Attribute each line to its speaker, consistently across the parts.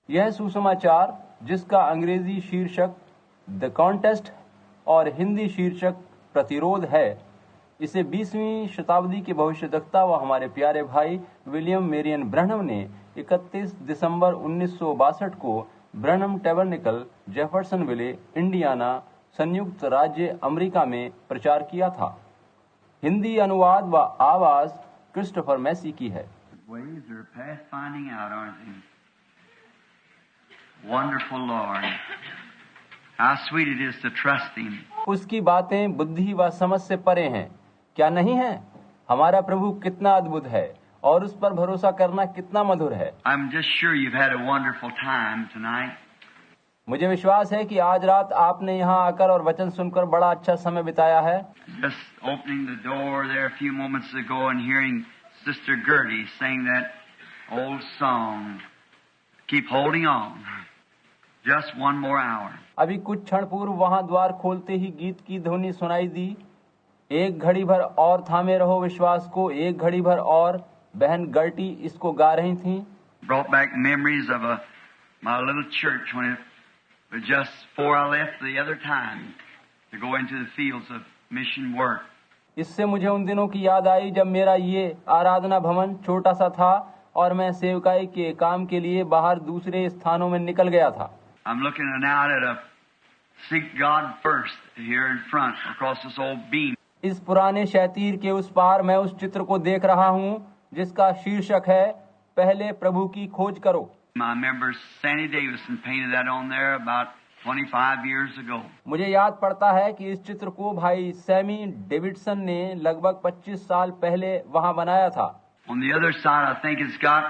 Speaker 1: यह सुसमाचार, जिसका अंग्रेजी शीर्षक द कॉन्टेस्ट और हिंदी शीर्षक प्रतिरोध है, इसे 20वीं शताब्दी के भविष्यवक्ता व हमारे प्यारे भाई विलियम मेरियन ब्रैनम ने 31 दिसंबर 1962 को ब्रैनम टैबरनेकल, जेफरसनविले, इंडियाना, संयुक्त राज्य अमेरिका में प्रचार किया था। हिंदी अनुवाद व आवाज क्रिस्टोफर मैसी की है।
Speaker 2: Wonderful Lord, how sweet it is to trust Him.
Speaker 1: उसकी बातें बुद्धि व समझ से परे हैं, क्या नहीं है? हमारा प्रभु कितना अद्भुत है और उस पर भरोसा करना कितना मधुर है।
Speaker 2: I'm just sure you've had a wonderful time tonight.
Speaker 1: मुझे विश्वास है कि आज रात आपने यहाँ आकर और वचन सुनकर बड़ा अच्छा समय बिताया है।
Speaker 2: Just opening the door there a few moments ago and hearing Sister Gertie sing that old song, Keep Holding On. Just one more hour.
Speaker 1: अभी कुछ क्षण पूर्व वहाँ द्वार खोलते ही गीत की ध्वनि सुनाई दी, एक घड़ी भर और थामे रहो विश्वास को, एक घड़ी भर और। बहन गर्टी इसको गा रही थी।
Speaker 2: Brought back memories of my little church when it was just before I left the other time to go into the fields of mission work.
Speaker 1: इससे मुझे उन दिनों की याद आई जब मेरा ये आराधना भवन छोटा सा था और मैं सेवकाई के काम के लिए बाहर दूसरे स्थानों में निकल गया था।
Speaker 2: I'm looking out at a Seek God First here in front across this old beam.
Speaker 1: इस पुराने शैतीर के उस पार मैं उस चित्र को देख रहा हूँ जिसका शीर्षक है पहले प्रभु की खोज करो।
Speaker 2: My member Sandy Davison painted that on there about 25 years ago.
Speaker 1: मुझे याद पड़ता है कि इस चित्र को भाई सैमी डेविडसन ने लगभग 25 साल पहले वहाँ बनाया था।
Speaker 2: On the other side, I think it's got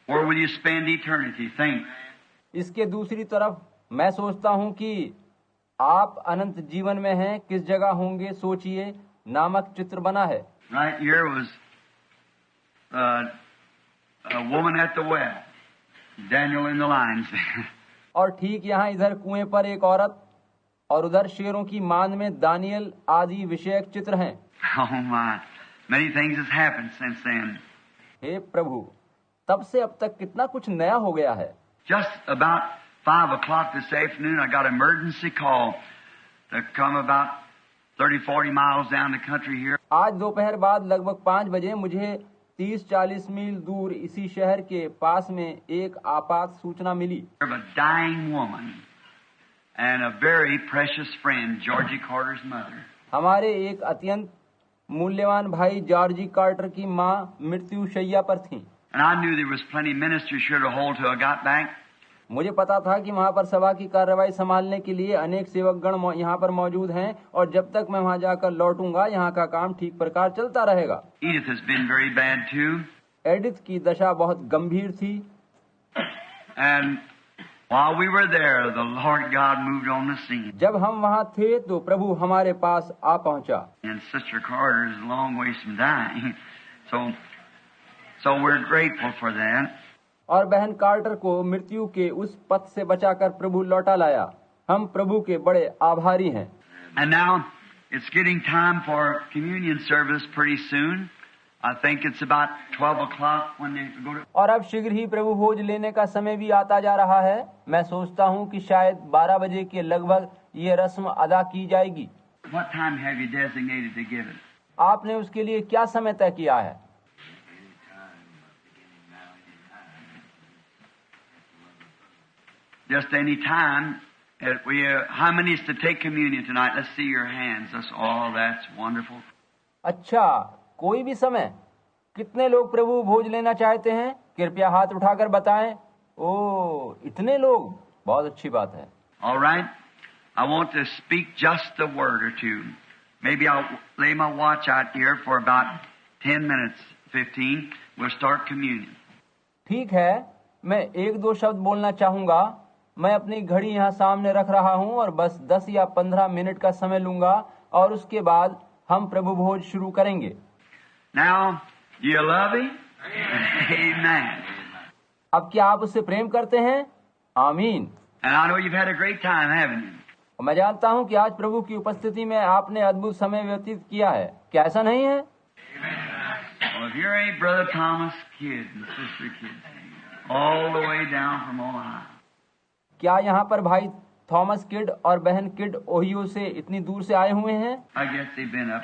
Speaker 2: where will you spend eternity? Think.
Speaker 1: इसके दूसरी तरफ मैं सोचता हूँ कि आप अनंत जीवन में हैं, किस जगह होंगे सोचिए, नामक चित्र बना है।
Speaker 2: Right here was a woman at the well, Daniel in the lions.
Speaker 1: और ठीक यहाँ इधर कुएं पर एक औरत और उधर शेरों की मान में दानियल आदि विषयक चित्र हैं।
Speaker 2: Oh my, many things has happened since then.
Speaker 1: हे प्रभु, तब से अब तक कितना कुछ नया हो गया है।
Speaker 2: Just about 5 o'clock this afternoon, I got an emergency call to come about 30-40 miles down the country here.
Speaker 1: आज दोपहर बाद लगभग 5 बजे मुझे 30-40 मील दूर इसी शहर के पास में एक आपात सूचना मिली।
Speaker 2: Of a dying woman and a very precious friend, Georgie Carter's mother.
Speaker 1: हमारे एक अत्यंत मूल्यवान भाई जॉर्जी कार्टर की माँ मृत्यु शैया पर थीं।
Speaker 2: And I knew there was plenty of ministers here to hold till I got back.
Speaker 1: मुझे पता था कि वहाँ पर सभा की कार्रवाई संभालने के लिए अनेक सेवकगण यहाँ पर मौजूद हैं और जब तक मैं वहाँ जाकर लौटूंगा यहाँ का काम ठीक प्रकार चलता रहेगा।
Speaker 2: Edith has been very bad too.
Speaker 1: Edith की दशा बहुत गंभीर थी।
Speaker 2: And while we were there, the Lord God moved on the scene.
Speaker 1: जब हम वहाँ थे तो प्रभु हमारे पास आ पहुँचा।
Speaker 2: And Sister Carter is a long ways from dying. So we're grateful for that.
Speaker 1: और बहन कार्टर को मृत्यु के उस पथ से बचाकर प्रभु लौटा लाया। हम प्रभु के बड़े आभारी हैं।
Speaker 2: And now it's getting time for communion service pretty soon. I think it's about 12 o'clock when they go to...
Speaker 1: और अब शीघ्र ही प्रभु भोज लेने का समय भी आता जा रहा है। मैं सोचता हूँ कि शायद 12 बजे के लगभग ये रस्म अदा की जाएगी।
Speaker 2: What time have you designated to give it?
Speaker 1: आपने उसके लिए क्या समय तय किया है?
Speaker 2: Just any time. How many is to take communion tonight? Let's see your hands. That's wonderful.
Speaker 1: अच्छा, कोई भी समय। कितने लोग प्रभु भोज लेना चाहते हैं? कृपया हाथ उठाकर बताएं। ओह, इतने लोग, बहुत अच्छी बात है।
Speaker 2: All right. I want to speak just a word or two. Maybe I'll lay my watch out here for about 10 minutes, 15. We'll start communion.
Speaker 1: ठीक है, मैं 1-2 शब्द बोलना चाहूँगा। मैं अपनी घड़ी यहाँ सामने रख रहा हूँ और बस 10 या 15 मिनट का समय लूँगा और उसके बाद हम प्रभु भोज शुरू करेंगे।
Speaker 2: Now, do you love him? Amen.
Speaker 1: अब क्या आप उससे प्रेम करते हैं? आमीन।
Speaker 2: And I know you've had a great time, haven't you?
Speaker 1: मैं जानता हूँ कि आज प्रभु की उपस्थिति में आपने अद्भुत समय व्यतीत किया है। क्या ऐसा नहीं है?
Speaker 2: Well, if you're any Brother Thomas kid and Sister kid, all the way down from Ohio.
Speaker 1: क्या यहाँ पर भाई थॉमस किड और बहन किड ओहियो से इतनी दूर से आए हुए हैं?
Speaker 2: I guess they've been up.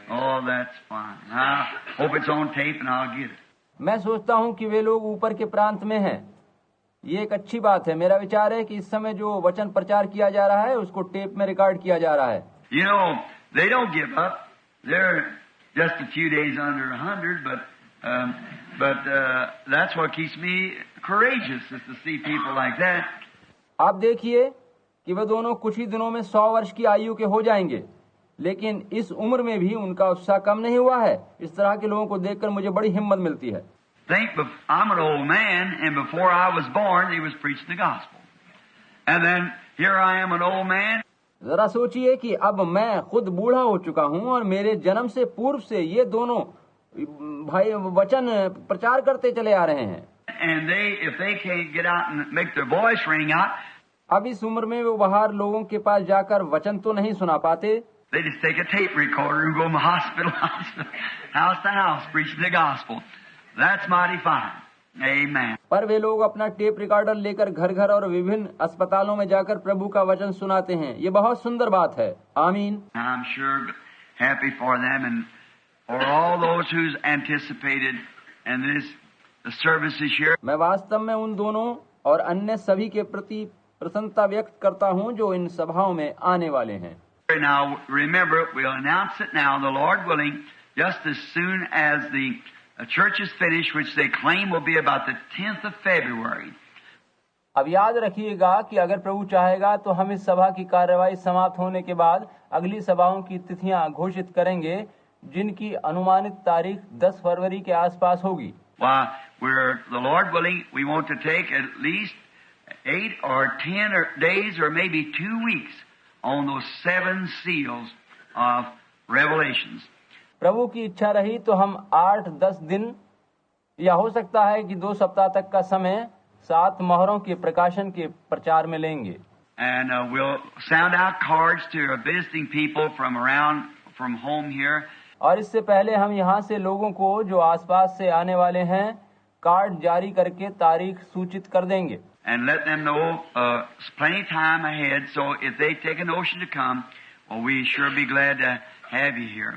Speaker 2: Oh, that's fine. I hope it's on tape and I'll get it.
Speaker 1: मैं सोचता हूँ कि वे लोग ऊपर के प्रांत में हैं। ये एक अच्छी बात है। मेरा विचार है कि इस समय जो वचन प्रचार किया जा रहा है उसको टेप में रिकॉर्ड किया जा रहा है।
Speaker 2: You know, they don't give up. They're just a few days under 100, but that's what keeps me courageous, is to see people like that.
Speaker 1: आप देखिए कि वे दोनों कुछ ही दिनों में 100 वर्ष की आयु के हो जाएंगे, लेकिन इस उम्र में भी उनका उत्साह कम नहीं हुआ है। इस तरह के लोगों को देखकर मुझे बड़ी हिम्मत मिलती है।
Speaker 2: Think, I'm an old man, and before I was born, he was preaching the gospel. And then here I am, an old man.
Speaker 1: जरा सोचिए कि अब मैं खुद बूढ़ा हो चुका हूँ और मेरे जन्म से पूर्व से ये दोनों भाई वचन प्रचार करते चले आ रहे हैं।
Speaker 2: And if they can't get out and make their voice ring out,
Speaker 1: अब इस उम्र में वो बाहर लोगों के पास जाकर वचन तो नहीं सुना पाते।
Speaker 2: they just take a tape recorder and go from hospital house to house preaching the gospel. That's mighty fine. Amen.
Speaker 1: पर वे लोग अपना टेप रिकॉर्डर लेकर घर घर और विभिन्न अस्पतालों में जाकर प्रभु का वचन सुनाते हैं। ये बहुत सुंदर बात है। आमीन।
Speaker 2: I'm sure happy for them and for all those who's anticipated and the services here.
Speaker 1: मैं वास्तव में उन दोनों और अन्य सभी के प्रति प्रसन्नता व्यक्त करता हूँ जो इन सभाओं में आने वाले हैं।
Speaker 2: Now remember, we'll announce it now, the Lord willing, just as soon as the church is finished, which they claim will be about the 10th of February.
Speaker 1: अब याद रखिएगा कि अगर प्रभु चाहेगा तो हम इस सभा की कार्यवाही समाप्त होने के बाद अगली सभाओं की तिथियां घोषित करेंगे, जिनकी अनुमानित तारीख 10 फरवरी के आसपास होगी।
Speaker 2: The Lord willing, we want to take at least 8 or 10 days or maybe 2 weeks on those 7 seals of Revelations.
Speaker 1: प्रभु की इच्छा रही तो हम 8-10 दिन या हो सकता है कि 2 सप्ताह तक का समय 7 मोहरों के प्रकाशन के प्रचार में लेंगे।
Speaker 2: And we'll sound out cards to visiting people from home here.
Speaker 1: और इससे पहले हम यहाँ से लोगों को जो आसपास से आने वाले हैं कार्ड जारी करके तारीख सूचित कर देंगे।
Speaker 2: And let them know plenty time ahead, so if they take a notion to come, well, we sure be glad to have you here.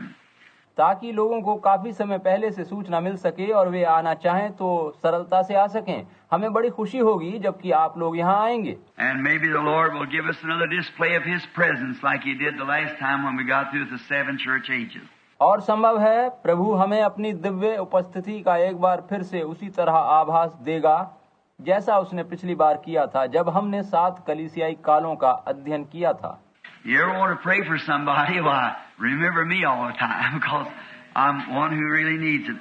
Speaker 1: ताकि लोगों को काफी समय पहले से सूचना मिल सके और वे आना चाहें तो सरलता से आ सकें। हमें बड़ी खुशी होगी जबकि आप लोग यहाँ आएंगे।
Speaker 2: And maybe the Lord will give us another display of His presence like He did the last time when we got through the 7 church ages.
Speaker 1: और संभव है प्रभु हमें अपनी दिव्य उपस्थिति का एक बार फिर से उसी तरह आभास देगा जैसा उसने पिछली बार किया था जब हमने 7 कलीसियाई कालों का अध्ययन किया था।
Speaker 2: You ever want to pray for somebody? Why, remember me all the time because I'm one who really needs it.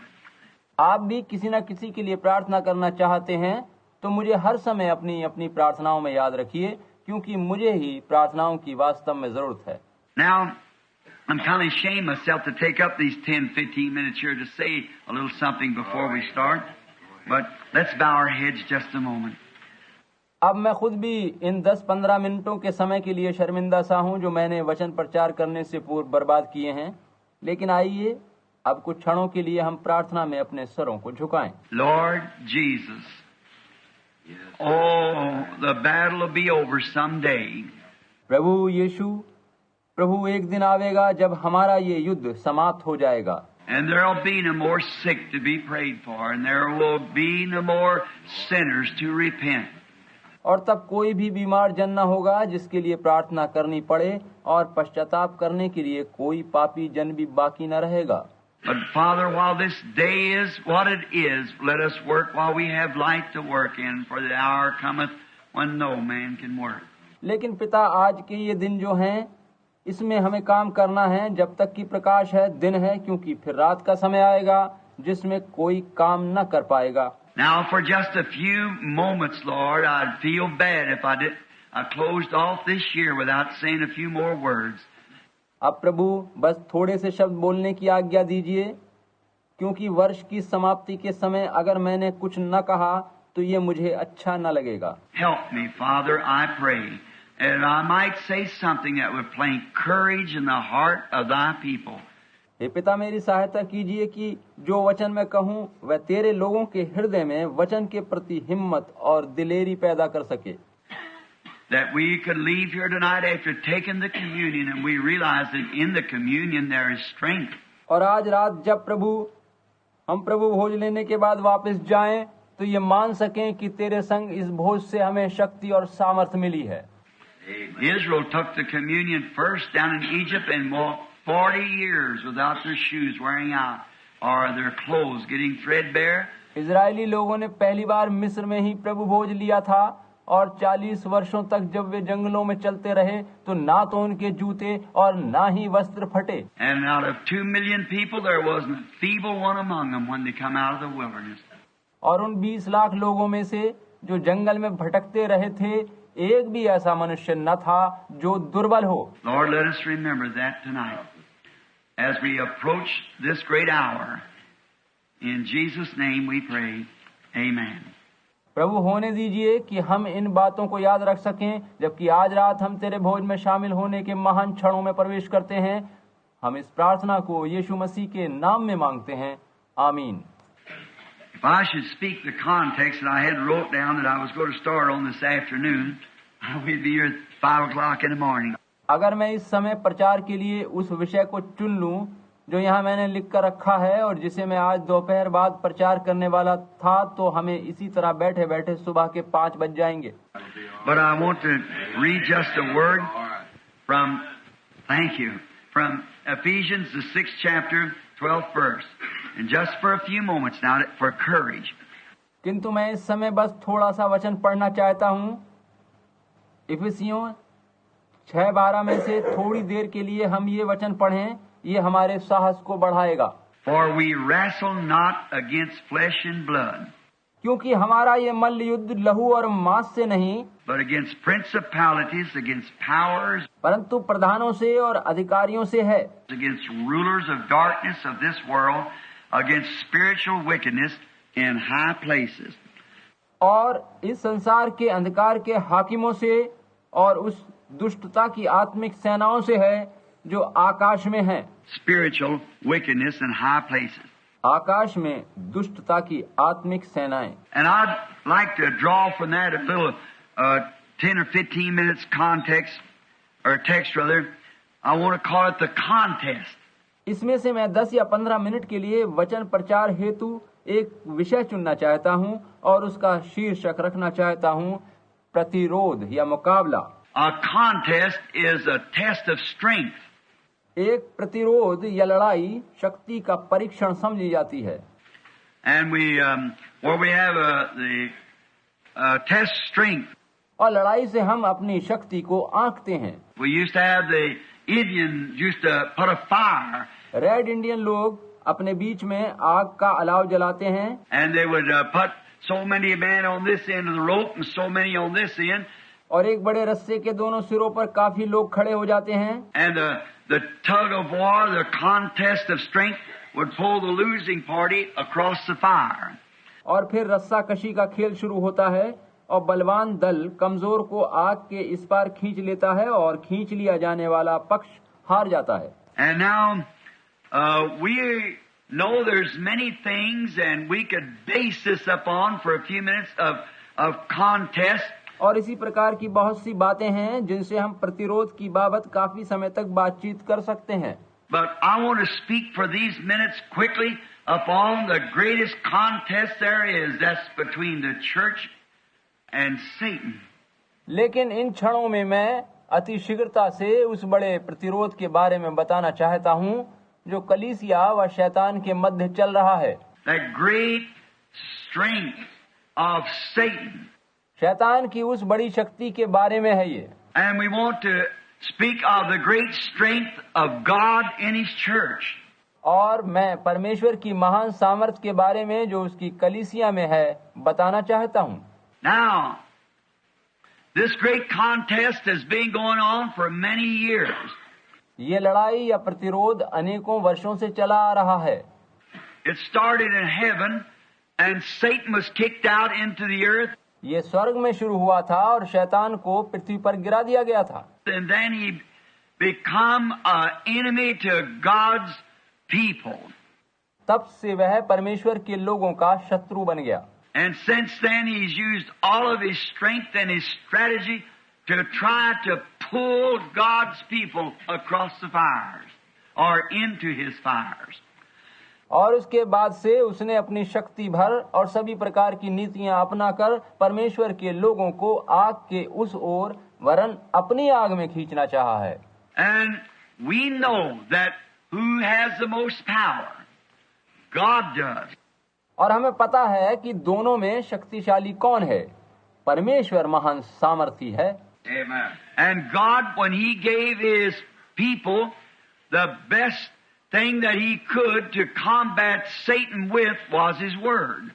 Speaker 1: आप भी किसी न किसी के लिए प्रार्थना करना चाहते हैं तो मुझे हर समय अपनी अपनी प्रार्थनाओं में याद रखिए, क्योंकि मुझे ही प्रार्थनाओं की वास्तव में जरूरत है।
Speaker 2: Now, I'm kind of ashamed myself to take up these 10-15 minutes here to say a little something before we start, but let's bow our heads just a moment.
Speaker 1: अब मैं खुद भी इन 10-15 मिनटों के समय के लिए शर्मिंदा सा हूं जो मैंने वचन प्रचार करने से पूर्व बर्बाद किए हैं, लेकिन आइए अब कुछ क्षणों के लिए हम प्रार्थना में अपने सरों को झुकाएं।
Speaker 2: Lord Jesus, oh, the battle will be over someday.
Speaker 1: प्रभु यीशु, प्रभु एक दिन आवेगा जब हमारा ये युद्ध समाप्त हो जाएगा।
Speaker 2: And there will be no more sick to be prayed for, and there will be no more sinners to repent.
Speaker 1: और तब कोई भी बीमार जन न होगा जिसके लिए प्रार्थना करनी पड़े और पश्चाताप करने के लिए कोई पापी जन भी बाकी न रहेगा।
Speaker 2: But Father, while this day is what it is, let us work while we have light to work in, for the hour cometh when no man can work.
Speaker 1: लेकिन पिता, आज के ये दिन जो हैं इसमें हमें काम करना है जब तक कि प्रकाश है, दिन है, क्योंकि फिर रात का समय आएगा जिसमें कोई काम न कर पाएगा।
Speaker 2: Now, for just a few moments, Lord, I'd feel bad if I closed off this year without saying a few more words.
Speaker 1: अब प्रभु बस थोड़े से शब्द बोलने की आज्ञा दीजिए, क्योंकि वर्ष की समाप्ति के समय अगर मैंने कुछ न कहा तो ये मुझे अच्छा न लगेगा।
Speaker 2: Help me, Father, I pray, and I might say something that would plant courage in the heart of thy people.
Speaker 1: हे पिता, मेरी सहायता कीजिए कि जो वचन मैं कहूँ वह तेरे लोगों के हृदय में वचन के प्रति हिम्मत और दिलेरी पैदा कर सके।
Speaker 2: That we could leave here tonight after taking the communion and we realize that in the communion there is strength.
Speaker 1: और आज रात जब हम प्रभु भोज लेने के बाद वापस जाएं तो ये मान सकें कि तेरे संग इस भोज से हमें शक्ति और सामर्थ मिली है।
Speaker 2: Israel took the communion first down in Egypt and walked 40 years without their shoes wearing out or their clothes getting threadbare.
Speaker 1: Israeli लोगों ने पहली बार मिस्र में ही प्रभु भोज लिया था और 40 वर्षों तक जब वे जंगलों में चलते रहे तो ना तो उनके जूते और ना ही वस्त्र फटे।
Speaker 2: And out of 2 million people there wasn't a feeble one among them when they come out of the wilderness.
Speaker 1: और उन 20 लाख लोगों में से जो जंगल में भटकते रहे थे, एक भी ऐसा मनुष्य न था जो दुर्बल हो।
Speaker 2: Lord, let us remember that tonight as we approach this great hour. In Jesus' name we pray. Amen.
Speaker 1: प्रभु होने दीजिए कि हम इन बातों को याद रख सकें जबकि आज रात हम तेरे भोज में शामिल होने के महान क्षणों में प्रवेश करते हैं। हम इस प्रार्थना को यीशु मसीह के नाम में मांगते हैं। आमीन।
Speaker 2: If I should speak the context that I had wrote down that I was going to start on this afternoon, we'd be here at 5 o'clock in the morning.
Speaker 1: अगर मैं इस समय प्रचार के लिए उस विषय को चुन लूं जो यहाँ मैंने लिख कर रखा है और जिसे मैं आज दोपहर बाद प्रचार करने वाला था, तो हमें इसी तरह बैठे बैठे सुबह के 5 बज जाएंगे।
Speaker 2: But I want to read just a word from Ephesians, the 6th chapter, 12th verse. And just for a few moments now, for courage.
Speaker 1: किंतु मैं इस समय बस थोड़ा सा वचन पढ़ना चाहता हूँ। इफिसियों 6:12 में से थोड़ी देर के लिए हम ये वचन पढ़ें, ये हमारे साहस को बढ़ाएगा।
Speaker 2: For we wrestle not against flesh and blood,
Speaker 1: क्योंकि हमारा ये मल्ल युद्ध लहू और मांस से नहीं,
Speaker 2: but against principalities, against powers,
Speaker 1: परंतु प्रधानों से और अधिकारियों से है,
Speaker 2: against rulers of darkness of this world, against spiritual wickedness in high places.
Speaker 1: और इस संसार के अंधकार के हाकिमों से और उस दुष्टता की आत्मिक सेनाओं से है जो आकाश में है।
Speaker 2: Spiritual wickedness in high places.
Speaker 1: आकाश में दुष्टता की आत्मिक सेनाएं।
Speaker 2: And I'd like to draw from that a little 10 or 15 minutes context, or text rather. I want to call it the contest.
Speaker 1: इसमें से मैं 10 या 15 मिनट के लिए वचन प्रचार हेतु एक विषय चुनना चाहता हूं और उसका शीर्षक रखना चाहता हूं प्रतिरोध या मुकाबला।
Speaker 2: A contest is a test of strength.
Speaker 1: एक प्रतिरोध या लड़ाई शक्ति का परीक्षण समझी जाती है।
Speaker 2: And where we have the test strength.
Speaker 1: और लड़ाई से हम अपनी शक्ति को आंकते हैं।
Speaker 2: We used to have the Indians used to put a fire.
Speaker 1: Red Indian लोग अपने बीच में आग का अलाव जलाते हैं।
Speaker 2: And they would put so many men on this end of the rope and so many on this end.
Speaker 1: और एक बड़े रस्से के दोनों सिरों पर काफी लोग खड़े हो जाते हैं।
Speaker 2: And the tug of war, the contest of strength, would pull the losing party across the fire.
Speaker 1: और फिर रस्सा कशी का खेल शुरू होता है और बलवान दल कमजोर को आग के इस पार खींच लेता है और खींच लिया जाने वाला पक्ष हार जाता है।
Speaker 2: And now we know there's many things, and we could base this upon for a few minutes of contest.
Speaker 1: और इसी प्रकार की बहुत सी बातें हैं जिनसे हम प्रतिरोध की बाबत काफी समय तक बातचीत कर सकते हैं।
Speaker 2: But I want to speak for these minutes quickly upon the greatest contest there is. That's between the church and Satan.
Speaker 1: लेकिन इन क्षणों में मैं अति शीघ्रता से उस बड़े प्रतिरोध के बारे में बताना चाहता हूं जो कलीसिया व शैतान के मध्य चल रहा है।
Speaker 2: That great strength of Satan.
Speaker 1: शैतान की उस बड़ी शक्ति के बारे में है ये।
Speaker 2: And we want to speak of the great strength of God in His church.
Speaker 1: और मैं परमेश्वर की महान सामर्थ के बारे में जो उसकी कलीसिया में है बताना चाहता हूँ।
Speaker 2: Now, this great contest has been going on for many years.
Speaker 1: ये लड़ाई या प्रतिरोध अनेकों वर्षों से चला आ रहा है।
Speaker 2: It started in heaven, and Satan was kicked out into the earth.
Speaker 1: ये स्वर्ग में शुरू हुआ था और शैतान को पृथ्वी पर गिरा दिया गया था।
Speaker 2: And then he become an enemy to God's people.
Speaker 1: तब से वह परमेश्वर के लोगों का शत्रु बन गया।
Speaker 2: And since then he's used all of his strength and his strategy to try to pull God's people across the fires or into his fires.
Speaker 1: और उसके बाद से उसने अपनी शक्ति भर और सभी प्रकार की नीतियां अपनाकर परमेश्वर के लोगों को आग के उस ओर वरन अपनी आग में खींचना चाहा है।
Speaker 2: And we know that who has the most power? God does.
Speaker 1: और हमें पता है कि दोनों में शक्तिशाली कौन है? परमेश्वर महान सामर्थी है।
Speaker 2: Amen. And God, when he gave his people the best thing that he could to combat Satan with was his word.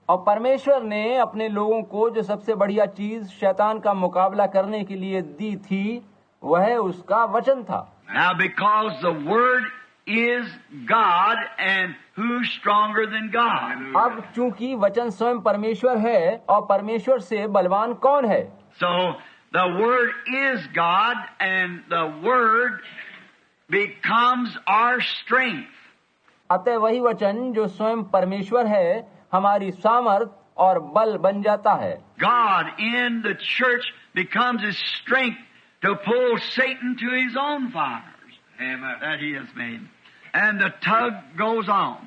Speaker 1: और परमेश्वर ने अपने लोगों को जो सबसे बढ़िया चीज शैतान का मुकाबला करने के लिए दी थी वह उसका वचन था।
Speaker 2: Now because the word is God and who's stronger than God?
Speaker 1: अब चूंकि वचन स्वयं परमेश्वर है और परमेश्वर से बलवान कौन है?
Speaker 2: So the word is God and the word becomes our strength.
Speaker 1: अतः वही वचन जो स्वयं परमेश्वर है हमारी सामर्थ और बल बन जाता है।
Speaker 2: God in the church becomes his strength to pull Satan to his own fires. Amen. That he has made. And the tug goes on.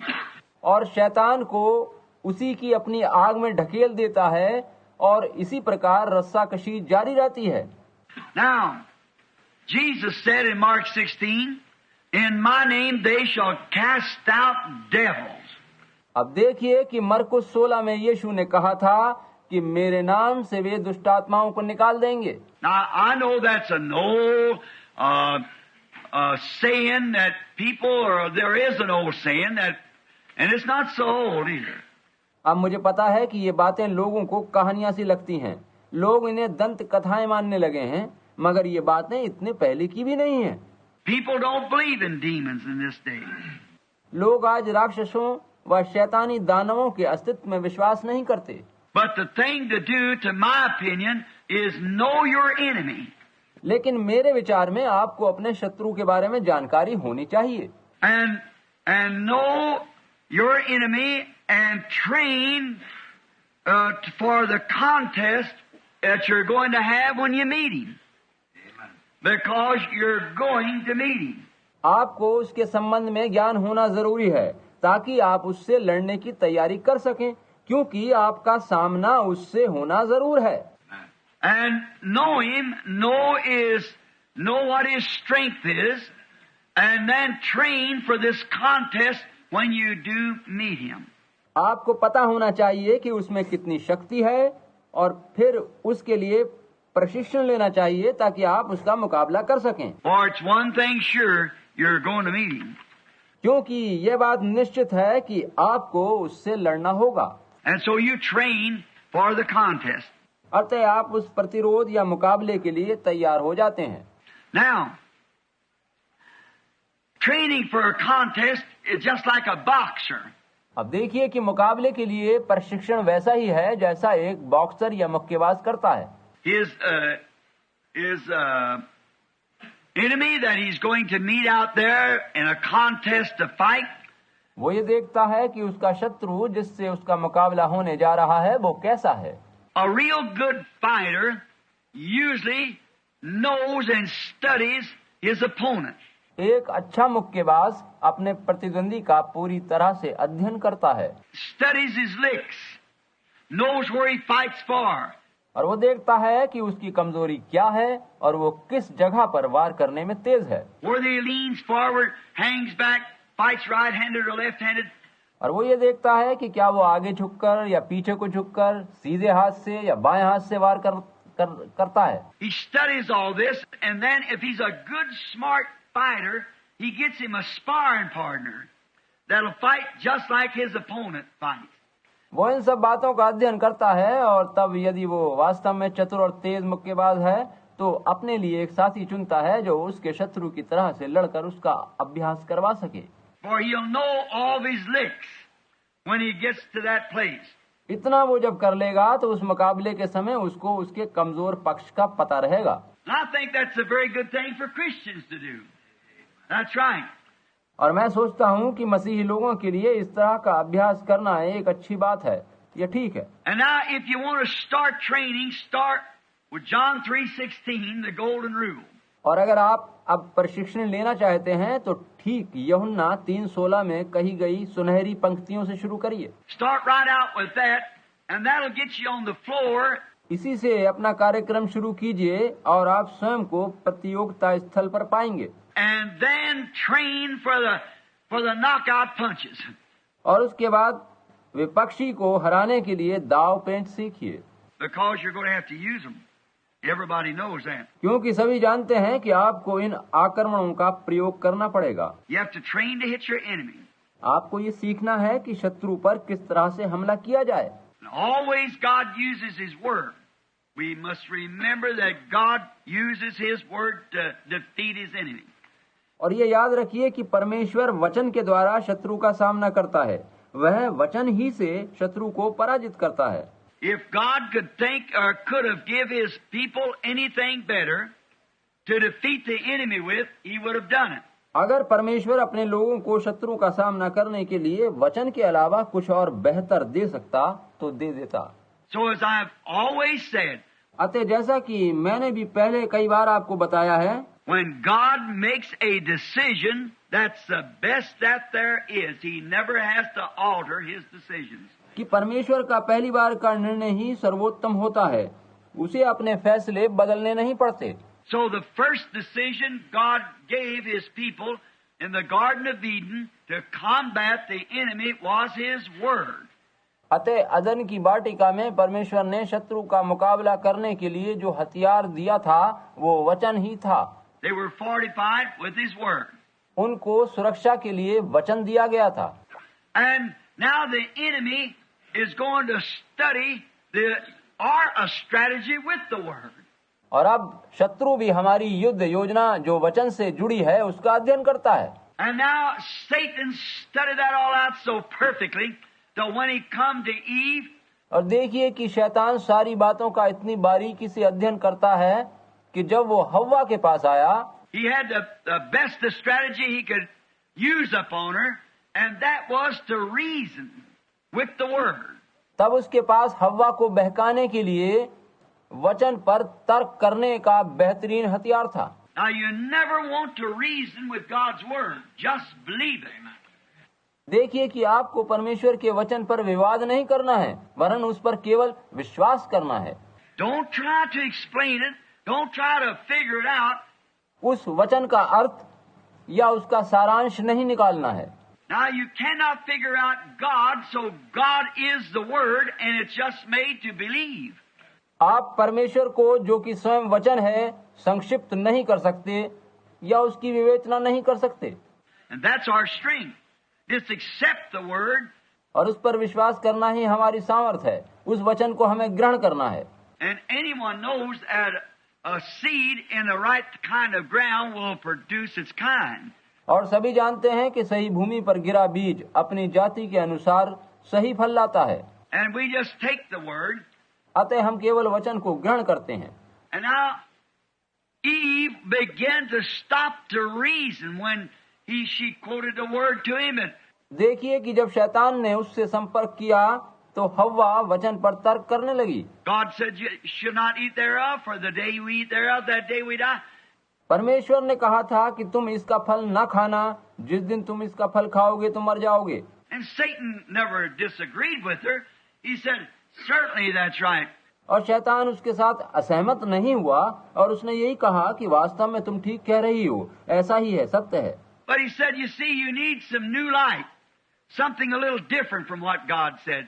Speaker 1: और शैतान को उसी की अपनी आग में ढकेल देता है और इसी प्रकार रस्साकशी जारी रहती है।
Speaker 2: Now, Jesus said in Mark 16, in my name they shall cast out devils.
Speaker 1: अब देखिए कि मरकुस 16 में यीशु ने कहा था कि मेरे नाम से वे दुष्टात्माओं को निकाल देंगे।
Speaker 2: Now, I know that's an old saying that people, or there is an old saying that, and it's not so old either.
Speaker 1: अब मुझे पता है कि ये बातें लोगों को कहानियां सी लगती हैं, लोग इन्हें दंत कथाएं मानने लगे हैं, मगर ये बातें इतने पहले की भी नहीं हैं।
Speaker 2: People don't believe in demons in this day.
Speaker 1: लोग आज राक्षसों व शैतानी दानवों के अस्तित्व में विश्वास नहीं करते।
Speaker 2: But the thing to do, to my opinion, is know your enemy.
Speaker 1: लेकिन मेरे विचार में आपको अपने शत्रु के बारे में जानकारी होनी चाहिए।
Speaker 2: And know your enemy and train for the contest that you're going to have when you meet him. Because you're going to meet him.
Speaker 1: आपको उसके संबंध में ज्ञान होना जरूरी है ताकि आप उससे लड़ने की तैयारी कर सकें, क्योंकि आपका सामना उससे होना जरूर है।
Speaker 2: And know him, know what his strength is, and then train for this contest when you do meet him.
Speaker 1: आपको पता होना चाहिए कि उसमें कितनी शक्ति है और फिर उसके लिए प्रशिक्षण लेना चाहिए ताकि आप उसका मुकाबला कर सकें।
Speaker 2: For it's one thing sure, you're going to meet him.
Speaker 1: क्योंकि यह बात निश्चित है कि आपको उससे लड़ना होगा।
Speaker 2: And so you train for the contest.
Speaker 1: अतः आप उस प्रतिरोध या मुकाबले के लिए तैयार हो जाते हैं।
Speaker 2: Now, training for a contest is just like a boxer.
Speaker 1: अब देखिए कि मुकाबले के लिए प्रशिक्षण वैसा ही है जैसा एक बॉक्सर या मुक्केबाज करता है।
Speaker 2: His enemy that he's going to meet out there in a contest to fight.
Speaker 1: वो ये देखता है कि उसका शत्रु जिससे उसका मुकाबला होने जा रहा है वो कैसा है।
Speaker 2: A real good fighter usually knows and studies his opponent.
Speaker 1: एक अच्छा मुक्केबाज अपने प्रतिद्वंदी का पूरी तरह से अध्ययन करता है।
Speaker 2: Studies his licks, knows where he fights for.
Speaker 1: और वो देखता है कि उसकी कमजोरी क्या है और वो किस जगह पर वार करने में तेज है।
Speaker 2: Whether he leans forward, hangs back, fights right-handed or left-handed.
Speaker 1: और वो ये देखता है कि क्या वो आगे झुककर या पीछे को झुककर, सीधे हाथ से या बाएं हाथ से वार करता है।
Speaker 2: He studies all this, and then if he's a good, smart fighter, he gets him a sparring partner that'll fight just like his opponent fights.
Speaker 1: वो इन सब बातों का अध्ययन करता है और तब यदि वो वास्तव में चतुर और तेज मुक्केबाज है तो अपने लिए एक साथी चुनता है जो उसके शत्रु की तरह से लड़कर उसका अभ्यास करवा सके।
Speaker 2: For he'll know all his licks when he gets to that place.
Speaker 1: इतना वो जब कर लेगा तो उस मुकाबले के समय उसको उसके कमजोर पक्ष का पता रहेगा।
Speaker 2: And I think that's a very good thing for Christians to do. That's right.
Speaker 1: और मैं सोचता हूँ कि मसीही लोगों के लिए इस तरह का अभ्यास करना एक अच्छी बात है, ये ठीक है।
Speaker 2: And now, if you want to start training, start with John 3:16, the golden rule.
Speaker 1: और अगर आप अब प्रशिक्षण लेना चाहते हैं तो ठीक यूहन्ना 3:16 में कही गई सुनहरी पंक्तियों से शुरू करिए।
Speaker 2: Start right out with that, and that'll get you on the floor.
Speaker 1: इसी से अपना कार्यक्रम शुरू कीजिए और आप स्वयं को प्रतियोगिता स्थल पर पाएंगे।
Speaker 2: And then train for the knockout punches.
Speaker 1: और उसके बाद विपक्षी को हराने के लिए दाव पेंच सीखिए।
Speaker 2: Because you're going to have to use them. Everybody knows that.
Speaker 1: क्योंकि सभी जानते हैं कि आपको इन आक्रमणों का प्रयोग करना पड़ेगा।
Speaker 2: You have to train to hit your enemy.
Speaker 1: आपको ये सीखना है कि शत्रु पर किस तरह से हमला किया जाए।
Speaker 2: And always God uses His word. We must remember that God uses His word to defeat His enemy.
Speaker 1: और ये याद रखिए कि परमेश्वर वचन के द्वारा शत्रु का सामना करता है, वह वचन ही से शत्रु को पराजित करता है।
Speaker 2: If God could think or could have give His people anything better to defeat the enemy with, He would have done it.
Speaker 1: अगर परमेश्वर अपने लोगों को शत्रु का सामना करने के लिए वचन के अलावा कुछ और बेहतर दे सकता तो दे देता।
Speaker 2: So as I've always said,
Speaker 1: अतः जैसा कि मैंने भी पहले कई बार आपको बताया है,
Speaker 2: when God makes a decision, that's the best that there is. He never has to alter His decisions.
Speaker 1: कि परमेश्वर का पहली बार का निर्णय ही सर्वोत्तम होता है, उसे अपने फैसले बदलने नहीं पड़ते।
Speaker 2: So the first decision God gave His people in the Garden of Eden to combat the enemy was His word.
Speaker 1: अतः अदन की वाटिका में परमेश्वर ने शत्रु का मुकाबला करने के लिए जो हथियार दिया था वो वचन ही था।
Speaker 2: They were fortified with His word.
Speaker 1: उनको सुरक्षा के लिए वचन दिया गया था।
Speaker 2: And now the enemy is going to study a strategy with the word.
Speaker 1: और अब शत्रु भी हमारी युद्ध योजना जो वचन से जुड़ी है उसका अध्ययन करता है।
Speaker 2: And now Satan studied that all out so perfectly that when he come to Eve,
Speaker 1: और देखिए कि शैतान सारी बातों का इतनी बारीकी से अध्ययन करता है कि जब वो हव्वा के पास आया,
Speaker 2: he had the best strategy he could use upon her, and that was to reason with the word.
Speaker 1: तब उसके पास हव्वा को बहकाने के लिए वचन पर तर्क करने का बेहतरीन हथियार था।
Speaker 2: Now you never want to reason with God's word. Just believe it.
Speaker 1: देखिए कि आपको परमेश्वर के वचन पर विवाद नहीं करना है, वरन उस पर केवल विश्वास करना है।
Speaker 2: Don't try to explain it. Don't try to figure it out.
Speaker 1: उस वचन का अर्थ या उसका सारांश नहीं निकालना है।
Speaker 2: Now you cannot figure out God, so God is the word, and it's just made to believe.
Speaker 1: आप परमेश्वर को जो कि स्वयं वचन है संक्षिप्त नहीं कर सकते या उसकी विवेचना नहीं कर सकते।
Speaker 2: And that's our strength. Just accept the word.
Speaker 1: और उस पर विश्वास करना ही हमारी सामर्थ्य है, उस वचन को हमें ग्रहण करना है।
Speaker 2: And anyone knows that a seed in the right kind of ground will produce its kind.
Speaker 1: और सभी जानते हैं कि सही भूमि पर गिरा बीज अपनी जाति के अनुसार सही फल लाता है।
Speaker 2: And we just take the word.
Speaker 1: अतः हम केवल वचन को ग्रहण करते हैं।
Speaker 2: And now Eve began to stop to reason when she quoted the word to him. And
Speaker 1: देखिए कि जब शैतान ने उससे संपर्क किया तो हव्वा वचन पर तर्क करने लगी।
Speaker 2: God said you should not eat thereof, for the day you eat thereof, that day we die.
Speaker 1: परमेश्वर ने कहा था कि तुम इसका फल न खाना, जिस दिन तुम इसका फल खाओगे तो मर जाओगे।
Speaker 2: And Satan never disagreed with her. He said, certainly that's right.
Speaker 1: और शैतान उसके साथ असहमत नहीं हुआ और उसने यही कहा कि वास्तव में तुम ठीक कह रही हो, ऐसा ही है, सत्य है।
Speaker 2: But he said, you see, you need some new light, something a little different from what God said.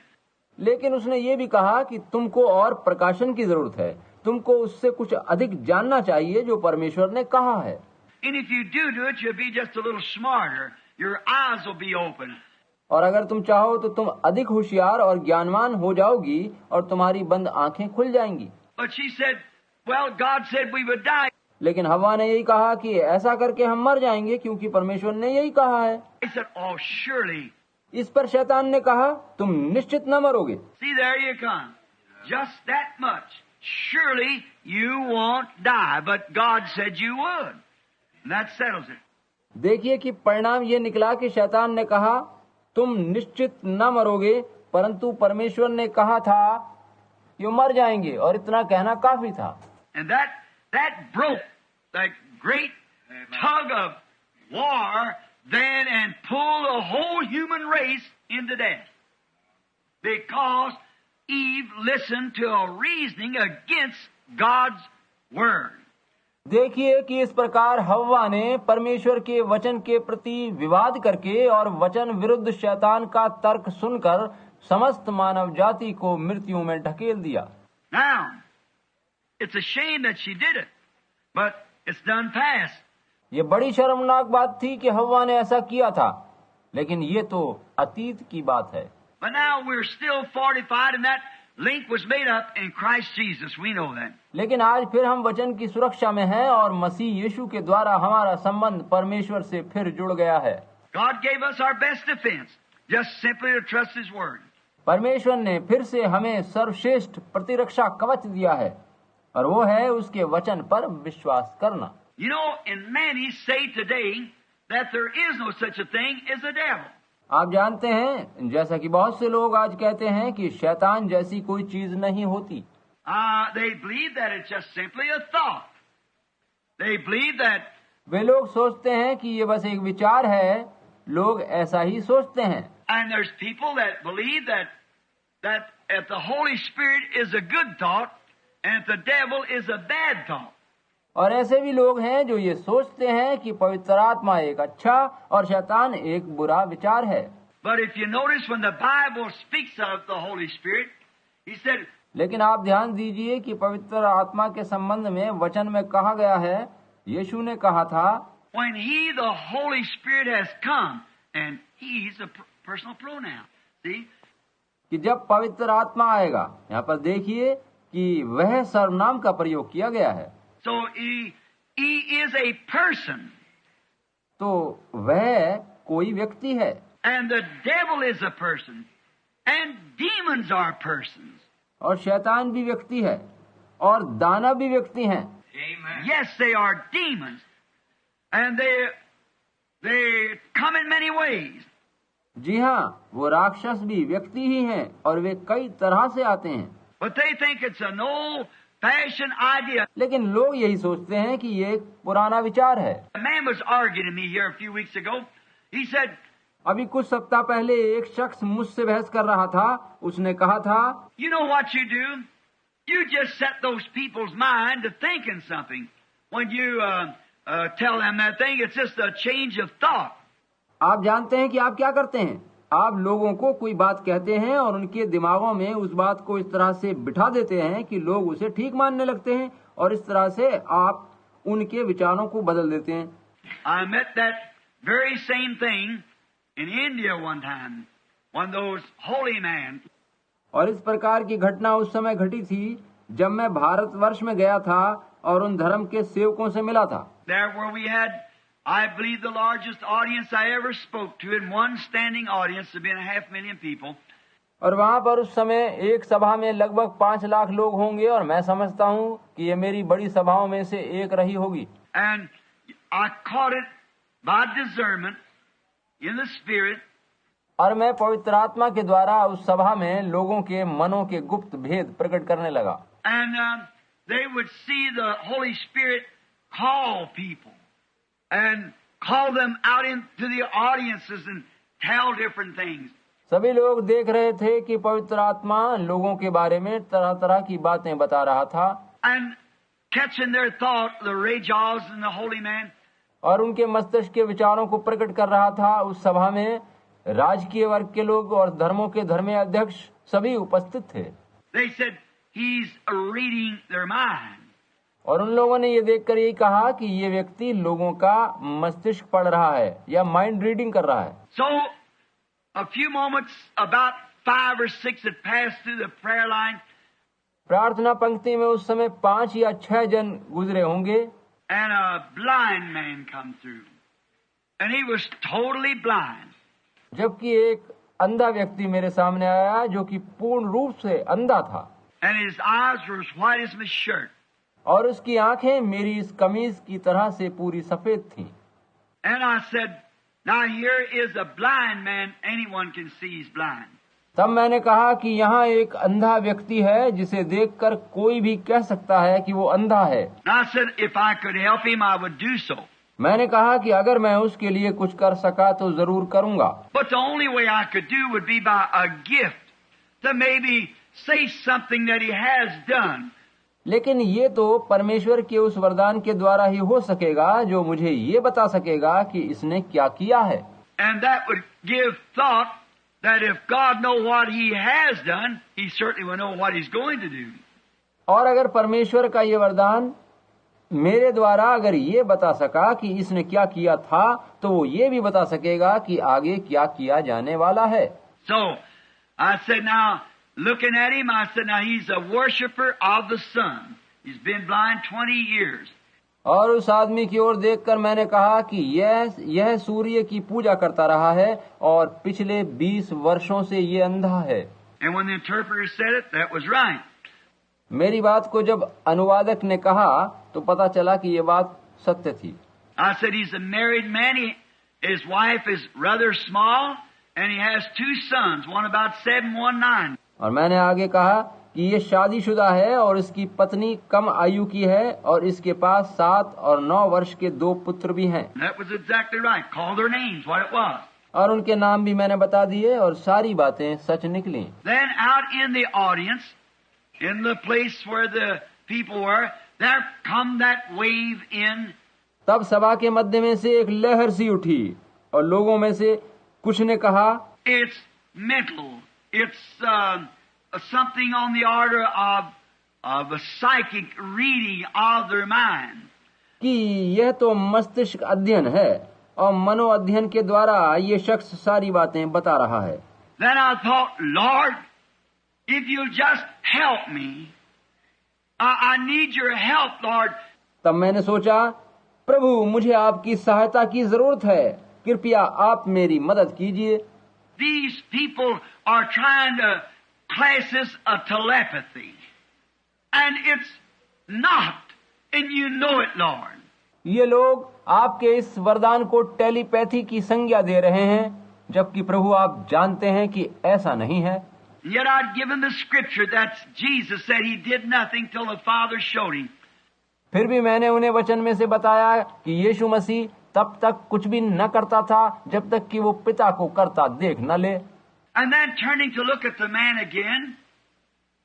Speaker 1: लेकिन उसने ये भी कहा कि तुमको और प्रकाशन की जरूरत है, तुमको उससे कुछ अधिक जानना चाहिए जो परमेश्वर ने कहा है।
Speaker 2: And if you do it, you'll be just a little smarter. Your eyes will be open.
Speaker 1: और अगर तुम चाहो तो तुम अधिक होशियार और ज्ञानवान हो जाओगी और तुम्हारी बंद आंखें खुल जाएंगी।
Speaker 2: But she said, well, God said we would die.
Speaker 1: लेकिन हव्वा ने यही कहा कि ऐसा करके हम मर जाएंगे क्योंकि परमेश्वर ने यही कहा है।
Speaker 2: He said, oh, surely.
Speaker 1: इस पर शैतान ने कहा, तुम निश्चित न मरोगे।
Speaker 2: See, there you come. Just that much. Surely you won't die, but God said you would. And that settles it.
Speaker 1: देखिए कि परिणाम ये निकला कि शैतान ने कहा तुम निश्चित न मरोगे, परंतु परमेश्वर ने कहा था कि वो मर जाएंगे, और इतना कहना काफी था।
Speaker 2: And that broke that great tug of war then and pulled the whole human race into death. Because Eve listened to a reasoning against God's word.
Speaker 1: देखिए कि इस प्रकार हव्वा ने परमेश्वर के वचन के प्रति विवाद करके और वचन विरुद्ध शैतान का तर्क सुनकर समस्त मानव जाति को मृत्यु में ढकेल दिया।
Speaker 2: Now, it's a shame that she did it, but it's done past.
Speaker 1: ये बड़ी शर्मनाक बात थी कि हव्वा ने ऐसा किया था, लेकिन ये तो अतीत की बात है।
Speaker 2: But now we're still fortified, and that link was made up in Christ Jesus. We know that.
Speaker 1: लेकिन आज फिर हम वचन की सुरक्षा में हैं और मसीह यीशु के द्वारा हमारा संबंध परमेश्वर से फिर जुड़ गया है।
Speaker 2: God gave us our best defense, just simply to trust His word.
Speaker 1: परमेश्वर ने फिर से हमें सर्वश्रेष्ठ प्रतिरक्षा कवच दिया है, और वो है उसके वचन पर विश्वास करना।
Speaker 2: You know, and many say today that there is no such a thing as a devil.
Speaker 1: आप जानते हैं, जैसा कि बहुत से लोग आज कहते हैं कि शैतान जैसी कोई चीज नहीं होती।
Speaker 2: They believe that it's just simply a thought. They believe that
Speaker 1: वे लोग सोचते हैं कि ये बस एक विचार है, लोग ऐसा ही सोचते हैं।
Speaker 2: and there's people that believe that if the Holy Spirit is a good thought and if the devil is a bad thought.
Speaker 1: और ऐसे भी लोग हैं जो ये सोचते हैं कि पवित्र आत्मा एक अच्छा और शैतान एक बुरा विचार है।
Speaker 2: But if you notice when the Bible speaks of the Holy Spirit, He said,
Speaker 1: लेकिन आप ध्यान दीजिए कि पवित्र आत्मा के संबंध में वचन में कहा गया है, यीशु ने कहा था,
Speaker 2: when He, the Holy Spirit, has come, and He's a personal pronoun. See?
Speaker 1: कि जब पवित्र आत्मा आएगा, यहाँ पर देखिए कि वह सर्वनाम का प्रयोग किया गया है।
Speaker 2: So He is a person.
Speaker 1: तो वह कोई व्यक्ति है।
Speaker 2: And the devil is a person. And demons are persons.
Speaker 1: और शैतान भी व्यक्ति है, और दानव भी व्यक्ति हैं।
Speaker 2: Amen. Yes, they are demons. And they come in many ways.
Speaker 1: जी हाँ, वो राक्षस भी व्यक्ति ही हैं, और वे कई तरह से आते हैं।
Speaker 2: But they think it's an old-fashioned idea.
Speaker 1: लेकिन लोग यही सोचते हैं कि ये एक पुराना विचार है।
Speaker 2: A man was arguing with me here a few weeks ago. He said,
Speaker 1: अभी कुछ सप्ताह पहले एक शख्स मुझसे बहस कर रहा था। उसने कहा था,
Speaker 2: you know what you do? You just set those people's mind to thinking something. When you tell them that thing, it's just a change of thought.
Speaker 1: आप जानते हैं कि आप क्या करते हैं? आप लोगों को कोई बात कहते हैं और उनके दिमागों में उस बात को इस तरह से बिठा देते हैं कि लोग उसे ठीक मानने लगते हैं, और इस तरह से आप उनके विचारों को बदल देते हैं।
Speaker 2: I met that very same thing in India one time. One of those holy men.
Speaker 1: और इस प्रकार की घटना उस समय घटी थी जब मैं भारतवर्ष में गया था और उन धर्म के सेवकों से मिला था।
Speaker 2: There where we had, I believe, the largest audience I ever spoke to, in one standing audience of being 500,000 people.
Speaker 1: और वहाँ पर उस समय एक सभा में लगभग 5 लाख लोग होंगे, और मैं समझता हूँ कि ये मेरी बड़ी सभाओं में से एक रही होगी।
Speaker 2: And I caught it by discernment in the spirit.
Speaker 1: और मैं पवित्र आत्मा के द्वारा उस सभा में लोगों के मनों के गुप्त भेद प्रकट करने लगा।
Speaker 2: And they would see the Holy Spirit call people and call them out into the audiences and tell different things.
Speaker 1: सभी लोग देख रहे थे कि पवित्र आत्मा लोगों के बारे में तरह तरह की बातें बता रहा था।
Speaker 2: And catching their thought, the rajas and the holy man.
Speaker 1: और उनके मस्तिष्क के विचारों को प्रकट कर रहा था। उस सभा में राजकीय वर्ग के लोग और धर्मों के धर्मीय अध्यक्ष सभी उपस्थित थे।
Speaker 2: They said, he's reading their mind.
Speaker 1: और उन लोगों ने ये देखकर यही कहा कि ये व्यक्ति लोगों का मस्तिष्क पढ़ रहा है या माइंड रीडिंग कर रहा है।
Speaker 2: So a few moments, about 5 or 6 had passed through the prayer line.
Speaker 1: प्रार्थना पंक्ति में उस समय 5 या 6 जन गुजरे होंगे।
Speaker 2: And a blind man come through. And he was totally blind.
Speaker 1: जबकि एक अंधा व्यक्ति मेरे सामने आया जो कि पूर्ण रूप से अंधा था।
Speaker 2: And his eyes were as white as my shirt.
Speaker 1: और उसकी आंखें मेरी इस कमीज की तरह से पूरी सफेद थी।
Speaker 2: And I said, now here is a blind man. Anyone can see he's blind.
Speaker 1: तब मैंने कहा कि यहाँ एक अंधा व्यक्ति है जिसे देखकर कोई भी कह सकता है कि वो अंधा है।
Speaker 2: And I said, if I could help him, I would do so.
Speaker 1: मैंने कहा कि अगर मैं उसके लिए कुछ कर सका तो जरूर करूँगा।
Speaker 2: But the only way I could do would be by a gift to maybe say something that he has done.
Speaker 1: लेकिन ये तो परमेश्वर के उस वरदान के द्वारा ही हो सकेगा जो मुझे ये बता सकेगा कि इसने क्या किया है।
Speaker 2: And that would give thought that if God knows what he has done, he certainly will know what he's going to do.
Speaker 1: और अगर परमेश्वर का ये वरदान मेरे द्वारा अगर ये बता सका कि इसने क्या किया था, तो वो ये भी बता सकेगा कि आगे क्या किया जाने वाला है।
Speaker 2: So I said, now looking at him, I said, now he's a worshiper of the sun. He's been blind 20 years.
Speaker 1: और उस आदमी की ओर देखकर मैंने कहा कि यह सूर्य की पूजा करता रहा है और पिछले 20 वर्षों से ये अंधा है।
Speaker 2: And when the interpreter said it, that was right.
Speaker 1: मेरी बात को जब अनुवादक ने कहा तो पता चला कि ये बात सत्य थी।
Speaker 2: I said, he's a married man. His wife is rather small, and he has 2 sons, one about 7, one 9.
Speaker 1: और मैंने आगे कहा कि ये शादीशुदा है और इसकी पत्नी कम आयु की है और इसके पास 7 और 9 वर्ष के 2 पुत्र भी हैं।
Speaker 2: That was exactly right. Called their names, what it was.
Speaker 1: और उनके नाम भी मैंने बता दिए और सारी बातें सच निकली।
Speaker 2: Then out in the audience, in the place where the people were, there come that wave in.
Speaker 1: तब सभा के मध्य में से एक लहर सी उठी और लोगों में से कुछ ने कहा,
Speaker 2: It's mental. It's something on the order of a psychic reading of their mind.
Speaker 1: कि यह तो मस्तिष्क अध्ययन है और मनो अध्ययन के द्वारा ये शख्स सारी बातें बता रहा है।
Speaker 2: Then I thought, Lord, if you'll just help me, I need your help, Lord.
Speaker 1: तब मैंने सोचा, प्रभु मुझे आपकी सहायता की जरूरत है, कृपया आप मेरी मदद कीजिए।
Speaker 2: These people are trying to class this a telepathy, and it's not, and you know it, Lord.
Speaker 1: ये लोग आपके इस वरदान को टेलीपैथी की संज्ञा दे रहे हैं, जबकि प्रभु आप जानते हैं कि ऐसा नहीं है।
Speaker 2: Yet I'd given the scripture that Jesus said he did nothing till the Father showed him.
Speaker 1: फिर भी मैंने उन्हें वचन में से बताया कि यीशु मसीह तब तक कुछ भी न करता था जब तक कि वो पिता को करता देख न ले।
Speaker 2: And then turning to look at the man again,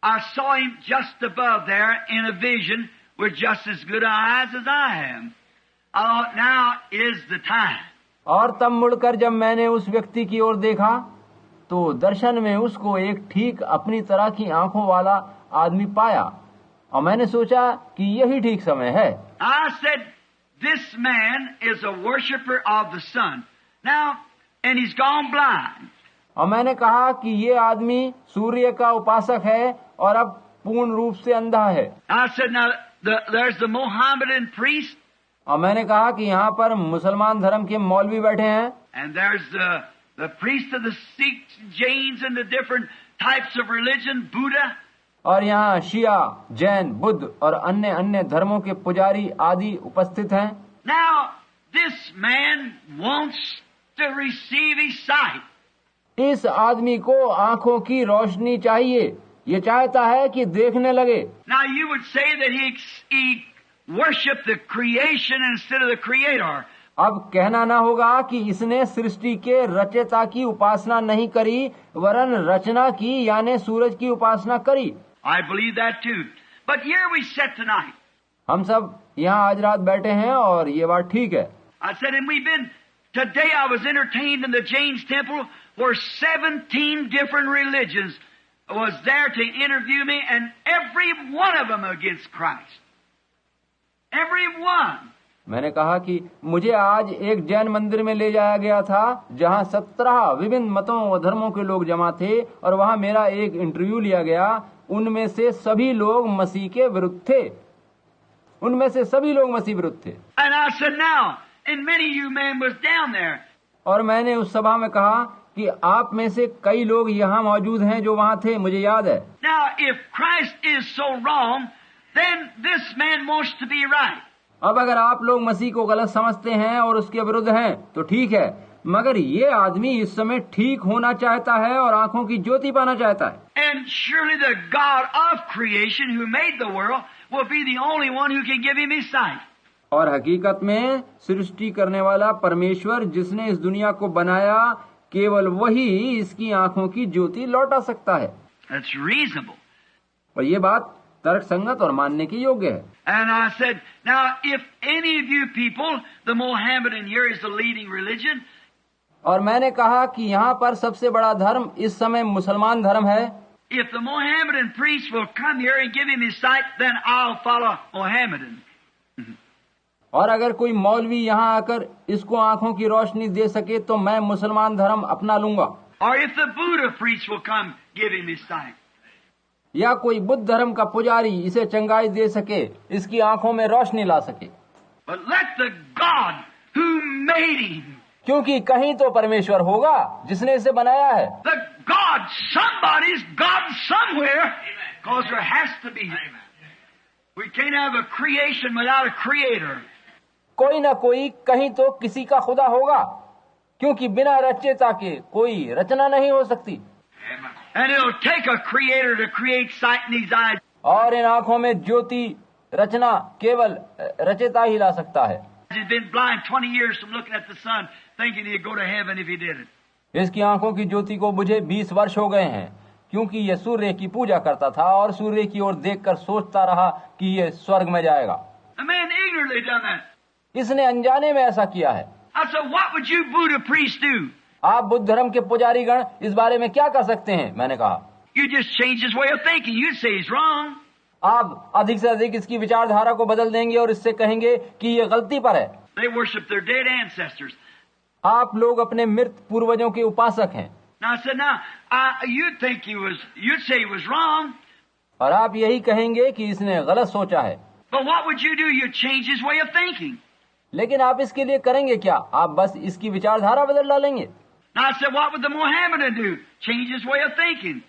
Speaker 2: I saw him just above there in a vision with just as good eyes as I have. I thought, now is the time.
Speaker 1: और तब मुड़कर जब मैंने उस व्यक्ति की ओर देखा तो दर्शन में उसको एक ठीक अपनी तरह की आंखों वाला आदमी पाया और मैंने सोचा कि यही ठीक समय है।
Speaker 2: I said, this man is a worshiper of the sun. Now, and he's gone blind.
Speaker 1: और मैंने कहा कि ये आदमी सूर्य का उपासक है और अब पूर्ण रूप से अंधा है।
Speaker 2: I said, now, there's the Mohammedan priest.
Speaker 1: और मैंने कहा कि यहाँ पर मुसलमान धर्म के मौलवी बैठे हैं।
Speaker 2: And there's the priest of the Sikhs, Jains, and the different types of religion, Buddha.
Speaker 1: और यहाँ शिया, जैन, बुद्ध और अन्य अन्य धर्मों के पुजारी आदि उपस्थित हैं।
Speaker 2: Now, this man wants to receive his sight.
Speaker 1: इस आदमी को आंखों की रोशनी चाहिए, ये चाहता है कि देखने लगे।
Speaker 2: Now, you would say that he worshiped the creation instead of the creator.
Speaker 1: अब कहना ना होगा कि इसने सृष्टि के रचयिता की उपासना नहीं करी, वरन रचना की यानी सूरज की उपासना करी।
Speaker 2: I believe that too. But here we sit tonight.
Speaker 1: हम सब यहाँ आज रात बैठे हैं और ये बात ठीक है।
Speaker 2: I said, and today I was entertained in the James Temple where 17 different religions was there to interview me, and every one of them against Christ. Every one.
Speaker 1: मैंने कहा कि मुझे आज एक जैन मंदिर में ले जाया गया था जहाँ 17 विभिन्न मतों व धर्मों के लोग जमा थे और वहाँ मेरा एक इंटरव्यू लिया गया। उनमें से सभी लोग मसीह के विरुद्ध थे। उनमें से सभी लोग मसीह विरुद्ध थे।
Speaker 2: And I said, now, and many of you men was down there.
Speaker 1: और मैंने उस सभा में कहा कि आप में से कई लोग यहाँ मौजूद हैं जो वहाँ थे, मुझे याद है।
Speaker 2: Now, if Christ is so wrong, then this man wants to be right.
Speaker 1: अब अगर आप लोग मसीह को गलत समझते हैं और उसके विरुद्ध हैं तो ठीक है, मगर ये आदमी इस समय ठीक होना चाहता है और आंखों की ज्योति पाना चाहता है।
Speaker 2: And surely the God of creation who made the world will be the only one who can give him his sight.
Speaker 1: और हकीकत में सृष्टि करने वाला परमेश्वर जिसने इस दुनिया को बनाया, केवल वही इसकी आंखों की ज्योति लौटा सकता है।
Speaker 2: That's reasonable.
Speaker 1: और ये बात तर्क संगत और मानने के योग्य है।
Speaker 2: And I said, now if any of you people, the Mohammedan here is the leading religion.
Speaker 1: और मैंने कहा कि यहाँ पर सबसे बड़ा धर्म इस समय मुसलमान धर्म है।
Speaker 2: If the Mohammedan priest will come here and give him his sight, then I'll follow Mohammedan.
Speaker 1: और अगर कोई मौलवी यहाँ आकर इसको आंखों की रोशनी दे सके तो मैं मुसलमान धर्म अपना लूंगा।
Speaker 2: Or if the Buddha priest will come give him his sight.
Speaker 1: या कोई बुद्ध धर्म का पुजारी इसे चंगाई दे सके, इसकी आंखों में रोशनी ला सके।
Speaker 2: But let the God who made him,
Speaker 1: क्योंकि कहीं तो परमेश्वर होगा जिसने इसे बनाया है।
Speaker 2: the God, somebody's God somewhere, because there has to be. We can't have a creation without a creator.
Speaker 1: कोई ना कोई कहीं तो किसी का खुदा होगा, क्योंकि बिना रचयिता के कोई रचना नहीं हो सकती।
Speaker 2: And it'll take a creator to create sight in these eyes.
Speaker 1: और इन आंखों में ज्योति रचना केवल रचयिता ही ला सकता है।
Speaker 2: He's been blind 20 years from looking at the sun, thinking he'd go to heaven if he did it.
Speaker 1: इसकी आंखों की ज्योति को बुझे 20 वर्ष हो गए हैं, क्योंकि यह सूर्य की पूजा करता था और सूर्य की ओर देखकर सोचता रहा कि यह स्वर्ग में जाएगा।
Speaker 2: The man ignorantly done that.
Speaker 1: इसने अनजाने में ऐसा किया है।
Speaker 2: I said, what would you Buddha priests do?
Speaker 1: आप बुद्ध धर्म के पुजारी गण इस बारे में क्या कर सकते हैं? मैंने कहा,
Speaker 2: You just change his way of thinking. You'd say he's wrong.
Speaker 1: आप अधिक से अधिक इसकी विचारधारा को बदल देंगे और इससे कहेंगे कि ये गलती पर है।
Speaker 2: They worship their dead ancestors.
Speaker 1: आप लोग अपने मृत पूर्वजों के उपासक हैं।
Speaker 2: Now I said, you'd say he was wrong.
Speaker 1: और आप यही कहेंगे कि इसने गलत सोचा है।
Speaker 2: But what would you do? You'd change his way of thinking.
Speaker 1: लेकिन आप इसके लिए करेंगे क्या? आप बस इसकी विचारधारा बदल डालेंगे।
Speaker 2: Now I said, what would the Mohammedan do? Change his way of thinking.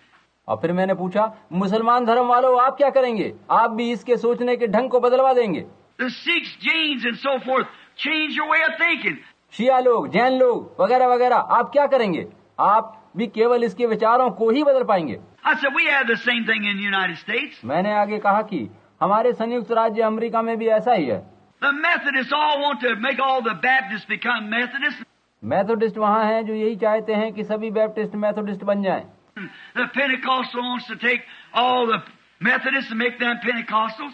Speaker 1: और फिर मैंने पूछा, मुसलमान धर्म वालों आप क्या करेंगे? आप भी इसके सोचने के ढंग को बदलवा देंगे।
Speaker 2: The Sikhs, Jains, and so forth, change your way of thinking.
Speaker 1: शिया लोग, जैन लोग वगैरह वगैरह, आप क्या करेंगे? आप भी केवल इसके विचारों को ही बदल पाएंगे।
Speaker 2: I said, we have the same thing in the United States.
Speaker 1: मैंने आगे कहा कि हमारे संयुक्त राज्य अमेरिका में भी ऐसा ही है।
Speaker 2: The Methodists all want to make all the Baptists become Methodists.
Speaker 1: Methodist वहाँ हैं जो यही चाहते हैं कि सभी बैप्टिस्ट मेथोडिस्ट बन जाएं।
Speaker 2: The Pentecostal wants to take all the Methodists and make them Pentecostals.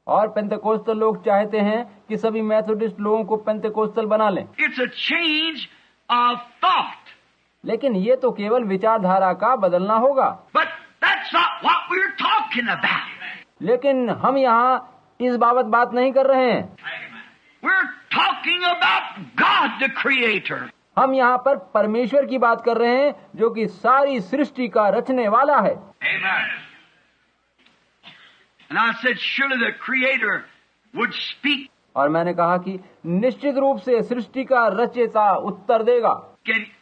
Speaker 1: और पेंतेकोस्टल लोग चाहते हैं कि सभी मेथोडिस्ट लोगों को पेंतेकोस्टल बना लें।
Speaker 2: It's a change of thought.
Speaker 1: लेकिन ये तो केवल विचारधारा का बदलना होगा।
Speaker 2: But that's not what we're talking about.
Speaker 1: लेकिन हम यहाँ इस बाबत बात नहीं कर रहे हैं।
Speaker 2: We're talking about God, the Creator.
Speaker 1: हम यहाँ पर परमेश्वर की बात कर रहे हैं जो कि सारी सृष्टि का रचने वाला है।
Speaker 2: Amen. And I said, surely the Creator would speak.
Speaker 1: और मैंने कहा कि निश्चित रूप से सृष्टि का रचयिता उत्तर देगा।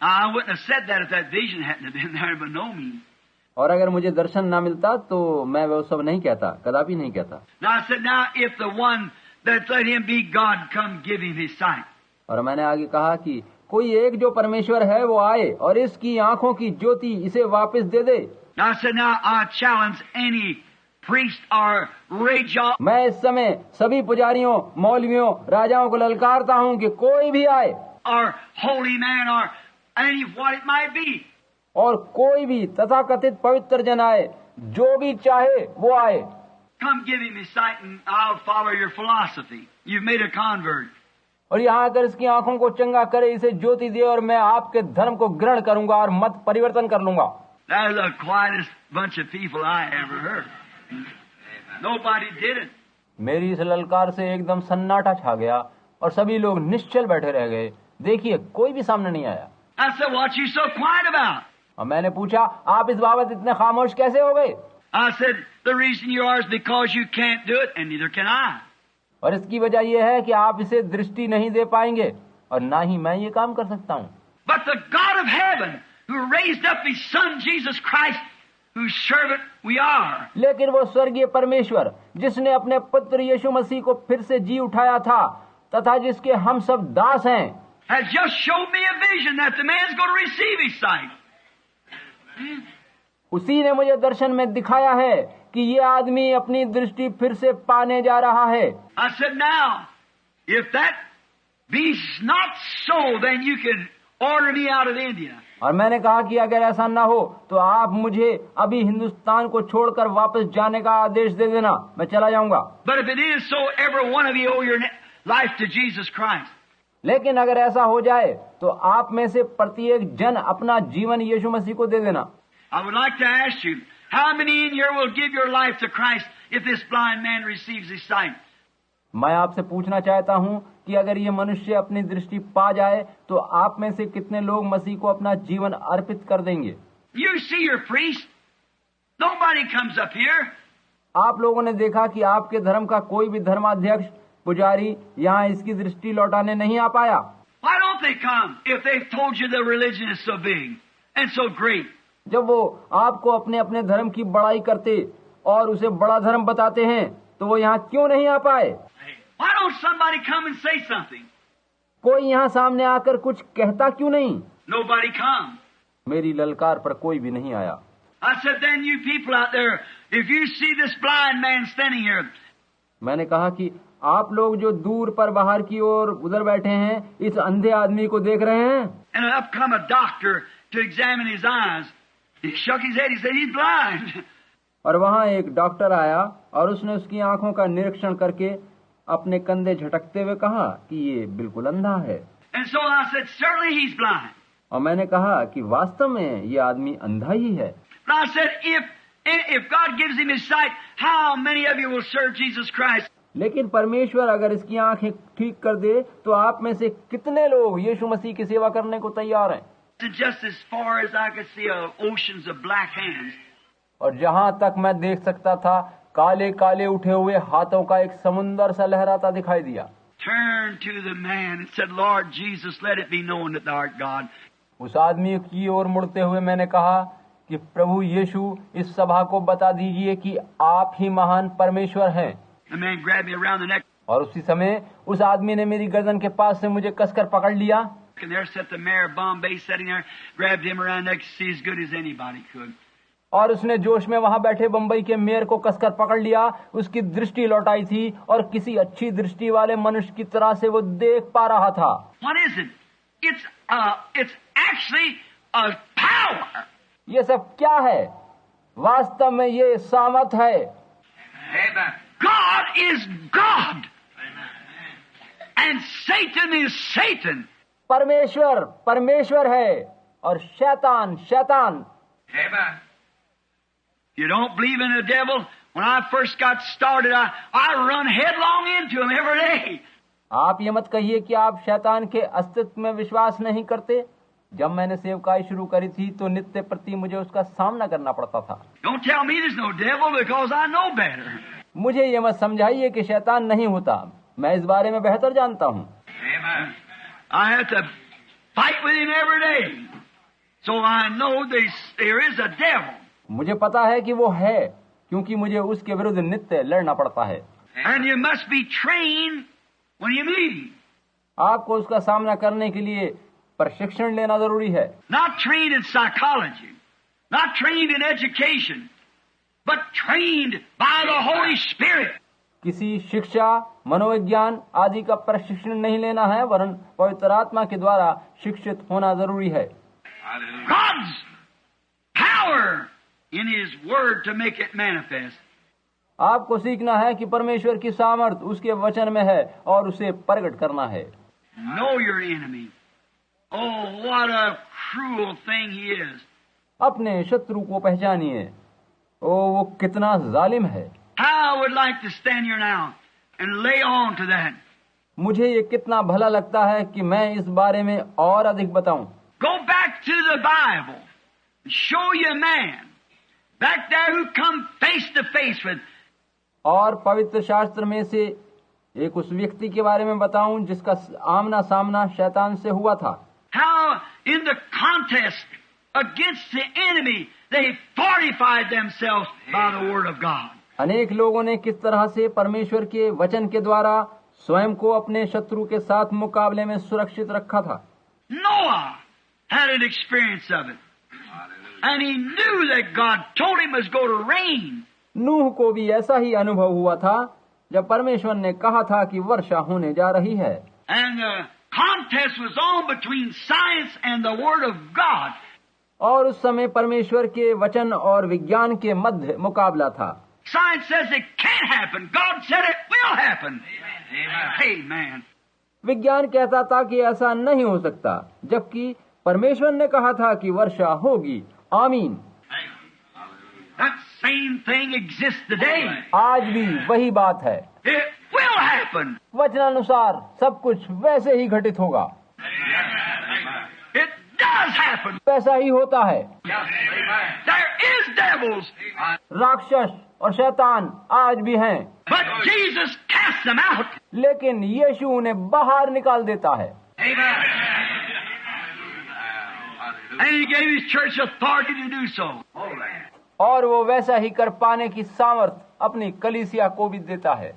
Speaker 2: I wouldn't have said that if that vision hadn't been there, but no means.
Speaker 1: और अगर मुझे दर्शन ना मिलता तो मैं वो सब नहीं कहता, कदापि नहीं कहता।
Speaker 2: Now I said, now if the one that let him be God come give him his sight.
Speaker 1: और मैंने आगे कहा कि कोई एक जो परमेश्वर है वो आए और इसकी आंखों की ज्योति इसे वापस दे दे।
Speaker 2: Now I said, now I challenge any priest or raja.
Speaker 1: मैं इस समय सभी पुजारियों, मौलवियों, राजाओं को ललकारता हूँ कि कोई भी आए,
Speaker 2: or holy man or any what it might be.
Speaker 1: और कोई भी तथाकथित पवित्र जन आए, जो भी चाहे वो आए।
Speaker 2: Come give him his sight and I'll follow your philosophy. You've made a convert.
Speaker 1: और यहाँ आकर इसकी आंखों को चंगा करे, इसे ज्योति दे और मैं आपके धर्म को ग्रहण करूंगा और मत परिवर्तन कर लूंगा।
Speaker 2: That's the quietest bunch of people I ever heard. Nobody did it.
Speaker 1: मेरी इस ललकार से एकदम सन्नाटा छा गया और सभी लोग निश्चल बैठे रह गए। देखिए, कोई भी सामने नहीं आया।
Speaker 2: I said, what you so quiet about?
Speaker 1: और मैंने पूछा, आप इस बाबत इतने खामोश कैसे हो गए?
Speaker 2: I said, the reason you are is because you can't do it, and neither can I.
Speaker 1: और इसकी वजह यह है कि आप इसे दृष्टि नहीं दे पाएंगे और ना ही मैं ये काम कर सकता हूँ।
Speaker 2: But the God of heaven, who raised up His Son Jesus Christ, whose servant we are.
Speaker 1: लेकिन वो स्वर्गीय परमेश्वर जिसने अपने पुत्र यीशु मसीह को फिर से जी उठाया था तथा जिसके हम सब दास हैं,
Speaker 2: has just showed me a vision that the man's going to receive his sight.
Speaker 1: उसी ने मुझे दर्शन में दिखाया है कि ये आदमी अपनी दृष्टि फिर से पाने जा रहा है।
Speaker 2: I said, now, if that be not so, then you can order me out of India.
Speaker 1: और मैंने कहा कि अगर ऐसा ना हो तो आप मुझे अभी हिंदुस्तान को छोड़कर वापस जाने का आदेश दे देना, मैं चला जाऊंगा।
Speaker 2: But if it is so, every one of you owe your life to Jesus Christ.
Speaker 1: लेकिन अगर ऐसा हो जाए तो आप में से प्रत्येक जन अपना जीवन यीशु मसीह को दे देना।
Speaker 2: I would like to ask you, how many in here will give your life to Christ if this blind man receives his sight?
Speaker 1: मैं आपसे पूछना चाहता हूं कि अगर ये मनुष्य अपनी दृष्टि पा जाए तो आप में से कितने लोग मसीह को अपना जीवन अर्पित कर देंगे?
Speaker 2: You see your priest. Nobody comes up here.
Speaker 1: आप लोगों ने देखा कि आपके धर्म का कोई भी धर्माध्यक्ष पुजारी यहाँ इसकी दृष्टि लौटाने नहीं आ पाया।
Speaker 2: Why don't they come if they've told you the religion is so big and so great?
Speaker 1: जब वो आपको अपने अपने धर्म की बड़ाई करते और उसे बड़ा धर्म बताते हैं तो वो यहाँ क्यों नहीं आ पाए?
Speaker 2: Why don't somebody come and say something?
Speaker 1: कोई यहाँ सामने आकर कुछ कहता क्यों नहीं?
Speaker 2: Nobody come.
Speaker 1: मेरी ललकार पर कोई भी नहीं आया।
Speaker 2: I said, then you people out there, if you see this blind man standing here,
Speaker 1: मैंने कहा कि आप लोग जो दूर पर बाहर की ओर उधर बैठे हैं इस अंधे आदमी को देख रहे हैं,
Speaker 2: and up come a doctor to examine his eyes. He shook his head. He said, he's blind.
Speaker 1: और वहाँ एक डॉक्टर आया और उसने उसकी आंखों का निरीक्षण करके अपने कंधे झटकते हुए कहा कि ये बिल्कुल अंधा है।
Speaker 2: And so I said, certainly he's blind.
Speaker 1: और मैंने कहा कि वास्तव में ये आदमी अंधा ही है।
Speaker 2: But I said, if God gives him his sight, how many of you will serve Jesus Christ?
Speaker 1: लेकिन परमेश्वर अगर इसकी आंखें ठीक कर दे तो आप में से कितने लोग यीशु मसीह की सेवा करने को तैयार हैं?
Speaker 2: Just as far as I could see, oceans of black hands.
Speaker 1: और जहाँ तक मैं देख सकता था काले काले उठे हुए हाथों का एक समुंदर सा लहराता दिखाई दिया।
Speaker 2: Turned to the man and said, Lord Jesus, let it be known that thou art God.
Speaker 1: उस आदमी की ओर मुड़ते हुए मैंने कहा कि प्रभु यीशु इस सभा को बता दीजिए कि आप ही महान परमेश्वर हैं।
Speaker 2: The man grabbed me around the neck.
Speaker 1: और उसी समय उस आदमी ने मेरी गर्दन के पास से मुझे कसकर पकड़ लिया।
Speaker 2: And there sat the mayor of Bombay sitting there, grabbed him around the neck to see as good as anybody could.
Speaker 1: और उसने जोश में वहां बैठे बंबई के मेयर को कसकर पकड़ लिया। उसकी दृष्टि लौटाई थी और किसी अच्छी दृष्टि वाले मनुष्य की तरह से वो देख पा रहा था।
Speaker 2: What is it? It's actually a power.
Speaker 1: ये सब क्या है? वास्तव में ये सामर्थ है।
Speaker 2: Amen. God is God. And Satan is Satan.
Speaker 1: परमेश्वर परमेश्वर है और शैतान शैतान।
Speaker 2: Amen. You don't believe in the devil? When I first got started, I run headlong into him every day.
Speaker 1: आप ये मत कहिए कि आप शैतान के अस्तित्व में विश्वास नहीं करते। जब मैंने सेवकाई शुरू करी थी तो नित्य प्रति मुझे उसका सामना करना पड़ता था।
Speaker 2: Don't tell me there's no devil because I know better.
Speaker 1: मुझे ये मत समझाइए कि शैतान नहीं होता, मैं इस बारे में बेहतर जानता हूँ।
Speaker 2: Amen. I have to fight with him every day. So I know there is a devil.
Speaker 1: मुझे पता है कि वो है क्योंकि मुझे उसके विरुद्ध नित्य लड़ना पड़ता है।
Speaker 2: And you must be trained when you meet him.
Speaker 1: आपको उसका सामना करने के लिए प्रशिक्षण लेना जरूरी है।
Speaker 2: Not trained in psychology, not trained in education, but trained by the Holy Spirit.
Speaker 1: किसी शिक्षा, मनोविज्ञान आदि का प्रशिक्षण नहीं लेना है, वरन पवित्र आत्मा के द्वारा शिक्षित होना जरूरी है।
Speaker 2: God's power in His Word to make it manifest.
Speaker 1: आपको सीखना है कि परमेश्वर की सामर्थ उसके वचन में है और उसे प्रकट करना है।
Speaker 2: Know your enemy. Oh, what a cruel thing he is.
Speaker 1: अपने शत्रु को पहचानिए। ओ, वो कितना जालिम है।
Speaker 2: How I would like to stand here now and lay on to that.
Speaker 1: मुझे ये कितना भला लगता है कि मैं इस बारे में और अधिक बताऊं।
Speaker 2: Go back to the Bible and show you a man back there who come face to face with.
Speaker 1: और पवित्र शास्त्र में से एक उस व्यक्ति के बारे में बताऊं जिसका आमना सामना शैतान से हुआ था।
Speaker 2: How in the contest against the enemy. They fortified themselves by the Word of God.
Speaker 1: अनेक लोगों ने किस तरह से परमेश्वर के वचन के द्वारा स्वयं को अपने शत्रु के साथ मुकाबले में सुरक्षित रखा था।
Speaker 2: Noah had an experience of it. And he knew that God told him it was going to rain.
Speaker 1: नूह को भी ऐसा ही अनुभव हुआ था जब परमेश्वर ने कहा था कि वर्षा होने जा रही है।
Speaker 2: And the contest was on between science and the Word of God.
Speaker 1: और उस समय परमेश्वर के वचन और विज्ञान के मध्य मुकाबला था।
Speaker 2: Science says it can't happen. God said it will happen. Amen.
Speaker 1: विज्ञान कहता था कि ऐसा नहीं हो सकता, जबकि परमेश्वर ने कहा था कि वर्षा होगी। आमीन।
Speaker 2: That same thing exists today.
Speaker 1: आज भी वही बात है।
Speaker 2: It will happen.
Speaker 1: वचनानुसार सब कुछ वैसे ही घटित होगा।
Speaker 2: It does happen.
Speaker 1: वैसा ही होता है।
Speaker 2: There is devils.
Speaker 1: राक्षस और शैतान आज भी हैं,
Speaker 2: But Jesus cast them out.
Speaker 1: लेकिन यीशु उन्हें बाहर निकाल देता है।
Speaker 2: And He gave His church authority to do so.
Speaker 1: और वो वैसा ही कर पाने की सामर्थ अपनी कलीसिया को भी देता है।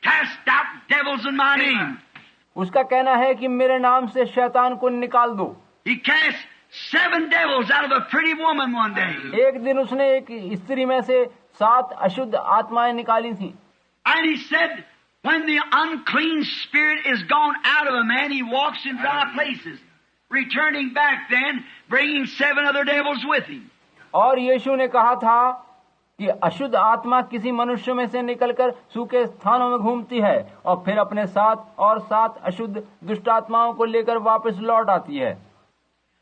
Speaker 2: Cast out devils in my name.
Speaker 1: उसका कहना है कि मेरे नाम से शैतान को निकाल दो।
Speaker 2: He cast 7 devils out of a pretty woman one day.
Speaker 1: एक दिन उसने एक स्त्री में से 7 अशुद्ध आत्माएं निकाली थी।
Speaker 2: And he said, when the unclean spirit is gone out of a man, he walks in dry places, returning back then, bringing 7 other devils with him.
Speaker 1: और यीशु ने कहा था कि अशुद्ध आत्मा किसी मनुष्य में से निकलकर सूखे स्थानों में घूमती है और फिर अपने साथ और 7 अशुद्ध दुष्ट आत्माओं को लेकर वापस लौट आती है।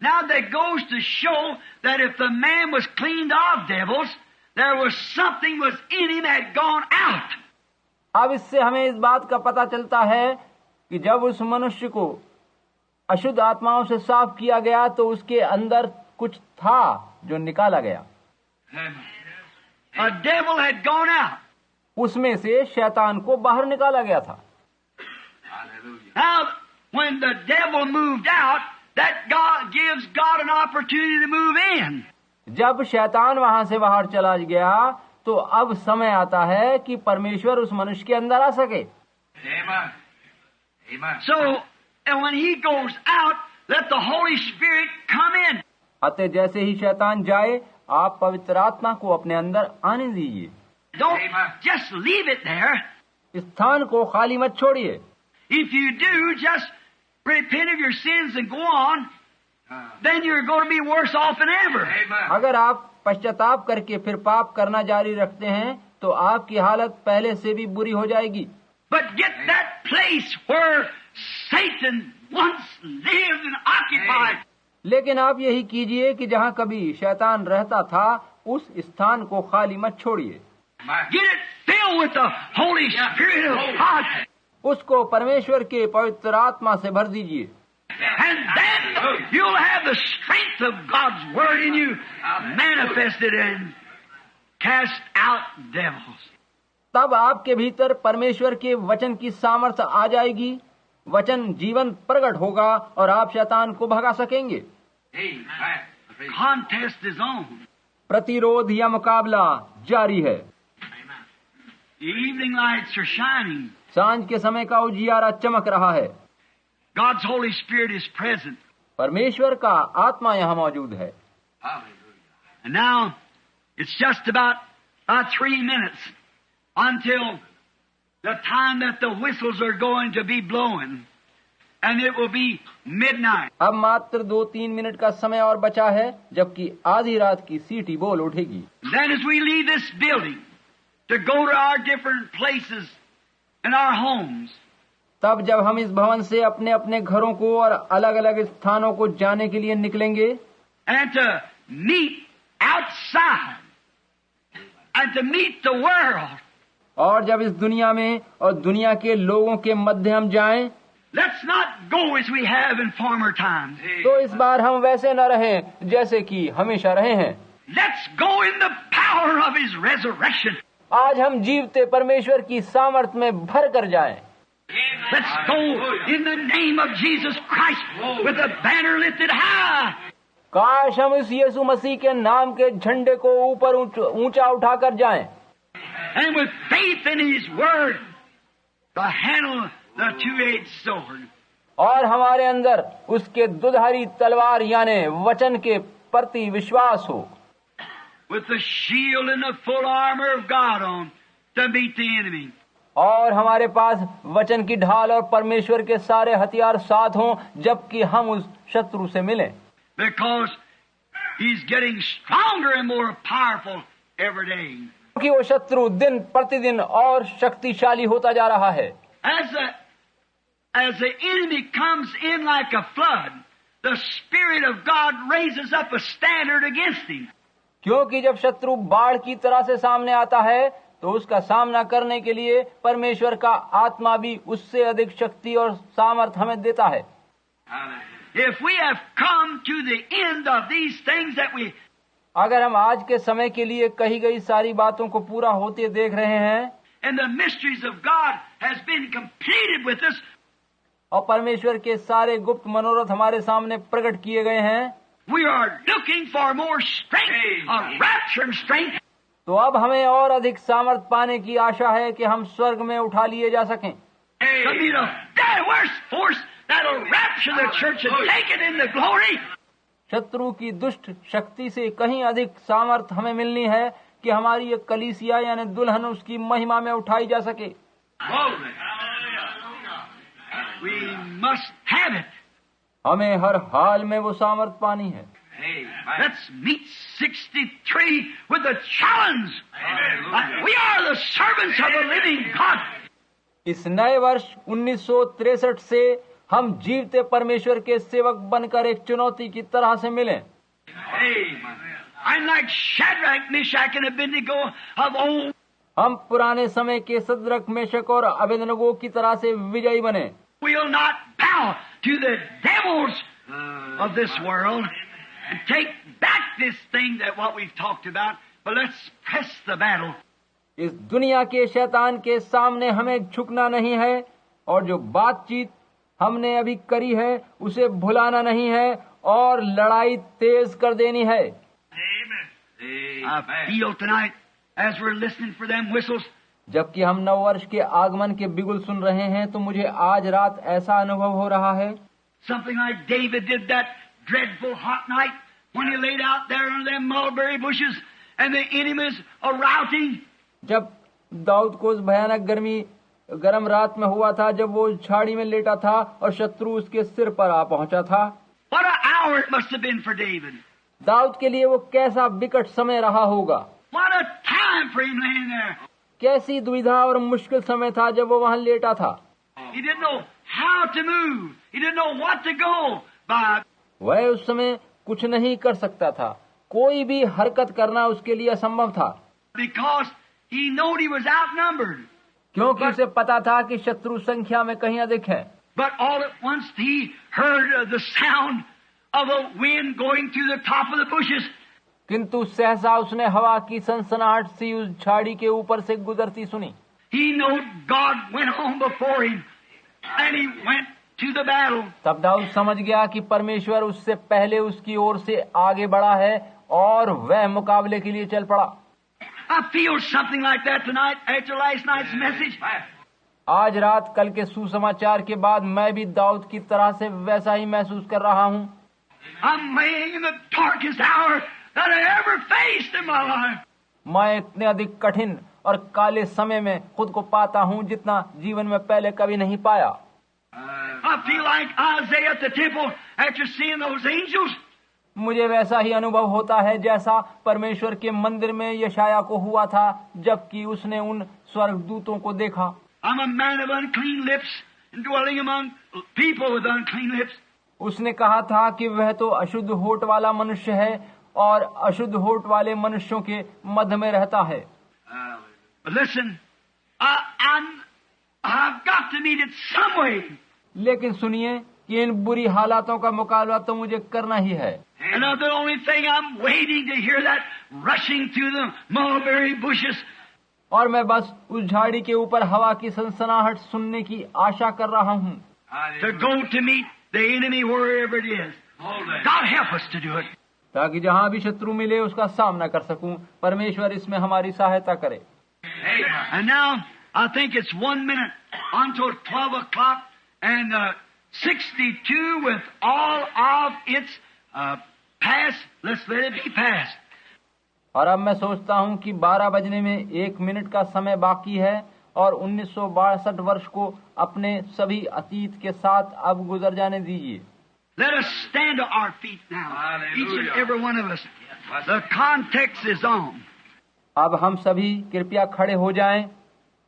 Speaker 2: Now that goes to show that if the man was cleaned of devils, there was something was in him that had gone out.
Speaker 1: अब इससे हमें इस बात का पता चलता है कि जब उस मनुष्य को अशुद्ध आत्माओं से साफ किया गया तो उसके अंदर कुछ था जो निकाला गया।
Speaker 2: A devil had gone out.
Speaker 1: उसमें से शैतान को बाहर निकाला गया था।
Speaker 2: Now, when the devil moved out, that God gives God an opportunity to move in.
Speaker 1: जब शैतान वहां से बाहर चला गया तो अब समय आता है कि परमेश्वर उस मनुष्य के अंदर आ सके।
Speaker 2: So, and when he goes out, let the Holy Spirit come in.
Speaker 1: अतः जैसे ही शैतान जाए, आप पवित्र आत्मा को अपने अंदर आने दीजिए।
Speaker 2: Don't just leave it there.
Speaker 1: स्थान को खाली मत छोड़िए।
Speaker 2: If you do, just repent of your sins and go on, then you're going to be worse off than ever.
Speaker 1: अगर आप पश्चाताप करके फिर पाप करना जारी रखते हैं तो आपकी हालत पहले से भी बुरी हो जाएगी।
Speaker 2: But get that place where Satan once lived and occupied.
Speaker 1: लेकिन आप यही कीजिए कि जहाँ कभी शैतान रहता था, उस स्थान को खाली मत छोड़िए।
Speaker 2: Get it filled with the Holy Spirit of God.
Speaker 1: उसको परमेश्वर के पवित्र आत्मा से भर दीजिए।
Speaker 2: And then you'll have the strength of God's Word in you manifested and cast out devils.
Speaker 1: तब आपके भीतर परमेश्वर के वचन की सामर्थ्य आ जाएगी, वचन जीवन प्रकट होगा और आप शैतान को भगा सकेंगे।
Speaker 2: Contest is on.
Speaker 1: प्रतिरोध या मुकाबला जारी है।
Speaker 2: The evening lights are shining.
Speaker 1: सांझ के समय का उजियारा चमक रहा है।
Speaker 2: God's Holy Spirit is present.
Speaker 1: परमेश्वर का आत्मा यहाँ मौजूद है।
Speaker 2: And now it's just about 3 minutes until the time that the whistles are going to be blowing, and it will be midnight.
Speaker 1: अब मात्र 2-3 मिनट का समय और बचा है, जबकि आधी रात की सीटी बोल उठेगी।
Speaker 2: Then as we leave this building to go to our different places and our homes,
Speaker 1: तब जब हम इस भवन से अपने अपने घरों को और अलग अलग स्थानों को जाने के लिए निकलेंगे,
Speaker 2: and to meet outside and to meet the world,
Speaker 1: और जब इस दुनिया में और दुनिया के लोगों के मध्य हम जाएं,
Speaker 2: let's not go as we have in former times.
Speaker 1: तो इस बार हम वैसे न रहें जैसे कि हमेशा रहे हैं।
Speaker 2: Let's go in the power of His resurrection.
Speaker 1: आज हम जीवते परमेश्वर की सामर्थ में भर कर जाएं।
Speaker 2: Let's go in the name of Jesus Christ with a banner lifted high.
Speaker 1: काश हम इस यीशु मसीह के नाम के झंडे को ऊपर ऊंचा उठाकर जाएं
Speaker 2: And with faith in His Word, to handle the two-edged sword.
Speaker 1: और हमारे अंदर उसके दुधारी तलवार यानी वचन के प्रति विश्वास हो,
Speaker 2: With the shield and the full armor of God on to meet the enemy.
Speaker 1: और हमारे पास वचन की ढाल और परमेश्वर के सारे हथियार साथ हों जबकि हम उस शत्रु से मिलें,
Speaker 2: Because he's getting stronger and more powerful every day.
Speaker 1: क्योंकि वो शत्रु दिन प्रतिदिन और शक्तिशाली होता जा रहा है।
Speaker 2: As the enemy comes in like a flood, the Spirit of God raises up a standard against him.
Speaker 1: क्योंकि जब शत्रु बाढ़ की तरह से सामने आता है तो उसका सामना करने के लिए परमेश्वर का आत्मा भी उससे अधिक शक्ति और सामर्थ हमें देता है।
Speaker 2: If we have come to the end of these things that we,
Speaker 1: अगर हम आज के समय के लिए कही गई सारी बातों को पूरा होते देख रहे हैं
Speaker 2: and the mysteries of God has been completed with us,
Speaker 1: और परमेश्वर के सारे गुप्त मनोरथ हमारे सामने प्रकट किए गए हैं,
Speaker 2: we are looking for more strength, a rapture strength.
Speaker 1: तो अब हमें और अधिक सामर्थ पाने की आशा है कि हम स्वर्ग में उठा लिए जा सकें।
Speaker 2: To be the diverse force that'll rapture the church and take it in the glory.
Speaker 1: शत्रु की दुष्ट शक्ति से कहीं अधिक सामर्थ हमें मिलनी है कि हमारी एक कलीसिया यानी दुल्हन उसकी महिमा में उठाई जा सके।
Speaker 2: We must have it.
Speaker 1: हमें हर हाल में वो सामर्थ पानी है।
Speaker 2: Let's meet 63 with a challenge. We are the servants of the living God.
Speaker 1: इस नए वर्ष 1963 से हम जीवते परमेश्वर के सेवक बनकर एक चुनौती की तरह से मिलें।
Speaker 2: I'm like Shadrach, Meshach, and Abednego of old.
Speaker 1: हम पुराने समय के सद्रक, मेशक और अबेदनगो की तरह से विजयी बने।
Speaker 2: We'll not bow to the devils of this world and take back this thing that what we've talked about, but let's press the battle.
Speaker 1: इस दुनिया के शैतान के सामने हमें झुकना नहीं है और जो बातचीत हमने अभी करी है उसे भुलाना नहीं है और लड़ाई तेज कर देनी है।
Speaker 2: I feel tonight as we're listening for them whistles,
Speaker 1: जबकि हम नववर्ष के आगमन के बिगुल सुन रहे हैं तो मुझे आज रात ऐसा अनुभव हो रहा है
Speaker 2: something like David did that dreadful hot night when he laid out there under them mulberry bushes and the enemies are routing.
Speaker 1: जब दाऊद को उस भयानक गर्म रात में हुआ था जब वो झाड़ी में लेटा था और शत्रु उसके सिर पर आ पहुंचा था।
Speaker 2: What an hour it must have been for David.
Speaker 1: Dawood के लिए वो कैसा विकट समय रहा होगा।
Speaker 2: What a time for him laying there.
Speaker 1: कैसी दुविधा और मुश्किल समय था जब वो वहां लेटा था।
Speaker 2: He didn't know how to move. He didn't know what to go by.
Speaker 1: वह उस समय कुछ नहीं कर सकता था, कोई भी हरकत करना उसके लिए असंभव था।
Speaker 2: Because he knew he was outnumbered.
Speaker 1: क्योंकि उसे पता था कि शत्रु संख्या में कहीं अधिक है।
Speaker 2: But all at once he heard the sound of a wind going through the top of the bushes.
Speaker 1: किंतु सहसा उसने हवा की सनसनाहट सी उस झाड़ी के ऊपर से गुजरती सुनी।
Speaker 2: He knew God went on before him and he went to the battle.
Speaker 1: तब दाऊद समझ गया कि परमेश्वर उससे पहले उसकी ओर से आगे बढ़ा है और वह मुकाबले के लिए चल पड़ा।
Speaker 2: I feel something like that tonight after last night's message.
Speaker 1: आज रात कल के सुसमाचार के बाद मैं भी दाऊद की तरह से वैसा ही महसूस कर रहा हूँ।
Speaker 2: I'm laying in the darkest hour that I ever faced in my life.
Speaker 1: मैं इतने अधिक कठिन और काले समय में खुद को पाता हूँ जितना जीवन में पहले कभी नहीं पाया।
Speaker 2: I feel like Isaiah at the temple after seeing those angels.
Speaker 1: मुझे वैसा ही अनुभव होता है जैसा परमेश्वर के मंदिर में यशाया को हुआ था जबकि उसने उन स्वर्गदूतों को देखा।
Speaker 2: I'm a man of unclean lips and dwelling among people with unclean lips.
Speaker 1: उसने कहा था कि वह तो अशुद्ध होठ वाला मनुष्य है और अशुद्ध होठ वाले मनुष्यों के मध्य में रहता है।
Speaker 2: But listen, I've got to meet it some way.
Speaker 1: लेकिन सुनिए कि इन बुरी हालातों का मुकाबला तो मुझे करना ही है।
Speaker 2: And the only thing I'm waiting to hear that rushing through the mulberry bushes.
Speaker 1: और मैं बस उस झाड़ी के ऊपर हवा की सनसनाहट सुनने की आशा कर रहा हूँ।
Speaker 2: To go to meet the enemy wherever it is. God help us to do it.
Speaker 1: ताकि जहाँ भी शत्रु मिले उसका सामना कर सकूं। परमेश्वर इसमें हमारी सहायता करे।
Speaker 2: And now I think it's 1 minute until 12 o'clock, and 62 with all of its past. Let's let it be past.
Speaker 1: और अब मैं सोचता हूं कि 12 बजने में 1 मिनट का समय बाकी है और 1962 वर्ष को अपने सभी अतीत के साथ अब गुजर जाने दीजिए।
Speaker 2: Let us stand to our feet now. Each and every one of us. The context is on.
Speaker 1: अब हम सभी कृपया खड़े हो जाएं।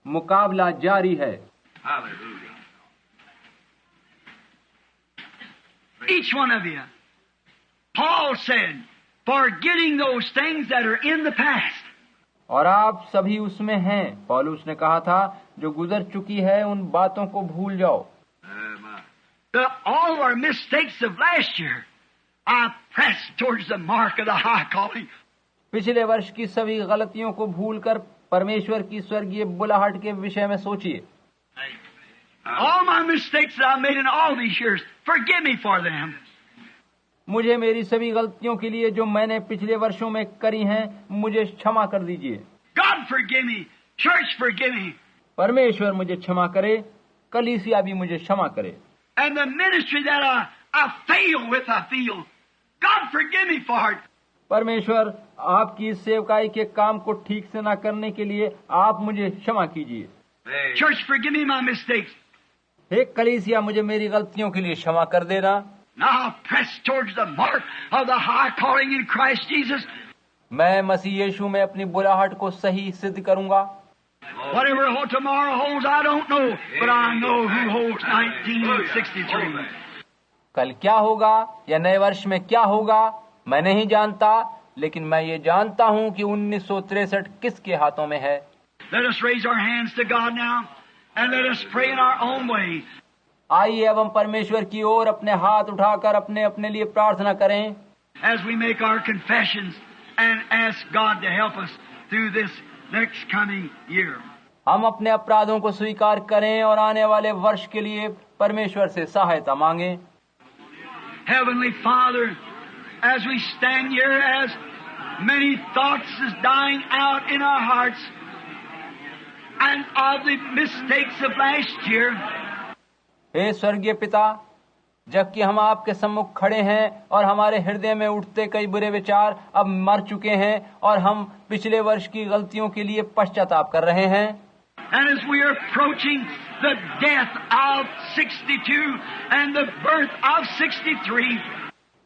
Speaker 1: मुकाबला जारी है।
Speaker 2: Each one of you. Paul said, forgetting those things that are in the past.
Speaker 1: और आप सभी उसमें हैं। पौलुस ने कहा था, जो गुजर चुकी है उन बातों को भूल जाओ।
Speaker 2: All our mistakes of last year, I press towards the mark of the high calling.
Speaker 1: पिछले वर्ष की सभी गलतियों को भूलकर परमेश्वर की स्वर्गीय बुलाहट के विषय में सोचिए।
Speaker 2: All my mistakes that I made in all these years, forgive me for them.
Speaker 1: मुझे मेरी सभी गलतियों के लिए जो मैंने पिछले वर्षों में करी हैं, मुझे क्षमा कर दीजिए।
Speaker 2: God forgive me. Church forgive me.
Speaker 1: परमेश्वर मुझे क्षमा करे, कलीसिया भी मुझे क्षमा करे।
Speaker 2: And the ministry that I fail with, I feel. God forgive me for it.
Speaker 1: परमेश्वर आपकी इस सेवकाई के काम को ठीक से न करने के लिए आप मुझे क्षमा कीजिए।
Speaker 2: Church forgive me my mistakes.
Speaker 1: हे कलीसिया, मुझे मेरी गलतियों के लिए क्षमा कर देना।
Speaker 2: Now I press towards the mark of the high calling in Christ Jesus.
Speaker 1: मैं मसीह यीशु में अपनी बुलाहट को सही सिद्ध करूंगा।
Speaker 2: Whatever tomorrow holds, I don't know, but I know who holds 1963.
Speaker 1: कल क्या होगा या नए वर्ष में क्या होगा मैं नहीं जानता, लेकिन मैं ये जानता हूँ कि 1963 किसके हाथों में है।
Speaker 2: Let us raise our hands to God now and let us pray in our own way.
Speaker 1: आइए अब हम परमेश्वर की ओर अपने हाथ उठाकर अपने अपने लिए प्रार्थना करें।
Speaker 2: As we make our confessions and ask God to help us through this next coming year.
Speaker 1: हम अपने अपराधों को स्वीकार करें और आने वाले वर्ष के लिए परमेश्वर से सहायता मांगें।
Speaker 2: Heavenly Father, as we stand here, as many thoughts is dying out in our hearts and of the mistakes of last year.
Speaker 1: हे स्वर्गीय पिता, जबकि हम आपके सम्मुख खड़े हैं और हमारे हृदय में उठते कई बुरे विचार अब मर चुके हैं और हम पिछले वर्ष की गलतियों के लिए पश्चाताप कर रहे हैं।
Speaker 2: And as we are approaching the death of 62 and the birth of 63,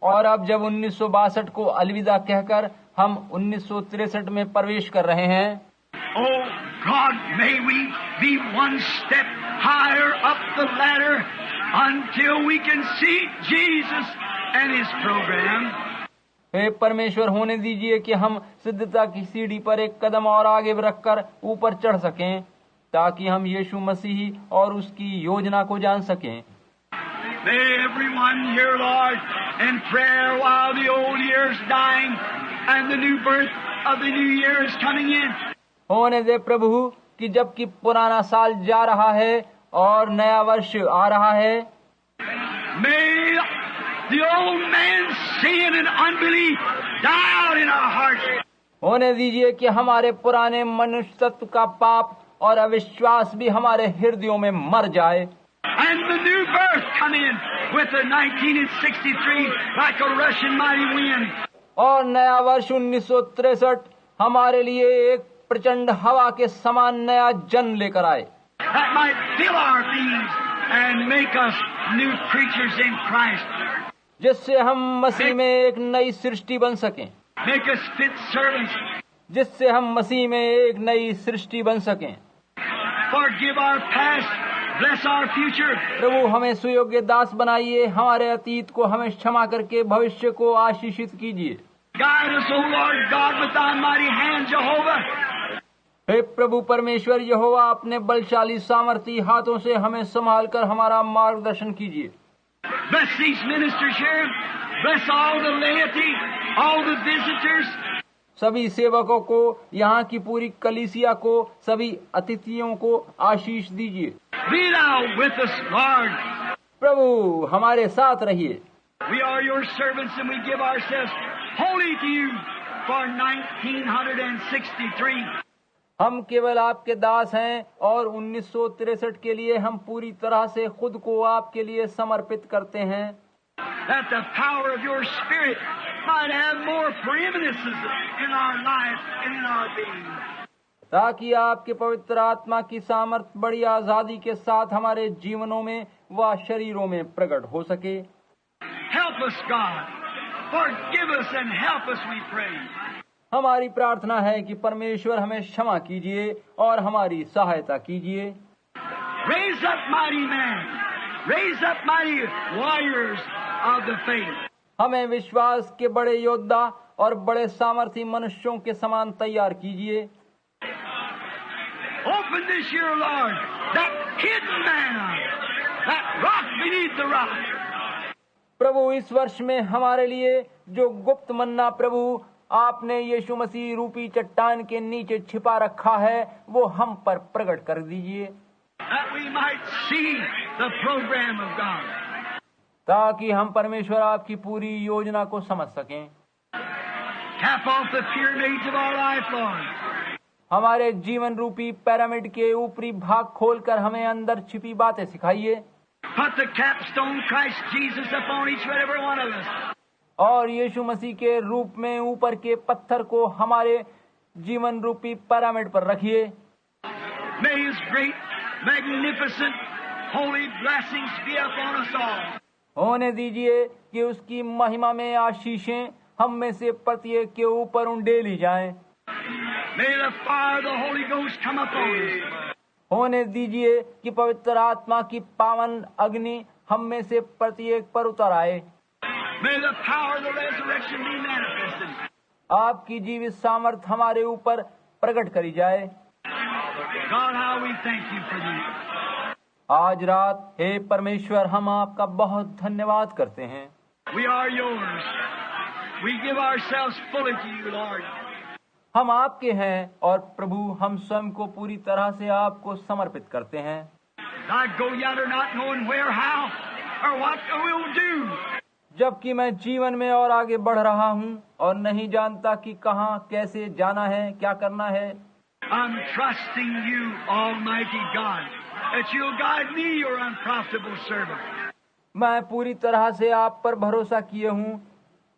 Speaker 1: और अब जब 1962 को अलविदा कहकर हम 1963 में प्रवेश कर रहे हैं,
Speaker 2: oh God, may we be one step higher up the ladder until we can see Jesus and His program.
Speaker 1: हे परमेश्वर, होने दीजिए कि हम सिद्धता की सीढ़ी पर एक कदम और आगे रखकर ऊपर चढ़ सकें, ताकि हम यीशु मसीह और उसकी योजना को जान सकें।
Speaker 2: May everyone hear, Lord, in prayer while the old year is dying and the new birth of the new year is coming in.
Speaker 1: होने दे प्रभु कि जबकि पुराना साल जा रहा है और नया वर्ष आ रहा है,
Speaker 2: May the old man's sin and unbelief die out in our hearts.
Speaker 1: होने दीजिए कि हमारे पुराने मनुष्य तत्व का पाप और अविश्वास भी हमारे हृदयों में मर जाए।
Speaker 2: And the new birth come in with the 1963 like a Russian mighty wind.
Speaker 1: और नया वर्ष 1963 हमारे लिए एक प्रचंड हवा के समान नया जन्म लेकर आए,
Speaker 2: That might fill our beings and make us new creatures in Christ.
Speaker 1: जिससे हम मसीह में एक नई सृष्टि बन सकें,
Speaker 2: Make us fit servants.
Speaker 1: जिससे हम मसीह में एक नई सृष्टि बन सकें।
Speaker 2: Forgive our past. Bless our future.
Speaker 1: प्रभु, हमें सुयोग्य दास बनाइए, हमारे अतीत को हमें क्षमा करके भविष्य को आशीषित कीजिए।
Speaker 2: Guide us, O Lord God, with thy mighty hand, Jehovah.
Speaker 1: हे प्रभु परमेश्वर यहोवा, अपने बलशाली सामर्थी हाथों से हमें संभाल कर हमारा मार्गदर्शन कीजिए।
Speaker 2: Bless these ministers here. Bless all the laity, all the visitors.
Speaker 1: सभी सेवकों को, यहाँ की पूरी कलीसिया को, सभी अतिथियों को आशीष दीजिए।
Speaker 2: Be thou with us, Lord.
Speaker 1: प्रभु हमारे साथ रहिए।
Speaker 2: We are your servants and we give ourselves wholly to you for 1963.
Speaker 1: हम केवल आपके दास हैं और 1963 के लिए हम पूरी तरह से खुद को आपके लिए समर्पित करते हैं,
Speaker 2: that the power of your Spirit might have more preeminences in our life and in our being.
Speaker 1: ताकि आपके पवित्र आत्मा की सामर्थ्य बड़ी आजादी के साथ हमारे जीवनों में व शरीरों में प्रकट हो सके।
Speaker 2: Help us, God. Forgive us and help us, we pray.
Speaker 1: हमारी प्रार्थना है कि परमेश्वर हमें क्षमा कीजिए और हमारी सहायता कीजिए।
Speaker 2: Raise up mighty men. Raise up mighty warriors of the faith.
Speaker 1: हमें विश्वास के बड़े योद्धा और बड़े सामर्थी मनुष्यों के समान तैयार कीजिए।
Speaker 2: Open this year, Lord, that hidden manna, that rock beneath the rock.
Speaker 1: प्रभु इस वर्ष में हमारे लिए जो गुप्त मन्ना प्रभु आपने यीशु मसीह रूपी चट्टान के नीचे छिपा रखा है वो हम पर प्रकट कर दीजिए,
Speaker 2: that we might see the program of God.
Speaker 1: ताकि हम परमेश्वर आपकी पूरी योजना को समझ सकें।
Speaker 2: Tap off the pyramids of our life, Lord.
Speaker 1: हमारे जीवन रूपी पिरामिड के ऊपरी भाग खोलकर हमें अंदर छिपी बातें सिखाइए।
Speaker 2: Put the capstone Christ Jesus upon each and every one of us.
Speaker 1: और यीशु मसीह के रूप में ऊपर के पत्थर को हमारे जीवन रूपी पिरामिड पर रखिए।
Speaker 2: May His great, magnificent, holy blessings be upon us all.
Speaker 1: होने दीजिए कि उसकी महिमा में आशीषें हम में से प्रत्येक के ऊपर उंडेली जाएं।
Speaker 2: May the fire of the Holy Ghost come upon us.
Speaker 1: होने दीजिए कि पवित्र आत्मा की पावन अग्नि हम में से प्रत्येक पर उतर आए।
Speaker 2: May the power of the resurrection be manifested.
Speaker 1: आपकी जीवित सामर्थ हमारे ऊपर प्रकट करी जाए।
Speaker 2: God, how we thank you for these.
Speaker 1: आज रात हे परमेश्वर हम आपका बहुत धन्यवाद करते हैं।
Speaker 2: We are yours. We give ourselves fully to you, Lord.
Speaker 1: हम आपके हैं और प्रभु हम स्वयं को पूरी तरह से आपको समर्पित करते हैं।
Speaker 2: I go yonder not knowing where, how, or what we'll do.
Speaker 1: जबकि मैं जीवन में और आगे बढ़ रहा हूँ और नहीं जानता कि कहाँ कैसे जाना है, क्या करना है।
Speaker 2: I'm trusting you, Almighty God, that you'll guide me, your unprofitable servant.
Speaker 1: मैं पूरी तरह से आप पर भरोसा किए हूँ।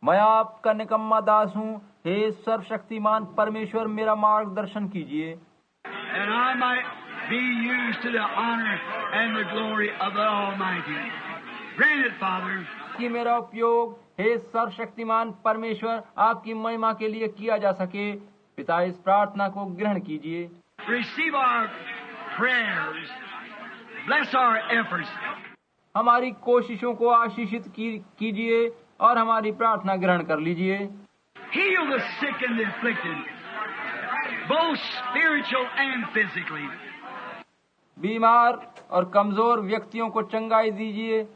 Speaker 1: मैं आपका निकम्मा दास हूँ। हे सर्वशक्तिमान परमेश्वर मेरा मार्गदर्शन कीजिए।
Speaker 2: And I might be used to the honor and the glory of the Almighty. Grant it, Father.
Speaker 1: कि मेरा उपयोग हे सर्वशक्तिमान परमेश्वर आपकी महिमा के लिए किया जा सके। पिता इस प्रार्थना को ग्रहण कीजिए।
Speaker 2: Receive our prayers. Bless our efforts.
Speaker 1: हमारी कोशिशों को आशीषित कीजिए और हमारी प्रार्थना ग्रहण कर लीजिए।
Speaker 2: Heal the sick and the afflicted, both spiritual and physically.
Speaker 1: बीमार और कमजोर व्यक्तियों को चंगाई दीजिए,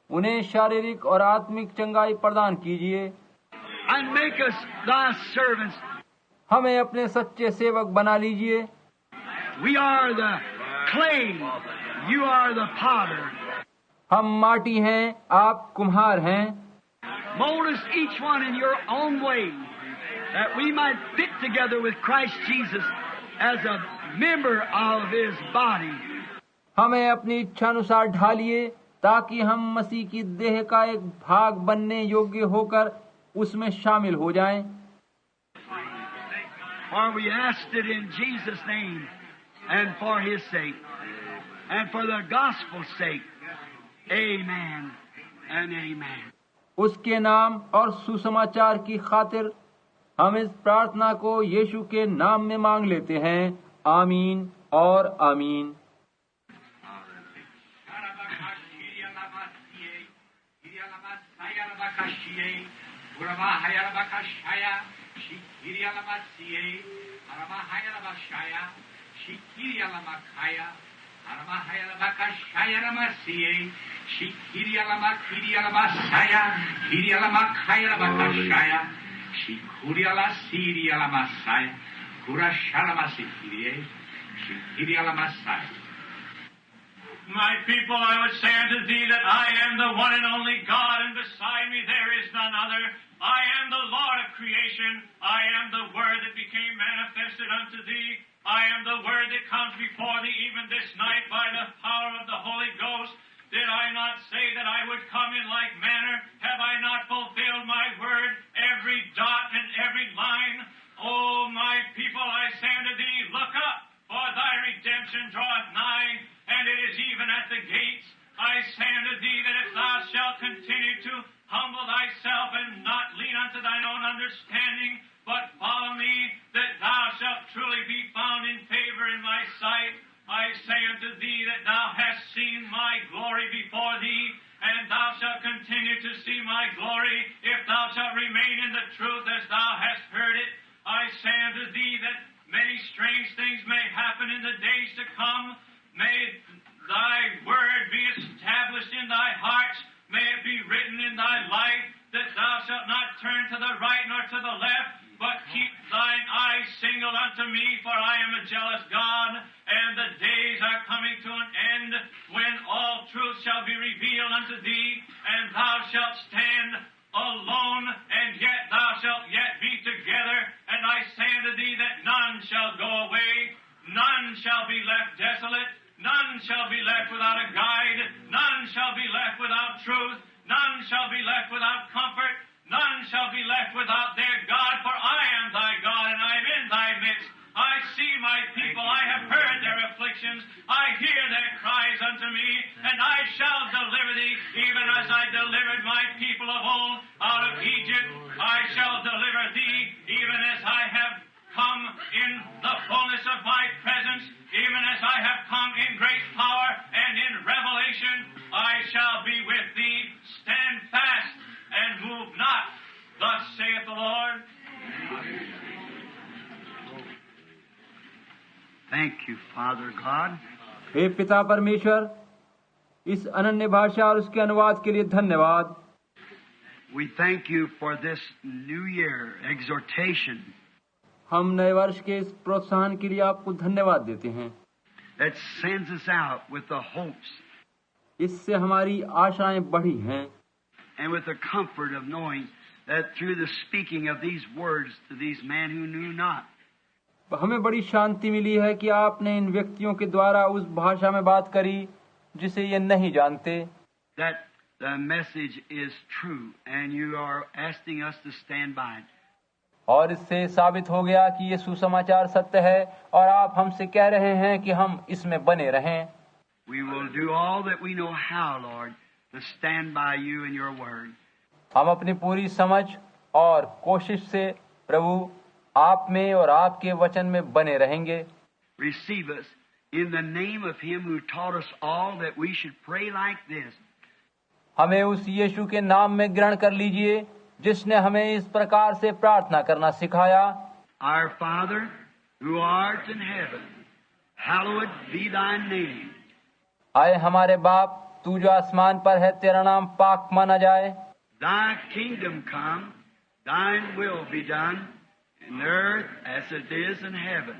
Speaker 1: उन्हें शारीरिक और आत्मिक चंगाई प्रदान कीजिए।
Speaker 2: And make us thy servants.
Speaker 1: हमें अपने सच्चे सेवक बना लीजिए।
Speaker 2: We are the clay, you are the potter.
Speaker 1: हम माटी हैं, आप कुम्हार हैं।
Speaker 2: Mold us each one in your own way, that we might fit together with Christ Jesus as a member of His body.
Speaker 1: हमें अपनी इच्छानुसार ढालिए ताकि हम मसीह की देह का एक भाग बनने योग्य होकर उसमें शामिल हो जाएं।
Speaker 2: For we asked it in Jesus' name and for His sake and for the gospel's sake. Amen and amen.
Speaker 1: उसके नाम और सुसमाचार की खातिर हम इस प्रार्थना को यीशु के नाम में मांग लेते हैं। आमीन और आमीन।
Speaker 3: My people, I would say unto thee that I am the one and only God, and beside me there is none other. I am the Lord of creation. I am the Word that became manifested unto thee. I am the Word that comes before thee even this night by the power of the Holy Ghost. Did I not say that I would come in like manner? Have I not fulfilled my word, every dot and every line? O my people, I say unto thee, look up, for thy redemption draweth nigh, and it is even at the gates. I say unto thee that if thou shalt continue to humble thyself and not lean unto thine own understanding, but follow me, that thou shalt truly be found in favor in my sight. I say unto thee that thou hast seen my glory before thee, and thou shalt continue to see my glory, if thou shalt remain in the truth as thou hast heard it. I say unto thee that many strange things may happen in the days to come. May thy word be established in thy hearts. May it be written in thy life, that thou shalt not turn to the right nor to the left, but keep thine eyes single unto me, for I am a jealous God, and the days are coming to an end when all truth shall be revealed unto thee, and thou shalt stand alone, and yet thou shalt yet be together. And I say unto thee that none shall go away, none shall be left desolate, none shall be left without a guide, none shall be left without truth, none shall be left without comfort, none shall be left without their God, for I am thy God, and I am in thy midst. I see my people, I have heard their afflictions, I hear their cries unto me, and I shall deliver thee, even as I delivered my people of old out of Egypt. I shall deliver thee, even as I have come in the fullness of my presence, even as I have come in great power and in revelation. I shall be with thee. Stand fast and move not. Thus saith the Lord.
Speaker 2: Thank you, Father God.
Speaker 1: हे पिता परमेश्वर, इस अनन्य भाषा और उसके अनुवाद के लिए धन्यवाद।
Speaker 2: We thank you for this new year exhortation
Speaker 1: हम नए वर्ष के इस प्रोत्साहन के लिए आपको धन्यवाद देते हैं।
Speaker 2: that sends us out with the hopes
Speaker 1: इससे हमारी आशाएं बढ़ी हैं
Speaker 2: and with the comfort of knowing that through the speaking of these words to these men who knew not,
Speaker 1: हमें बड़ी शांति मिली है कि आपने इन व्यक्तियों के द्वारा उस भाषा में बात करी जिसे ये नहीं जानते,
Speaker 2: that the message is true and you are asking us to stand by it.
Speaker 1: और इससे साबित हो गया कि ये सुसमाचार सत्य है और आप हमसे कह रहे हैं कि हम इसमें बने रहें।
Speaker 2: We will do all that we know how, Lord, to stand by you and your word.
Speaker 1: हम अपनी पूरी समझ और कोशिश से प्रभु आप में और आपके वचन में बने रहेंगे।
Speaker 2: Receive us in the name of him who taught us all that we should pray like this.
Speaker 1: हमें उस यीशु के नाम में ग्रहण कर लीजिए जिसने हमें इस प्रकार से प्रार्थना करना सिखाया।
Speaker 2: Our Father, who art in heaven, hallowed be thy name.
Speaker 1: आए हमारे बाप, तू जो आसमान पर है, तेरा नाम पाक माना जाए।
Speaker 2: Thy kingdom come, thine will be done, in earth as it is in heaven.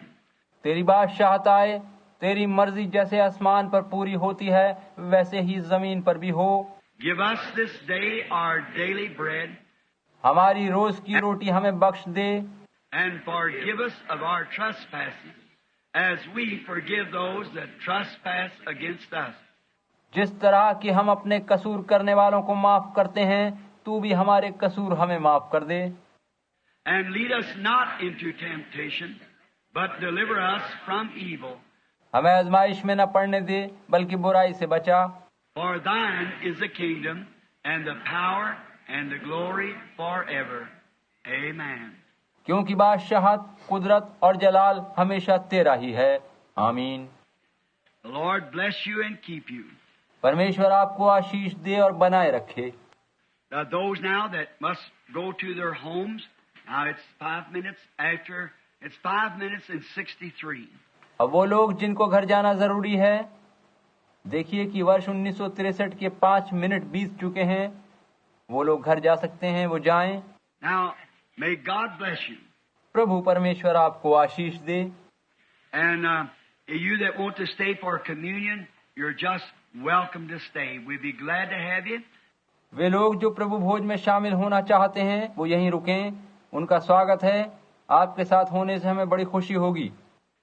Speaker 1: तेरी बादशाहत आए, तेरी मर्जी जैसे आसमान पर पूरी होती है वैसे ही जमीन पर भी हो।
Speaker 2: Give us this day our daily bread,
Speaker 1: हमारी रोज की रोटी हमें बख्श दे
Speaker 2: and forgive us of our trespasses, as we forgive those that trespass against us.
Speaker 1: जिस तरह कि हम अपने कसूर करने वालों को माफ करते हैं, तू भी हमारे कसूर हमें माफ कर दे।
Speaker 2: And lead us not into temptation, but deliver us from evil.
Speaker 1: हमें आजमाइश में न पड़ने दे, बल्कि बुराई से बचा।
Speaker 2: For thine is the kingdom, and the power, and the glory forever. Amen.
Speaker 1: क्योंकि बादशाहत, कुदरत और जलाल हमेशा तेरा ही है। आमीन।
Speaker 2: The Lord bless you and keep you.
Speaker 1: परमेश्वर आपको आशीष दे और बनाए रखे।
Speaker 2: Those now that must go to their homes, now it's 5 minutes after, it's 5 minutes and 63.
Speaker 1: अब वो लोग जिनको घर जाना जरूरी है, देखिए कि वर्ष 1963 के 5 मिनट बीत चुके हैं, वो लोग घर जा सकते हैं, वो जाएं।
Speaker 2: Now, may God bless you.
Speaker 1: प्रभु परमेश्वर आपको आशीष दे।
Speaker 2: And you that want to stay for communion, you're just welcome to stay. We'd be glad to have you.
Speaker 1: वे लोग जो प्रभु भोज में शामिल होना चाहते हैं वो यहीं रुकें। उनका स्वागत है। आपके साथ होने से हमें बड़ी खुशी होगी।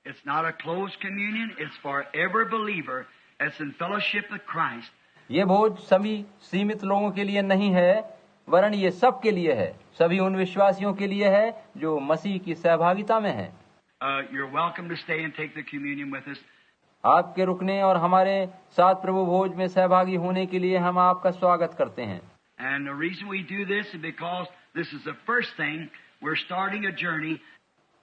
Speaker 2: It's not a closed communion. It's for every believer that's in fellowship with Christ.
Speaker 1: ये भोज सभी सीमित लोगों के लिए नहीं है, वरन ये सब के लिए है, सभी उन विश्वासियों के लिए है जो मसीह की सहभागिता में हैं।
Speaker 2: You're welcome to stay and take the communion with us.
Speaker 1: आपके रुकने और हमारे साथ प्रभु भोज में सहभागी होने के लिए हम आपका स्वागत करते हैं।
Speaker 2: And the reason we do this is because this is the first thing. We're starting a journey.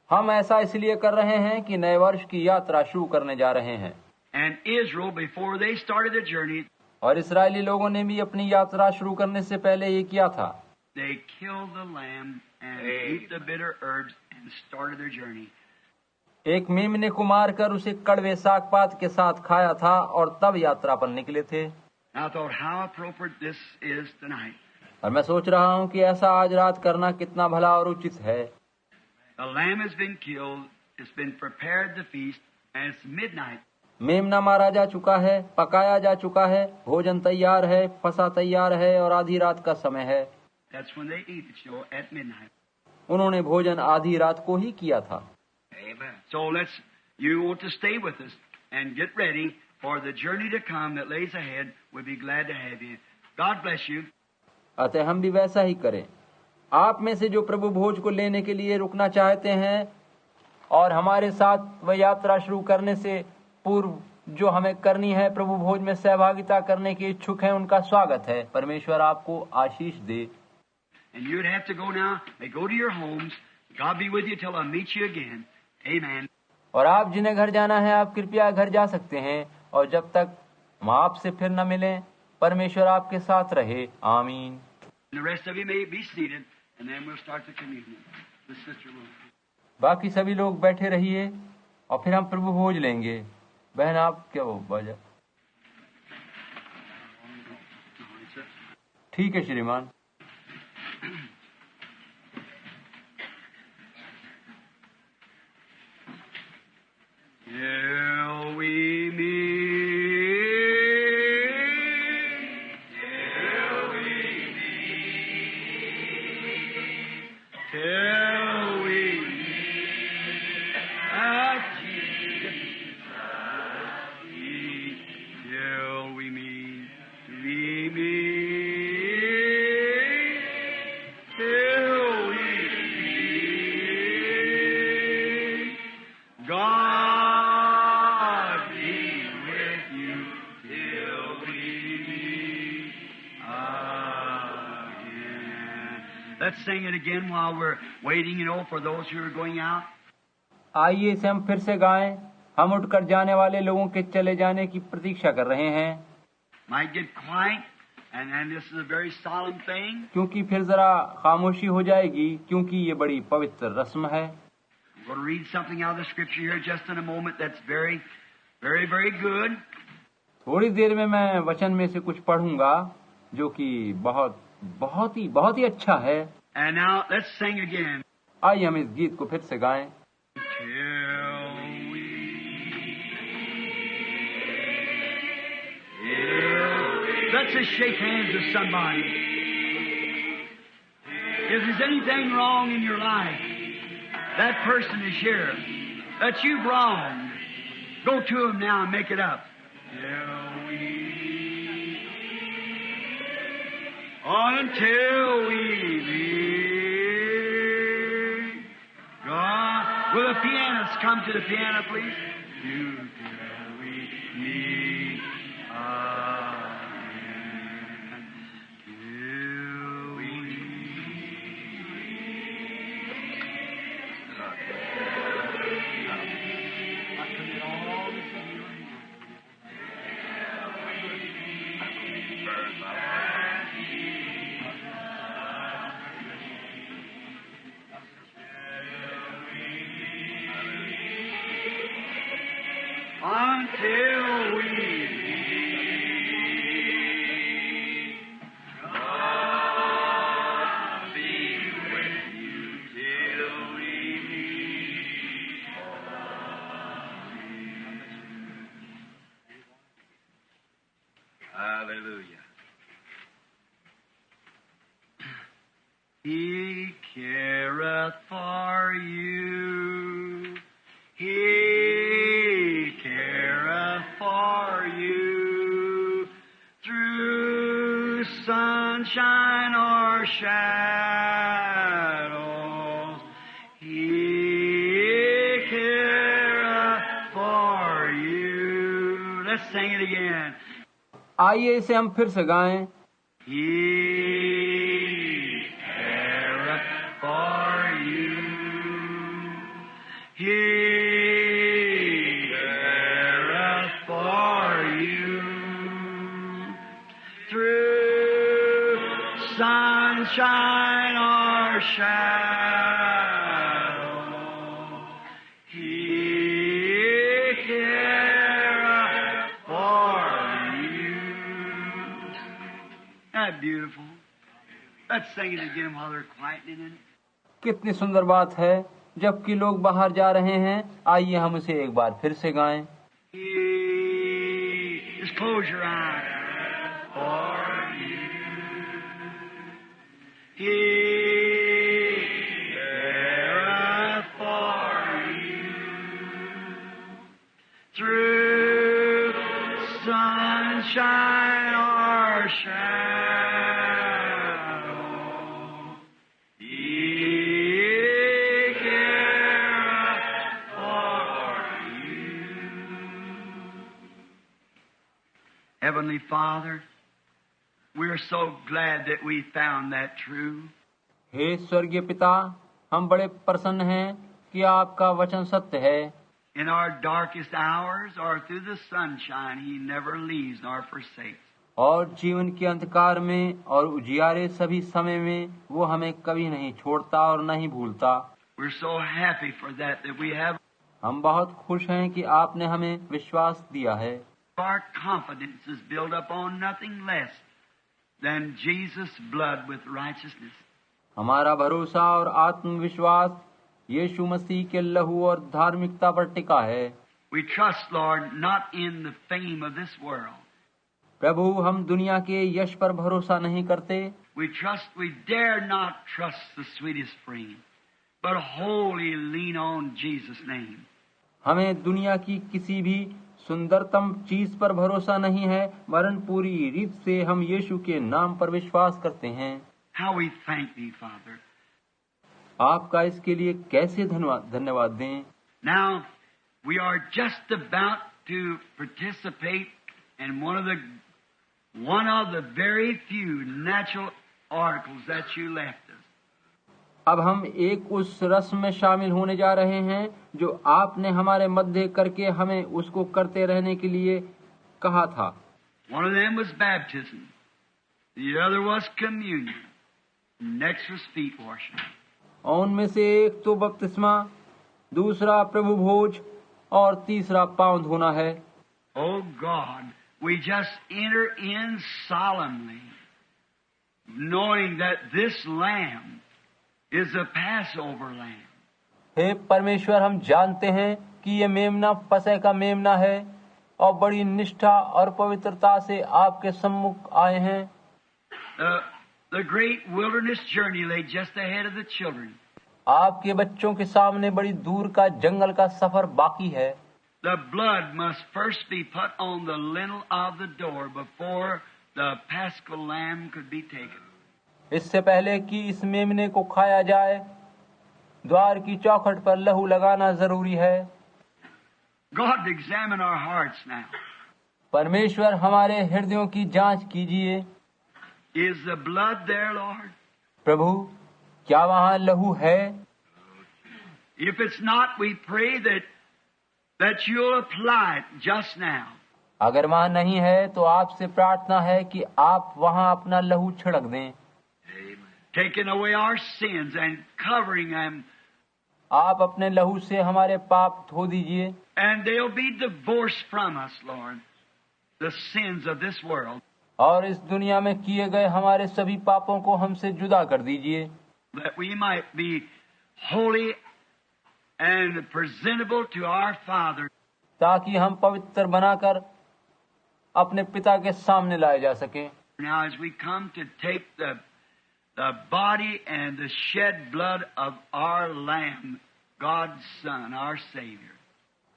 Speaker 1: हम ऐसा इसलिए कर रहे हैं कि नए वर्ष की यात्रा शुरू करने जा रहे हैं।
Speaker 2: And Israel, before they started the journey,
Speaker 1: और इस्राएली लोगों ने भी अपनी यात्रा शुरू करने से पहले ये किया था।
Speaker 2: they killed the lamb and ate the bitter herbs and started their journey.
Speaker 1: एक मेमने को मारकर उसे कड़वे सागपात के साथ खाया था और तब यात्रा पर निकले थे।
Speaker 2: I thought how appropriate this is tonight.
Speaker 1: और मैं सोच रहा हूँ कि ऐसा आज रात करना कितना भला और उचित है।
Speaker 2: The lamb has been killed. It's been prepared the feast, and it's midnight.
Speaker 1: मेमना मारा जा चुका है, पकाया जा चुका है, भोजन तैयार है, फसा तैयार है और आधी रात का समय है।
Speaker 2: That's when they eat it, at midnight.
Speaker 1: उन्होंने भोजन आधी रात को ही किया था।
Speaker 2: Amen. So you want to stay with us and get ready for the journey to come that lays ahead. We'll be glad to have you. God bless you.
Speaker 1: अतः हम भी वैसा ही करें। आप में से जो प्रभु भोज को लेने के लिए रुकना चाहते हैं और हमारे साथ वह यात्रा शुरू करने से पूर्व जो हमें करनी है, प्रभु भोज में सहभागिता करने के इच्छुक हैं, उनका स्वागत है। परमेश्वर आपको आशीष दे।
Speaker 2: And you'd have to go now. Go to your homes. God be with you till I meet you again. Amen.
Speaker 1: और आप जिन्हें घर जाना है, आप कृपया घर जा सकते हैं, और जब तक हम आपसे फिर न मिलें, परमेश्वर आपके साथ रहे। आमीन।
Speaker 2: And the rest of you may be seated, and then we'll start the communion. The sister will.
Speaker 1: बाकी सभी लोग बैठे रहिए और फिर हम प्रभु भोज लेंगे। बहन आप क्या वो बाजा? ठीक है श्रीमान।
Speaker 2: Till we meet. Let's sing it again while we're waiting, for those who are going out.
Speaker 1: आइए इसे हम फिर से गाएं। हम उठकर जाने वाले लोगों के चले जाने की प्रतीक्षा कर रहे हैं।
Speaker 2: Might get quiet, and this is a very solemn thing.
Speaker 1: क्योंकि फिर जरा खामोशी हो जाएगी, क्योंकि ये बड़ी पवित्र रस्म है।
Speaker 2: I'm going to read something out of the scripture here just in a moment that's very, very, very good.
Speaker 1: थोड़ी देर में मैं वचन में से कुछ पढ़ूंगा जो कि बहुत ही अच्छा है।
Speaker 2: And now let's sing again.
Speaker 1: आइए हम इस गीत को फिर से गाएं।
Speaker 2: Let's just shake hands with somebody. If there's anything wrong in your life, that person is here that you've wronged, go to him now and make it up. Until we meet God. Will the pianist come to the piano, please? Until we meet again. Till we until we meet. God be with you till we meet. Hallelujah. He careth for you. He careth for you. Through sunshine or shadows, He careth for you. Let's sing it again.
Speaker 1: आइए इसे हम फिर से गाएं।
Speaker 2: He careth for you. He careth for you. Through sunshine or shadow, He careth for you. Isn't that beautiful? Let's sing it again while they're quietening it.
Speaker 1: कितनी सुंदर बात है। जबकि लोग बाहर जा रहे हैं, आइए हम इसे एक बार फिर से गाएं।
Speaker 2: Just close your eyes. For you. He careth for you. Through sunshine or shadow, He careth for you. Heavenly Father, we're so glad that we found that true.
Speaker 1: हे स्वर्गीय पिता, हम बड़े प्रसन्न हैं कि आपका वचन सत्य है।
Speaker 2: In our darkest hours or through the sunshine, He never leaves nor forsakes.
Speaker 1: और जीवन के अंधकार में और उजियारे सभी समय में वो हमें कभी नहीं छोड़ता और नहीं भूलता।
Speaker 2: We're so happy for that we have
Speaker 1: हम बहुत खुश हैं कि आपने हमें विश्वास दिया है।
Speaker 2: our confidence is built upon nothing less than Jesus' blood with righteousness.
Speaker 1: हमारा भरोसा और आत्मविश्वास यीशु मसीह के लहू और धार्मिकता पर टिका है।
Speaker 2: We trust, Lord, not in the fame of this world.
Speaker 1: प्रभु, हम दुनिया के यश पर भरोसा नहीं करते।
Speaker 2: We dare not trust the sweetest frame, but wholly lean on Jesus' name.
Speaker 1: हमें दुनिया की किसी भी सुंदरतम चीज पर भरोसा नहीं है, वरन पूरी रीत से हम यीशु के नाम पर विश्वास करते हैं।
Speaker 2: How we thank Thee, Father.
Speaker 1: आपका इसके लिए कैसे धन्यवाद दें।
Speaker 2: Now, we are just about to participate in one of the very few natural articles that you left us.
Speaker 1: अब हम एक उस रस्म में शामिल होने जा रहे हैं जो आपने हमारे मध्य करके हमें उसको करते रहने के लिए कहा था।
Speaker 2: One of them was baptism. The other was communion. Next was feet washing.
Speaker 1: और उनमें से एक तो बपतिस्मा, दूसरा प्रभु भोज और तीसरा पांव धोना है।
Speaker 2: Oh God, we just enter in solemnly, knowing that this lamb is a Passover lamb.
Speaker 1: हे परमेश्वर, हम जानते हैं कि ये मेमना फसह का मेमना है और बड़ी निष्ठा और पवित्रता से आपके सम्मुख आए हैं।
Speaker 2: The great wilderness journey lay just ahead of the children.
Speaker 1: आपके बच्चों के सामने बड़ी दूर का जंगल का सफर बाकी है।
Speaker 2: The blood must first be put on the lintel of the door before the paschal lamb could be taken.
Speaker 1: इससे पहले कि इस मेमने को खाया जाए, द्वार की चौखट पर लहू लगाना जरूरी है।
Speaker 2: God, examine our hearts now.
Speaker 1: परमेश्वर, हमारे हृदयों की जांच कीजिए।
Speaker 2: Is the blood there, Lord?
Speaker 1: प्रभु, क्या वहाँ लहू है?
Speaker 2: If it's not, we pray that you'll apply it just now.
Speaker 1: अगर वहाँ नहीं है तो आपसे प्रार्थना है कि आप वहाँ अपना लहू छिड़क दें।
Speaker 2: Taking away our sins and covering them.
Speaker 1: आप अपने लहू से हमारे पाप धो दीजिए।
Speaker 2: And they'll be divorced from us, Lord, the sins of this world.
Speaker 1: और इस दुनिया में किए गए हमारे सभी पापों को हमसे जुदा कर दीजिए।
Speaker 2: That we might be holy and presentable to our Father.
Speaker 1: ताकि हम पवित्र बनाकर अपने पिता के सामने लाए जा सकें।
Speaker 2: Now as we come to take the body and the shed blood of our Lamb, God's Son, our Savior.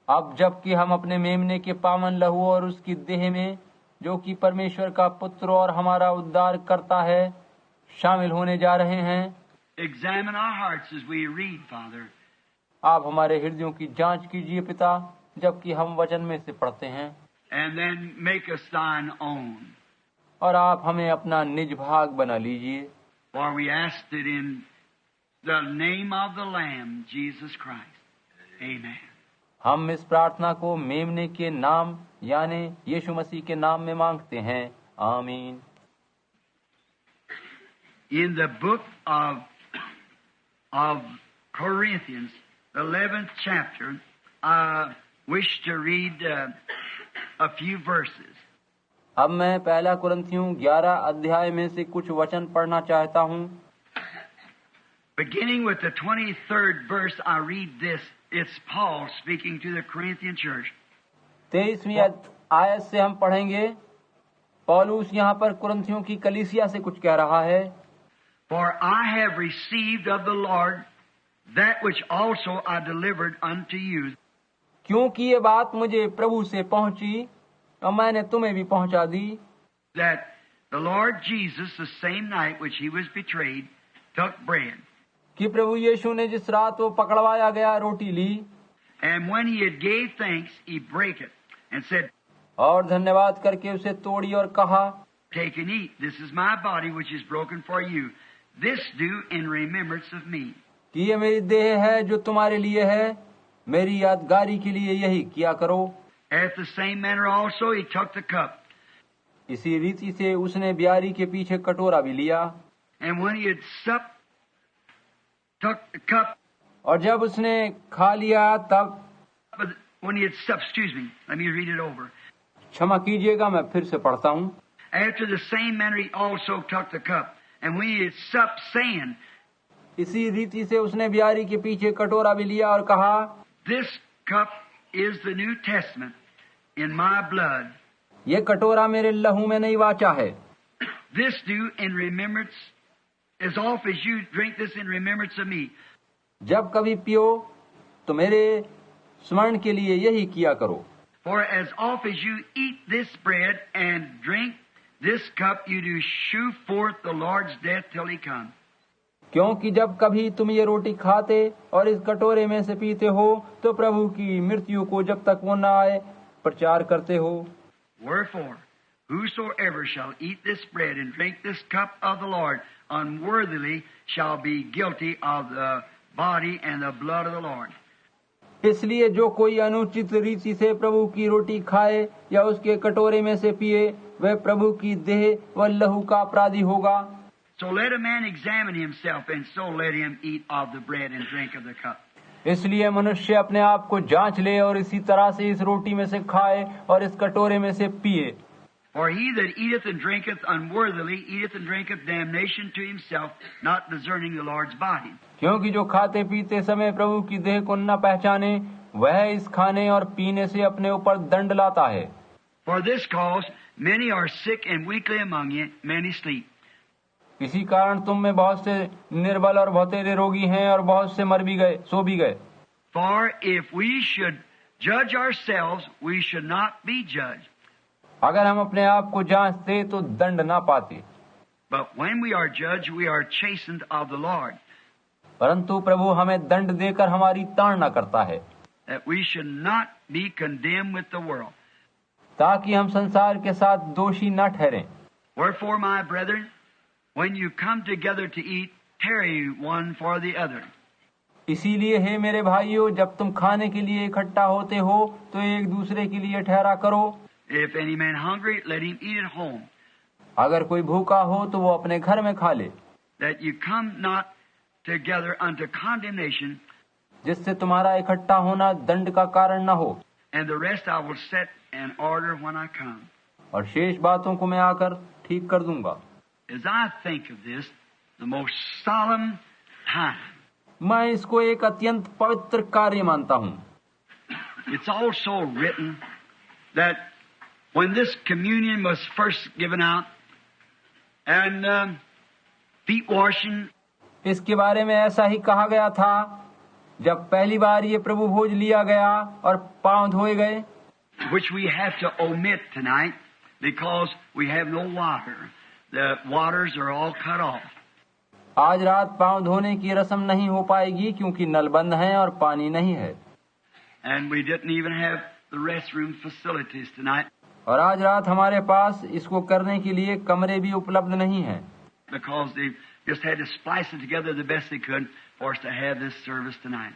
Speaker 1: अब जबकि हम अपने मेमने के पावन लहू और उसकी देह में, जो कि परमेश्वर का पुत्र और हमारा उद्धार करता है, शामिल होने जा रहे हैं,
Speaker 2: Examine our hearts as we read, Father.
Speaker 1: आप हमारे हृदयों की जांच कीजिए पिता, जबकि हम वचन में से पढ़ते हैं,
Speaker 2: And then make us thine own.
Speaker 1: और आप हमें अपना निज भाग बना लीजिए।
Speaker 2: For we asked it in the name of the Lamb, Jesus Christ. Amen.
Speaker 1: हम इस प्रार्थना को मेमने के नाम यानी यीशु मसीह के नाम में मांगते हैं। आमीन।
Speaker 2: In the book of Corinthians, the 11th chapter, I wish to read a few verses.
Speaker 1: अब मैं पहला कुरिन्थियों 11 अध्याय में से कुछ वचन पढ़ना चाहता हूँ।
Speaker 2: Beginning with the 23rd verse, I read this. It's Paul speaking to the Corinthian church.
Speaker 1: 23वीं आयत से हम पढ़ेंगे। पौलुस यहाँ पर कुरिन्थियों की कलीसिया से कुछ कह रहा है।
Speaker 2: For I have received of the Lord that which also I delivered unto you.
Speaker 1: क्योंकि ये बात मुझे प्रभु से पहुंची और मैंने तुम्हें भी पहुंचा दी।
Speaker 2: That the Lord Jesus, the same night which he was betrayed, took bread.
Speaker 1: कि प्रभु यीशु ने जिस रात वो पकड़वाया गया रोटी ली,
Speaker 2: And when he had gave thanks, he brake it and said,
Speaker 1: और धन्यवाद करके उसे तोड़ी और कहा,
Speaker 2: Take and eat. This is my body which is broken for you. This do in remembrance of me.
Speaker 1: कि ये मेरी देह है जो तुम्हारे लिए है, मेरी यादगारी के लिए यही किया करो।
Speaker 2: At the same manner also he took the cup.
Speaker 1: इसी रीति से उसने ब्यारी के पीछे कटोरा भी लिया।
Speaker 2: And when he had supped, took the cup.
Speaker 1: और जब उसने खा लिया तब,
Speaker 2: But when he had supped, excuse me, let me read it over.
Speaker 1: क्षमा कीजिएगा मैं फिर से पढ़ता हूँ।
Speaker 2: After the same manner he also took the cup. And when he had supped, saying,
Speaker 1: इसी रीति से उसने ब्यारी के पीछे कटोरा भी लिया और कहा,
Speaker 2: This cup is the New Testament in my blood.
Speaker 1: ये कटोरा मेरे लहू में नई वाचा है।
Speaker 2: This do in remembrance, as oft as you drink this in remembrance of me.
Speaker 1: जब कभी पियो तो मेरे स्मरण के लिए यही किया करो।
Speaker 2: For as oft as you eat this bread and drink this cup, you do shew forth the Lord's death till he comes.
Speaker 1: क्योंकि जब कभी तुम ये रोटी खाते और इस कटोरे में से पीते हो तो प्रभु की मृत्यु को जब तक वो न आए प्रचार करते हो।
Speaker 2: Wherefore, whosoever shall eat this bread and drink this cup of the Lord unworthily shall be guilty of the body and the blood of the Lord.
Speaker 1: इसलिए जो कोई अनुचित रीति से प्रभु की रोटी खाए या उसके कटोरे में से पिए, वह प्रभु की देह व लहू का अपराधी होगा।
Speaker 2: So let a man examine himself, and so let him eat of the bread and drink of the cup.
Speaker 1: इसलिए मनुष्य अपने आप को जांच ले और इसी तरह से इस रोटी में से खाए और इस कटोरे में से पिए।
Speaker 2: For he that eateth and drinketh unworthily eateth and drinketh damnation to himself, not discerning the Lord's body.
Speaker 1: क्योंकि जो खाते पीते समय प्रभु की देह को न पहचाने, वह इस खाने और पीने से अपने ऊपर दंड लाता है।
Speaker 2: For this cause many are sick and weakly among you, many sleep.
Speaker 1: इसी कारण तुम में बहुत से निर्बल और बहुतेरे रोगी हैं और बहुत से मर भी गए, सो भी गए।
Speaker 2: For if we should judge ourselves, we should not be judged.
Speaker 1: अगर हम अपने आप को जांचते तो दंड ना पाते,
Speaker 2: But when we are judged, we are chastened of the Lord,
Speaker 1: परंतु प्रभु हमें दंड देकर हमारी ताड़ना करता है,
Speaker 2: that we should not be condemned with the world.
Speaker 1: ताकि हम संसार के साथ दोषी न ठहरें।
Speaker 2: Wherefore, my brethren, when you come together to eat, tarry one for the other.
Speaker 1: इसीलिए हे मेरे भाइयों, जब तुम खाने के लिए इकट्ठा होते हो तो एक दूसरे के लिए ठहरा करो।
Speaker 2: If any man hungry, let him eat at home,
Speaker 1: अगर कोई भूखा हो तो वो अपने घर में खा ले,
Speaker 2: that you come not together unto condemnation.
Speaker 1: जिससे तुम्हारा इकट्ठा होना दंड का कारण न हो।
Speaker 2: And the rest I will set in order when I come.
Speaker 1: और शेष बातों को मैं आकर ठीक कर दूंगा।
Speaker 2: As I think of this, the most solemn time,
Speaker 1: मैं इसको एक अत्यंत पवित्र कार्य मानता हूँ।
Speaker 2: it's also written that when this communion was first given out, and feet washing,
Speaker 1: इसके बारे में ऐसा ही कहा गया था जब पहली बार ये प्रभु भोज लिया गया और पांव धोए गए,
Speaker 2: which we have to omit tonight because we have no water. The waters are all cut off.
Speaker 1: आज रात पांव धोने की रस्म नहीं हो पाएगी क्योंकि नल बंद हैं और पानी नहीं है।
Speaker 2: And we didn't even have the restroom facilities tonight
Speaker 1: और आज रात हमारे पास इसको करने के लिए कमरे भी उपलब्ध नहीं हैं,
Speaker 2: because they just had to splice it together the best they could for us to have this service tonight.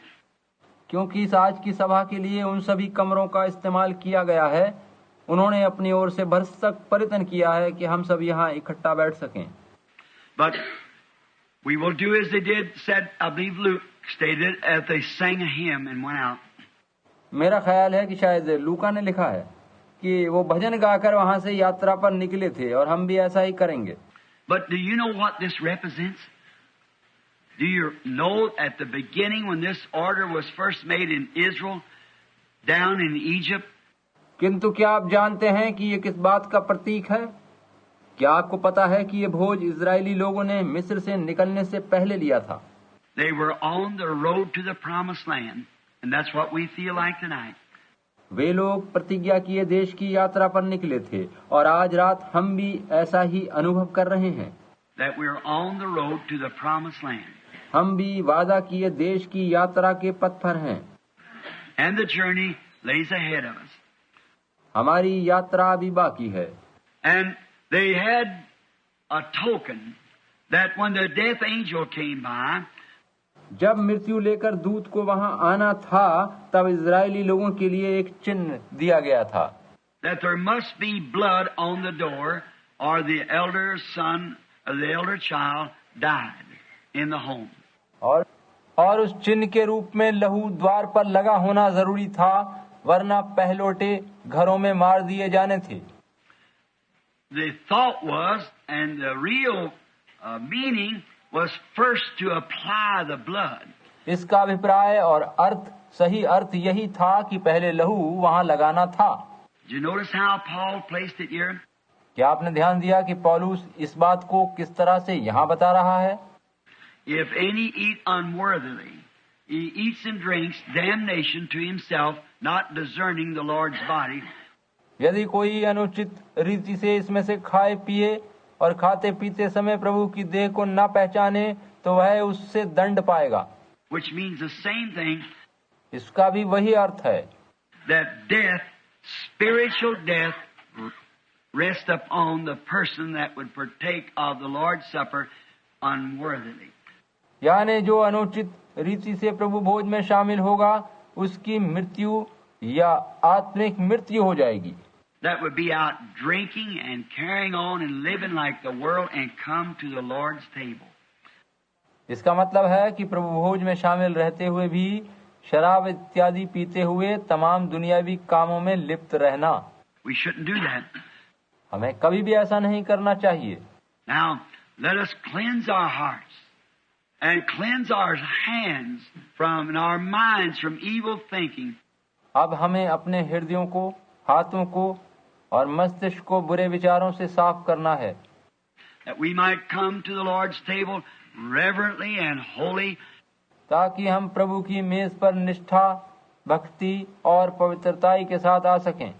Speaker 1: क्योंकि इस आज की सभा के लिए उन सभी कमरों का इस्तेमाल किया गया है। उन्होंने अपनी ओर से भरसक प्रयत्न किया है कि हम सब यहाँ इकट्ठा बैठ सकें।
Speaker 2: But we will do as they did, said, I believe Luke stated, as they sang a hymn and went out.
Speaker 1: मेरा ख्याल है कि शायद लूका ने लिखा है कि वो भजन गाकर वहां से यात्रा पर निकले थे और हम भी ऐसा ही करेंगे।
Speaker 2: But do you know what this represents? Do you know at the beginning when this order was first made in Israel, down in Egypt?
Speaker 1: किंतु क्या आप जानते हैं कि ये किस बात का प्रतीक है? क्या आपको पता है कि ये भोज इजरायली लोगों ने मिस्र से निकलने से पहले लिया था?
Speaker 2: They were on the road to the promised land, and that's what we feel like tonight.
Speaker 1: वे लोग प्रतिज्ञा किए देश की यात्रा पर निकले थे और आज रात हम भी ऐसा ही अनुभव कर रहे हैं।
Speaker 2: That we are on the road to the promised land.
Speaker 1: हम भी वादा किए देश की यात्रा के पथ पर हैं।
Speaker 2: And the journey lays ahead of us.
Speaker 1: हमारी यात्रा अभी बाकी है।
Speaker 2: And they had a token that when the death angel came by,
Speaker 1: जब मृत्यु लेकर दूत को वहां आना था तब इजरायली लोगों के लिए एक चिन्ह दिया गया था
Speaker 2: that there must be blood on the door or the elder son or the elder child died in the home.
Speaker 1: और उस चिन्ह के रूप में लहू द्वार पर लगा होना जरूरी था, वरना पहलौटे घरों में मार दिए जाने थे।
Speaker 2: The thought was, and the real meaning was first to apply the blood.
Speaker 1: इसका अभिप्राय और अर्थ, सही अर्थ यही था कि पहले लहू वहां लगाना था।
Speaker 2: Did you notice how Paul placed it here?
Speaker 1: क्या आपने ध्यान दिया कि पौलुस इस बात को किस तरह से यहाँ बता रहा है?
Speaker 2: If any eat unworthily, he eats and drinks damnation to himself, not discerning the Lord's body.
Speaker 1: यदि कोई अनुचित रीति से इसमें से खाए पिए और खाते पीते समय प्रभु की देह को न पहचाने तो वह उससे दंड पाएगा।
Speaker 2: Which means the same thing.
Speaker 1: इसका भी वही अर्थ है
Speaker 2: That death, spiritual death, rest upon the person that would partake of the Lord's Supper unworthily.
Speaker 1: यानी जो अनुचित रीति से प्रभु भोज में शामिल होगा उसकी मृत्यु या आत्मिक मृत्यु हो जाएगी।
Speaker 2: That would be out drinking and carrying on and living like the world and come to the Lord's table.
Speaker 1: इसका मतलब है कि प्रभु भोज में शामिल रहते हुए भी शराब इत्यादि पीते हुए तमाम दुनियावी कामों में लिप्त रहना।
Speaker 2: We shouldn't do that.
Speaker 1: हमें कभी भी ऐसा नहीं करना चाहिए।
Speaker 2: Now, let us cleanse our hearts and cleanse our hands from and our minds from evil thinking.
Speaker 1: अब हमें अपने हृदयों को, हाथों को और मस्तिष्क को बुरे विचारों से साफ करना है,
Speaker 2: That we might come to the Lord's table reverently and holy,
Speaker 1: ताकि हम प्रभु की मेज पर निष्ठा, भक्ति और पवित्रताई के साथ आ सकें।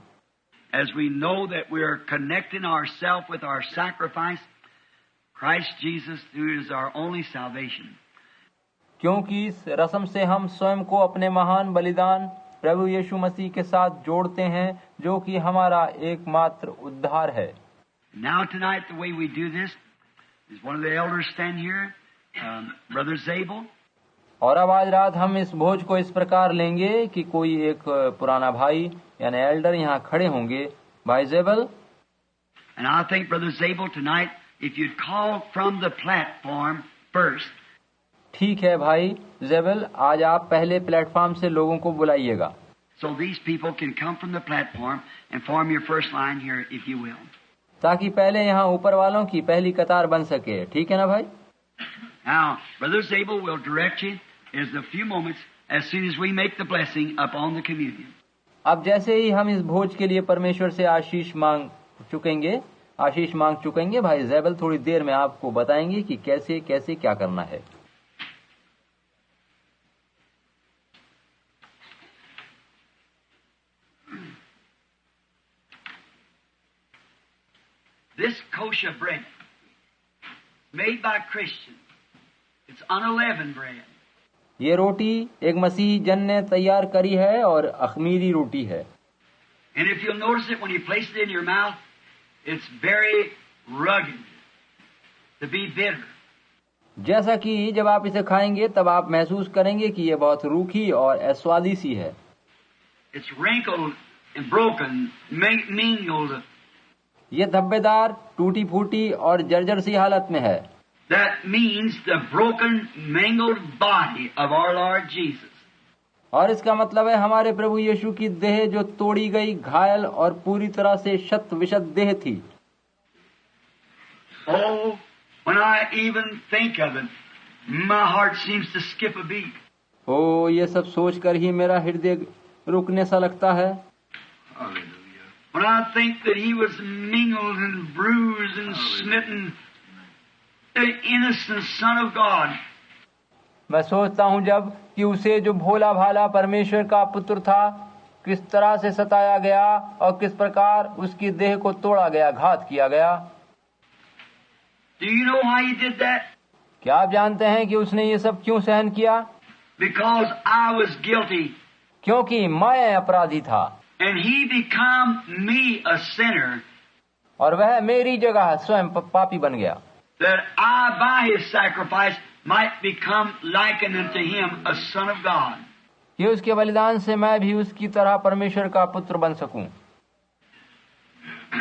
Speaker 2: as we know that we are connecting ourselves with our sacrifice, Christ Jesus, who is our only salvation.
Speaker 1: क्योंकि इस रस्म से हम स्वयं को अपने महान बलिदान प्रभु यीशु मसीह के साथ जोड़ते हैं, जो कि हमारा एकमात्र उद्धार है।
Speaker 2: Now tonight, the way we do this is one of the elders stand here, Brother Zabel.
Speaker 1: और अब आज रात हम इस भोज को इस प्रकार लेंगे कि कोई एक पुराना भाई यानी एल्डर यहाँ खड़े होंगे, भाई जेबल।
Speaker 2: And I think, Brother Zabel, tonight, if you'd call from the platform first,
Speaker 1: ठीक है भाई जेबल, आज आप पहले प्लेटफॉर्म से लोगों को बुलाइएगा,
Speaker 2: so these people can come from the platform and form your first line here, if you will.
Speaker 1: ताकि पहले यहाँ ऊपर वालों की पहली कतार बन सके। ठीक है ना भाई?
Speaker 2: Now, Brother Zabel will direct you in a few moments as soon as we make the blessing upon the communion.
Speaker 1: अब जैसे ही हम इस भोज के लिए परमेश्वर से आशीष मांग चुकेंगे, आशीष मांग चुकेंगे। भाई जैबल थोड़ी देर में आपको बताएंगे कि कैसे कैसे क्या करना है।
Speaker 2: This kosher bread, made by Christians, it's unleavened bread.
Speaker 1: ये रोटी एक मसीह जन ने तैयार करी है और अखमीरी रोटी है।
Speaker 2: And if you'll notice it when you place it in your mouth, it's very rugged, to be bitter.
Speaker 1: जैसा कि जब आप इसे खाएंगे तब आप महसूस करेंगे कि ये बहुत रूखी और अस्वादी सी है।
Speaker 2: It's wrinkled and broken, mingled.
Speaker 1: ये धब्बेदार, टूटी फूटी और जर्जर सी हालत में है।
Speaker 2: That means the broken, mangled body of our Lord Jesus.
Speaker 1: और इसका मतलब है हमारे प्रभु यीशु की देह जो तोड़ी गई, घायल और पूरी तरह से शत विशत देह थी।
Speaker 2: Oh, when I even think of it, my heart seems to skip a beat.
Speaker 1: ओ, ये सब सोचकर ही मेरा हृदय रुकने सा लगता है।
Speaker 2: When I think that he was mingled and bruised and smitten, the innocent Son of God.
Speaker 1: मैं सोचता हूँ जब कि उसे जो भोला भाला परमेश्वर का पुत्र था किस तरह से सताया गया और किस प्रकार उसकी देह को तोड़ा गया, घात किया गया।
Speaker 2: Do you know why he did that?
Speaker 1: क्या आप जानते हैं कि उसने ये सब क्यों सहन किया?
Speaker 2: Because I was guilty.
Speaker 1: क्योंकि मैं अपराधी था
Speaker 2: And he became me a sinner.
Speaker 1: और वह मेरी जगह स्वयं पापी बन गया।
Speaker 2: That I by his sacrifice might become likened unto him, a son of God.
Speaker 1: कि उसके बलिदान से मैं भी उसकी तरह परमेश्वर का पुत्र बन सकूं।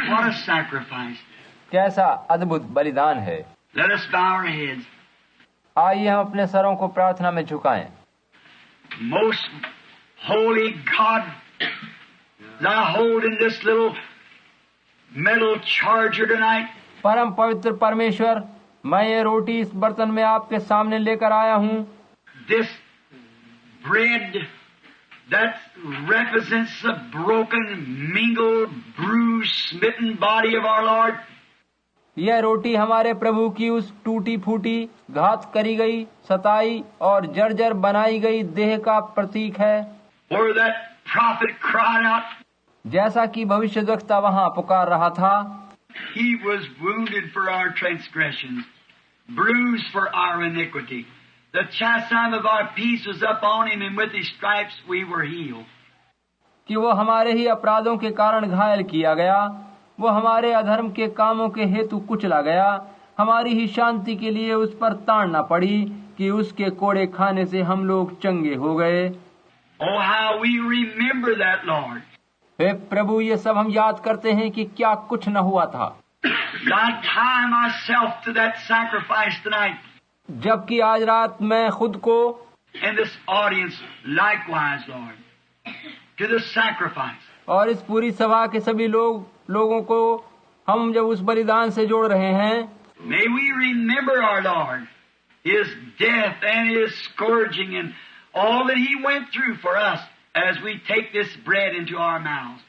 Speaker 2: What a sacrifice.
Speaker 1: कैसा अद्भुत बलिदान है।
Speaker 2: Let us bow our heads.
Speaker 1: आइए हम अपने सरों को प्रार्थना में झुकाएं।
Speaker 2: Most holy God, thou hold in this little metal charger tonight.
Speaker 1: परम पवित्र परमेश्वर, मैं ये रोटी इस बर्तन में आपके सामने लेकर आया हूँ।
Speaker 2: This bread that represents the broken, mingled, bruised, smitten body of our Lord.
Speaker 1: यह रोटी हमारे प्रभु की उस टूटी फूटी, घात करी गई, सताई और जर्जर बनाई गई देह का प्रतीक है।
Speaker 2: Where that prophet cried out,
Speaker 1: जैसा कि भविष्यद्वक्ता वहाँ पुकार रहा था,
Speaker 2: he was wounded for our transgressions, bruised for our iniquity. The chastisement of our peace was upon him, and with his stripes we were healed.
Speaker 1: कि वो हमारे ही अपराधों के कारण घायल किया गया, वो हमारे अधर्म के कामों के हेतु कुचला गया, हमारी ही शांति के लिए उस पर ताड़ना पड़ी कि उसके कोड़े खाने से हम लोग चंगे हो गए।
Speaker 2: Oh, how we remember that, Lord.
Speaker 1: हे प्रभु, ये सब हम याद करते हैं कि क्या कुछ न हुआ था।
Speaker 2: I tie myself to that sacrifice tonight.
Speaker 1: जबकि आज रात मैं खुद को
Speaker 2: And this audience likewise, Lord, to the sacrifice.
Speaker 1: और इस पूरी सभा के सभी लोगों को हम जब उस बलिदान से जोड़ रहे हैं,
Speaker 2: May we remember our Lord, his death and his scourging and all that he went through for us as we take this bread into our mouths.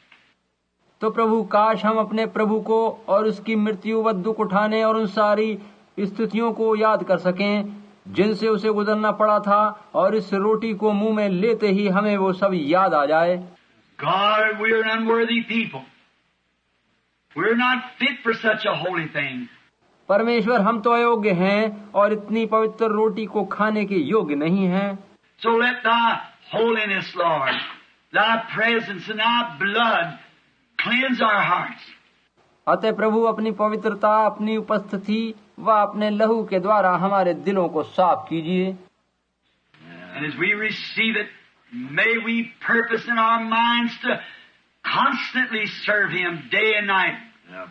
Speaker 1: तो प्रभु, काश हम अपने प्रभु को और उसकी मृत्यु व दुख उठाने और उन सारी स्थितियों को याद कर सकें जिनसे उसे गुजरना पड़ा था, और इस रोटी को मुंह में लेते ही हमें वो सब याद आ जाए।
Speaker 2: God, we are an unworthy people. We're not fit for such a holy thing.
Speaker 1: परमेश्वर, हम तो अयोग्य हैं और इतनी पवित्र रोटी को खाने के योग्य नहीं हैं।
Speaker 2: So let thy holiness, Lord, thy presence and thy blood cleanse our hearts.
Speaker 1: अतः प्रभु, अपनी पवित्रता, अपनी उपस्थिति व अपने लहू के द्वारा हमारे दिलों को साफ कीजिए।
Speaker 2: And as we receive it, may we purpose in our minds to constantly serve him day and night,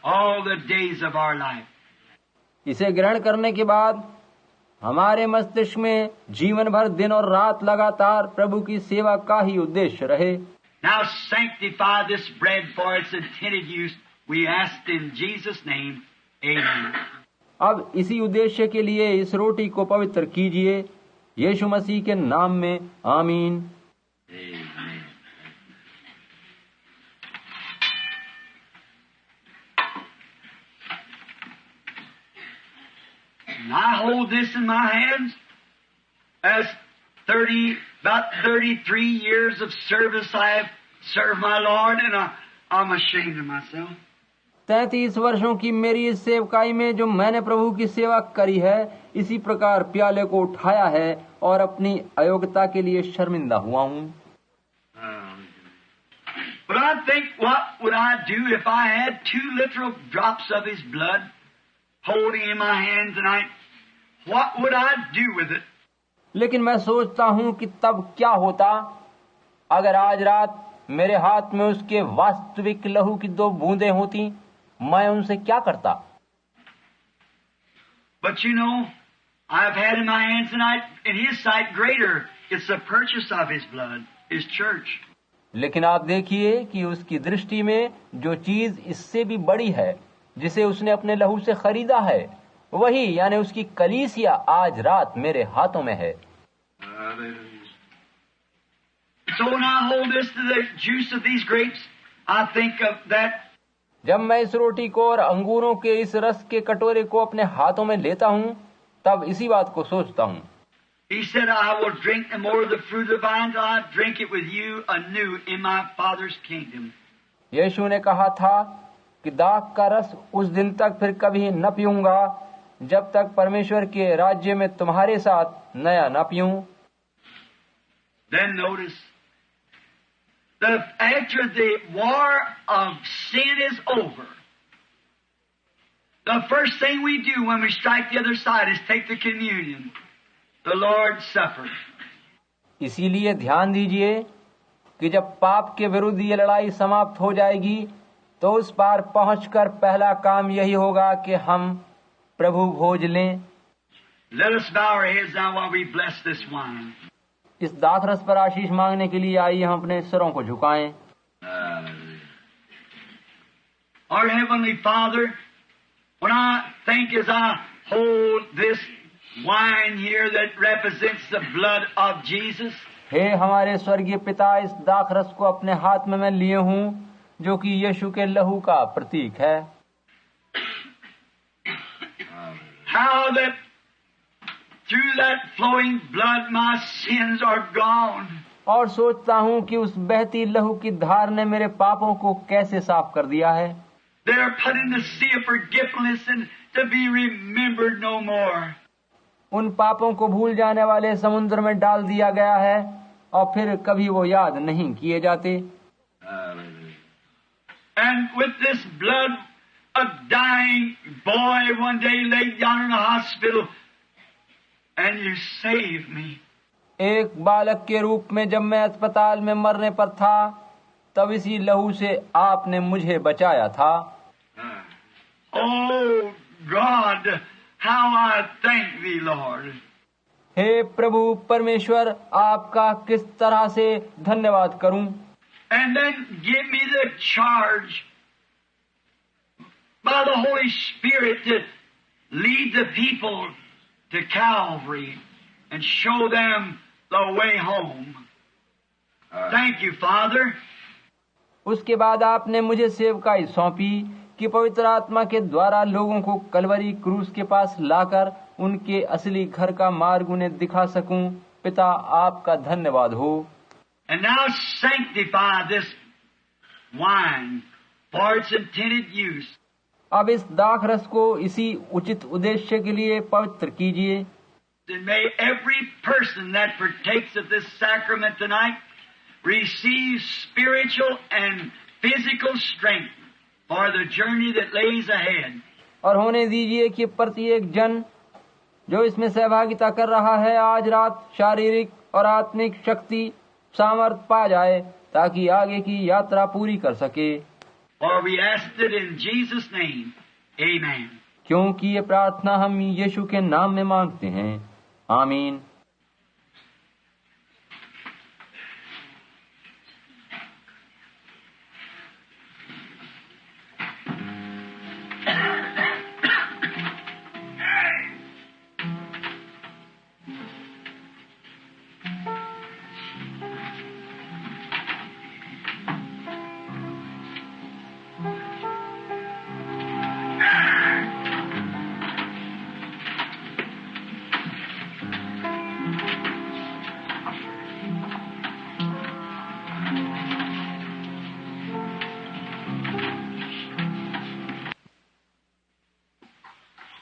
Speaker 2: all the days of our life.
Speaker 1: इसे ग्रहण करने के बाद हमारे मस्तिष्क में जीवन भर दिन और रात लगातार प्रभु की सेवा का ही उद्देश्य रहे।
Speaker 2: Now sanctify this bread for its intended use. We ask in Jesus' name. Amen.
Speaker 1: अब इसी उद्देश्य के लिए इस रोटी को पवित्र कीजिए, यीशु मसीह के नाम में, आमीन।
Speaker 2: And I hold this in my hands as about 33 years of service I have served my Lord, and I'm ashamed of myself.
Speaker 1: 33 वर्षों की मेरी इस सेवकाई में जो मैंने प्रभु की सेवा करी है, इसी प्रकार प्याले को उठाया है और अपनी अयोग्यता के लिए शर्मिंदा हुआ हूँ।
Speaker 2: But I think, what would I do if I had 2 literal drops of His blood holding in my hand tonight? What would I do with it?
Speaker 1: लेकिन मैं सोचता हूँ कि तब क्या होता अगर आज रात मेरे हाथ में उसके वास्तविक लहू की 2 बूंदें होती, मैं उनसे क्या करता?
Speaker 2: But you know, I've had in my hands tonight, in His sight, greater. It's the purchase of His blood, His church.
Speaker 1: लेकिन आप देखिए कि उसकी दृष्टि में जो चीज इससे भी बड़ी है, जिसे उसने अपने लहू से खरीदा है, वही यानी उसकी कलीसिया आज रात मेरे हाथों में है।
Speaker 2: So when I hold this to the juice of these grapes, I think of that.
Speaker 1: जब मैं इस रोटी को और अंगूरों के इस रस के कटोरे को अपने हाथों में लेता हूँ, तब इसी बात को सोचता हूँ।
Speaker 2: He said, I will drink no more of the fruit of the vine till I drink it with you anew in my Father's kingdom.
Speaker 1: यीशु ने कहा था कि दाख का रस उस दिन तक फिर कभी न पीऊंगा जब तक परमेश्वर के राज्य में तुम्हारे साथ नया न पीऊं।
Speaker 2: Then notice, after the war of sin is over, the first thing we do when we strike the other side is take the communion, the Lord's Supper.
Speaker 1: इसीलिए ध्यान दीजिए कि जब पाप के विरुद्ध ये लड़ाई समाप्त हो जाएगी, तो उस पार पहुंचकर पहला काम यही होगा कि हम प्रभु भोज लें।
Speaker 2: Let us bow our heads now while we bless this wine.
Speaker 1: इस दाखरस पर आशीष मांगने के लिए आइए हम अपने सिरों को झुकाएं।
Speaker 2: Our Heavenly Father, when I think as I hold this wine here that represents the blood of Jesus,
Speaker 1: हे हमारे स्वर्गीय पिता, इस दाखरस को अपने हाथ में मैं लिए हूँ जो कि यीशु के लहू का प्रतीक है।
Speaker 2: how that through that flowing blood my sins are gone.
Speaker 1: और सोचता हूँ कि उस बहती लहू की धार ने मेरे पापों को कैसे साफ कर दिया है।
Speaker 2: They are put in the sea of forgetfulness and to be remembered no more.
Speaker 1: उन पापों को भूल जाने वाले समुद्र में डाल दिया गया है और फिर कभी वो याद नहीं किए जाते।
Speaker 2: And with this blood, a dying boy one day laid down in a hospital, and you saved me.
Speaker 1: एक बालक के रूप में जब मैं अस्पताल में मरने पर था, तब इसी लहू से आपने मुझे बचाया था।
Speaker 2: Oh God, how I thank Thee, Lord.
Speaker 1: हे प्रभु परमेश्वर, आपका किस तरह से धन्यवाद करूं।
Speaker 2: And then give me the charge by the Holy Spirit to lead the people to Calvary and show them the way home. Thank you, Father.
Speaker 1: उसके बाद आपने मुझे सेवकाई सौंपी कि पवित्र आत्मा के द्वारा लोगों को कलवरी क्रूस के पास लाकर उनके असली घर का मार्ग उन्हें दिखा सकूं। पिता, आपका धन्यवाद हो।
Speaker 2: And now sanctify this wine for its intended use.
Speaker 1: अब इस दाखरस को इसी उचित उद्देश्य के लिए पवित्र कीजिए।
Speaker 2: And may every person that partakes of this sacrament tonight receive spiritual and physical strength for the journey that lays ahead.
Speaker 1: और होने दीजिए कि प्रत्येक जन जो इसमें सहभागिता कर रहा है आज रात शारीरिक और आत्मिक शक्ति सामर्थ पा जाए ताकि आगे की यात्रा पूरी कर सके।
Speaker 2: For we asked it in Jesus' name. Amen.
Speaker 1: क्योंकि ये प्रार्थना हम यीशु के नाम में मांगते हैं। आमीन।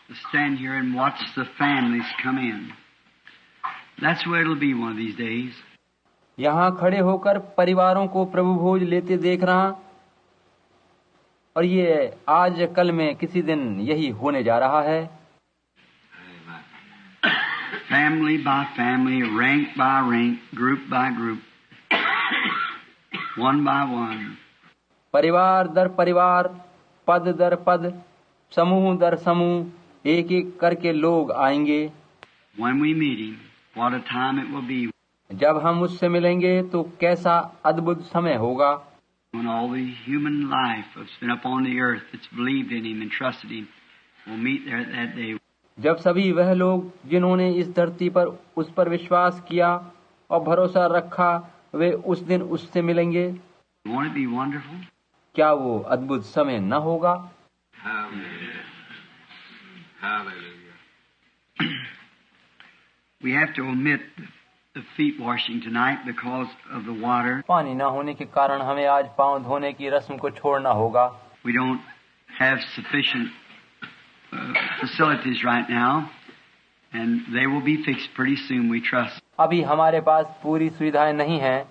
Speaker 2: to stand here and watch the families come in. That's where it'll be one of these days.
Speaker 1: यहाँ खड़े होकर परिवारों को प्रभु भोज लेते देखना, और ये आज कल में किसी दिन यही होने जा रहा है।
Speaker 2: Family by family, rank by rank, group by group, one by one.
Speaker 1: परिवार दर परिवार, पद दर पद, समूह दर समूह, एक एक करके लोग आएंगे।
Speaker 2: When we meet him, what a time it will be.
Speaker 1: जब हम उससे मिलेंगे तो कैसा अद्भुत समय होगा।
Speaker 2: When all the human life that's been upon the earth that's believed in him and trusted him will meet there that day.
Speaker 1: जब सभी वह लोग जिन्होंने इस धरती पर उस पर विश्वास किया और भरोसा रखा, वे उस दिन उससे मिलेंगे।
Speaker 2: Won't it be wonderful?
Speaker 1: क्या वो अद्भुत समय न होगा?
Speaker 2: Hallelujah. Hallelujah. We have to omit the feet washing tonight because of the water.
Speaker 1: पानी न होने के कारण हमें आज पांव धोने की रस्म को छोड़ना होगा।
Speaker 2: We don't have sufficient facilities right now, and they will be fixed pretty soon, we trust.
Speaker 1: अभी हमारे पास पूरी सुविधाएं नहीं हैं,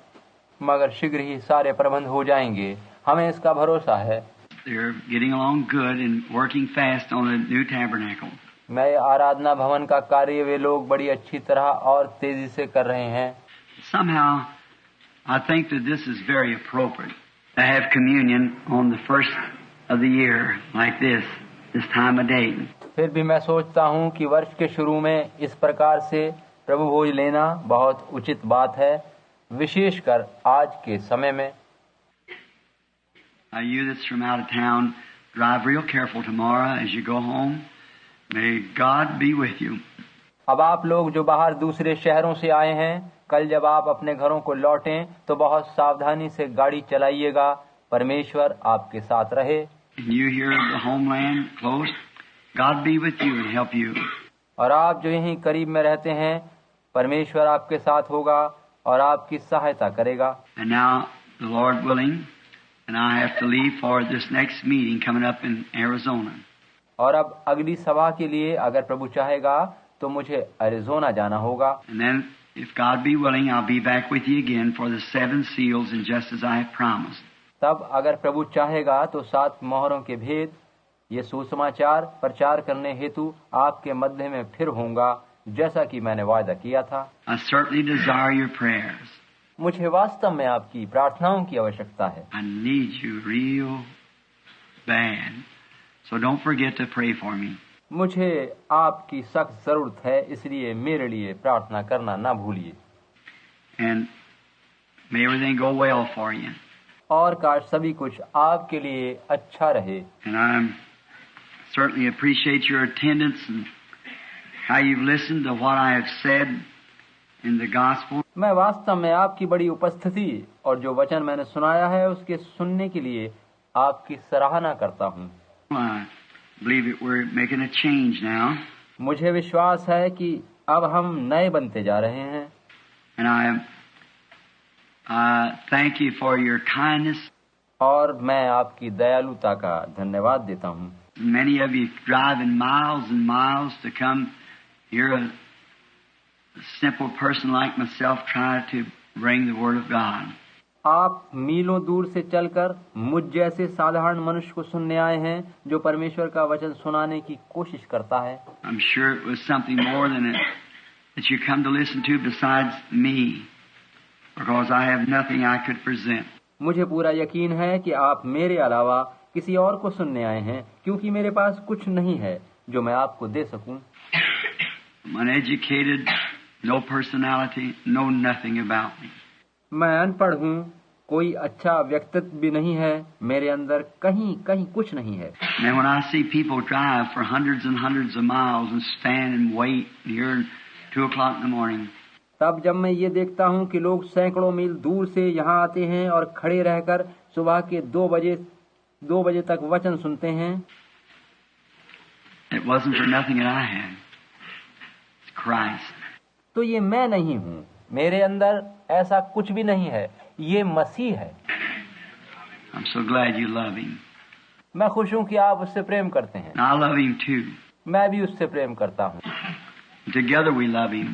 Speaker 1: मगर शीघ्र ही सारे प्रबंध हो जाएंगे, हमें इसका भरोसा है।
Speaker 2: They're getting along good and working fast on the new tabernacle.
Speaker 1: मैं आराधना भवन का कार्य वे लोग बड़ी अच्छी तरह और तेजी से कर रहे हैं।
Speaker 2: Somehow, I think that this is very appropriate to have communion on the first of the year like this time of day.
Speaker 1: फिर भी मैं सोचता हूँ कि वर्ष के शुरू में इस प्रकार से प्रभु भोज लेना बहुत उचित बात है, विशेषकर आज के समय में।
Speaker 2: Now, you that's from out of town, drive real careful tomorrow as you go home. May God be with you.
Speaker 1: अब आप लोग जो बाहर दूसरे शहरों से आए हैं, कल जब आप अपने घरों को लौटें तो बहुत सावधानी से गाड़ी चलाइएगा। परमेश्वर आपके साथ रहे।
Speaker 2: And you here in the homeland close, God be with you and help you.
Speaker 1: और आप जो यहीं करीब में रहते हैं, परमेश्वर आपके साथ होगा और आपकी सहायता करेगा।
Speaker 2: And now, the Lord willing, and I have to leave for this next meeting coming up in Arizona.
Speaker 1: और अब अगली सभा के लिए अगर प्रभु चाहेगा तो मुझे अरिज़ोना जाना होगा।
Speaker 2: And then, if God be willing, I'll be back with you again for the 7 seals, and just as I have promised.
Speaker 1: तब अगर प्रभु चाहेगा तो 7 मोहरों के भेद, ये सुसमाचार प्रचार करने हेतु आपके मध्य में फिर होऊंगा, जैसा कि मैंने वादा किया था।
Speaker 2: I certainly desire your prayers.
Speaker 1: मुझे वास्तव में आपकी प्रार्थनाओं की आवश्यकता है।
Speaker 2: I need you real bad. So don't forget to pray for me.
Speaker 1: मुझे आपकी सख्त जरूरत है, इसलिए मेरे लिए प्रार्थना करना ना भूलिए।
Speaker 2: And may everything go well for you.
Speaker 1: और काश सभी कुछ आपके लिए अच्छा रहे।
Speaker 2: And I certainly appreciate your attendance and how you've listened to what I have said in the gospel.
Speaker 1: मैं वास्तव में आपकी बड़ी उपस्थिति और जो वचन मैंने सुनाया है उसके सुनने के लिए आपकी सराहना करता हूँ।
Speaker 2: I believe that we're making a change now.
Speaker 1: मुझे विश्वास है कि अब हम नए बनते जा रहे हैं।
Speaker 2: And I thank you for your kindness.
Speaker 1: और मैं आपकी दयालुता का धन्यवाद देता हूँ।
Speaker 2: Many of you driving miles and miles to come hear a simple person like myself try to bring the Word of God.
Speaker 1: आप मीलों दूर से चलकर मुझ जैसे साधारण मनुष्य को सुनने आए हैं जो परमेश्वर का वचन सुनाने की कोशिश करता है।
Speaker 2: I'm sure it was something more than it that you come to listen to besides me, because I have nothing I could present.
Speaker 1: मुझे पूरा यकीन है कि आप मेरे अलावा किसी और को सुनने आए हैं, क्योंकि मेरे पास कुछ नहीं है जो मैं आपको दे सकूं।
Speaker 2: I'm uneducated, no personality, know nothing about me.
Speaker 1: मैं अनपढ़ हूँ, कोई अच्छा व्यक्तित्व भी नहीं है, मेरे अंदर कहीं कहीं कुछ नहीं है।
Speaker 2: And when I see people drive for hundreds and hundreds of miles and stand and wait here at 2 o'clock in the morning.
Speaker 1: तब जब मैं ये देखता हूँ कि लोग सैकड़ों मील दूर से यहाँ आते हैं और खड़े रहकर सुबह के 2 बजे तक वचन सुनते हैं।
Speaker 2: It wasn't for nothing that I had. It's Christ.
Speaker 1: तो ये मैं नहीं हूँ, मेरे अंदर ऐसा कुछ भी नहीं है, ये मसीह है।
Speaker 2: I'm so glad you love him.
Speaker 1: मैं खुश हूँ कि आप उससे प्रेम करते हैं।
Speaker 2: And I love him too.
Speaker 1: मैं भी उससे प्रेम करता हूँ।
Speaker 2: Together we love Him.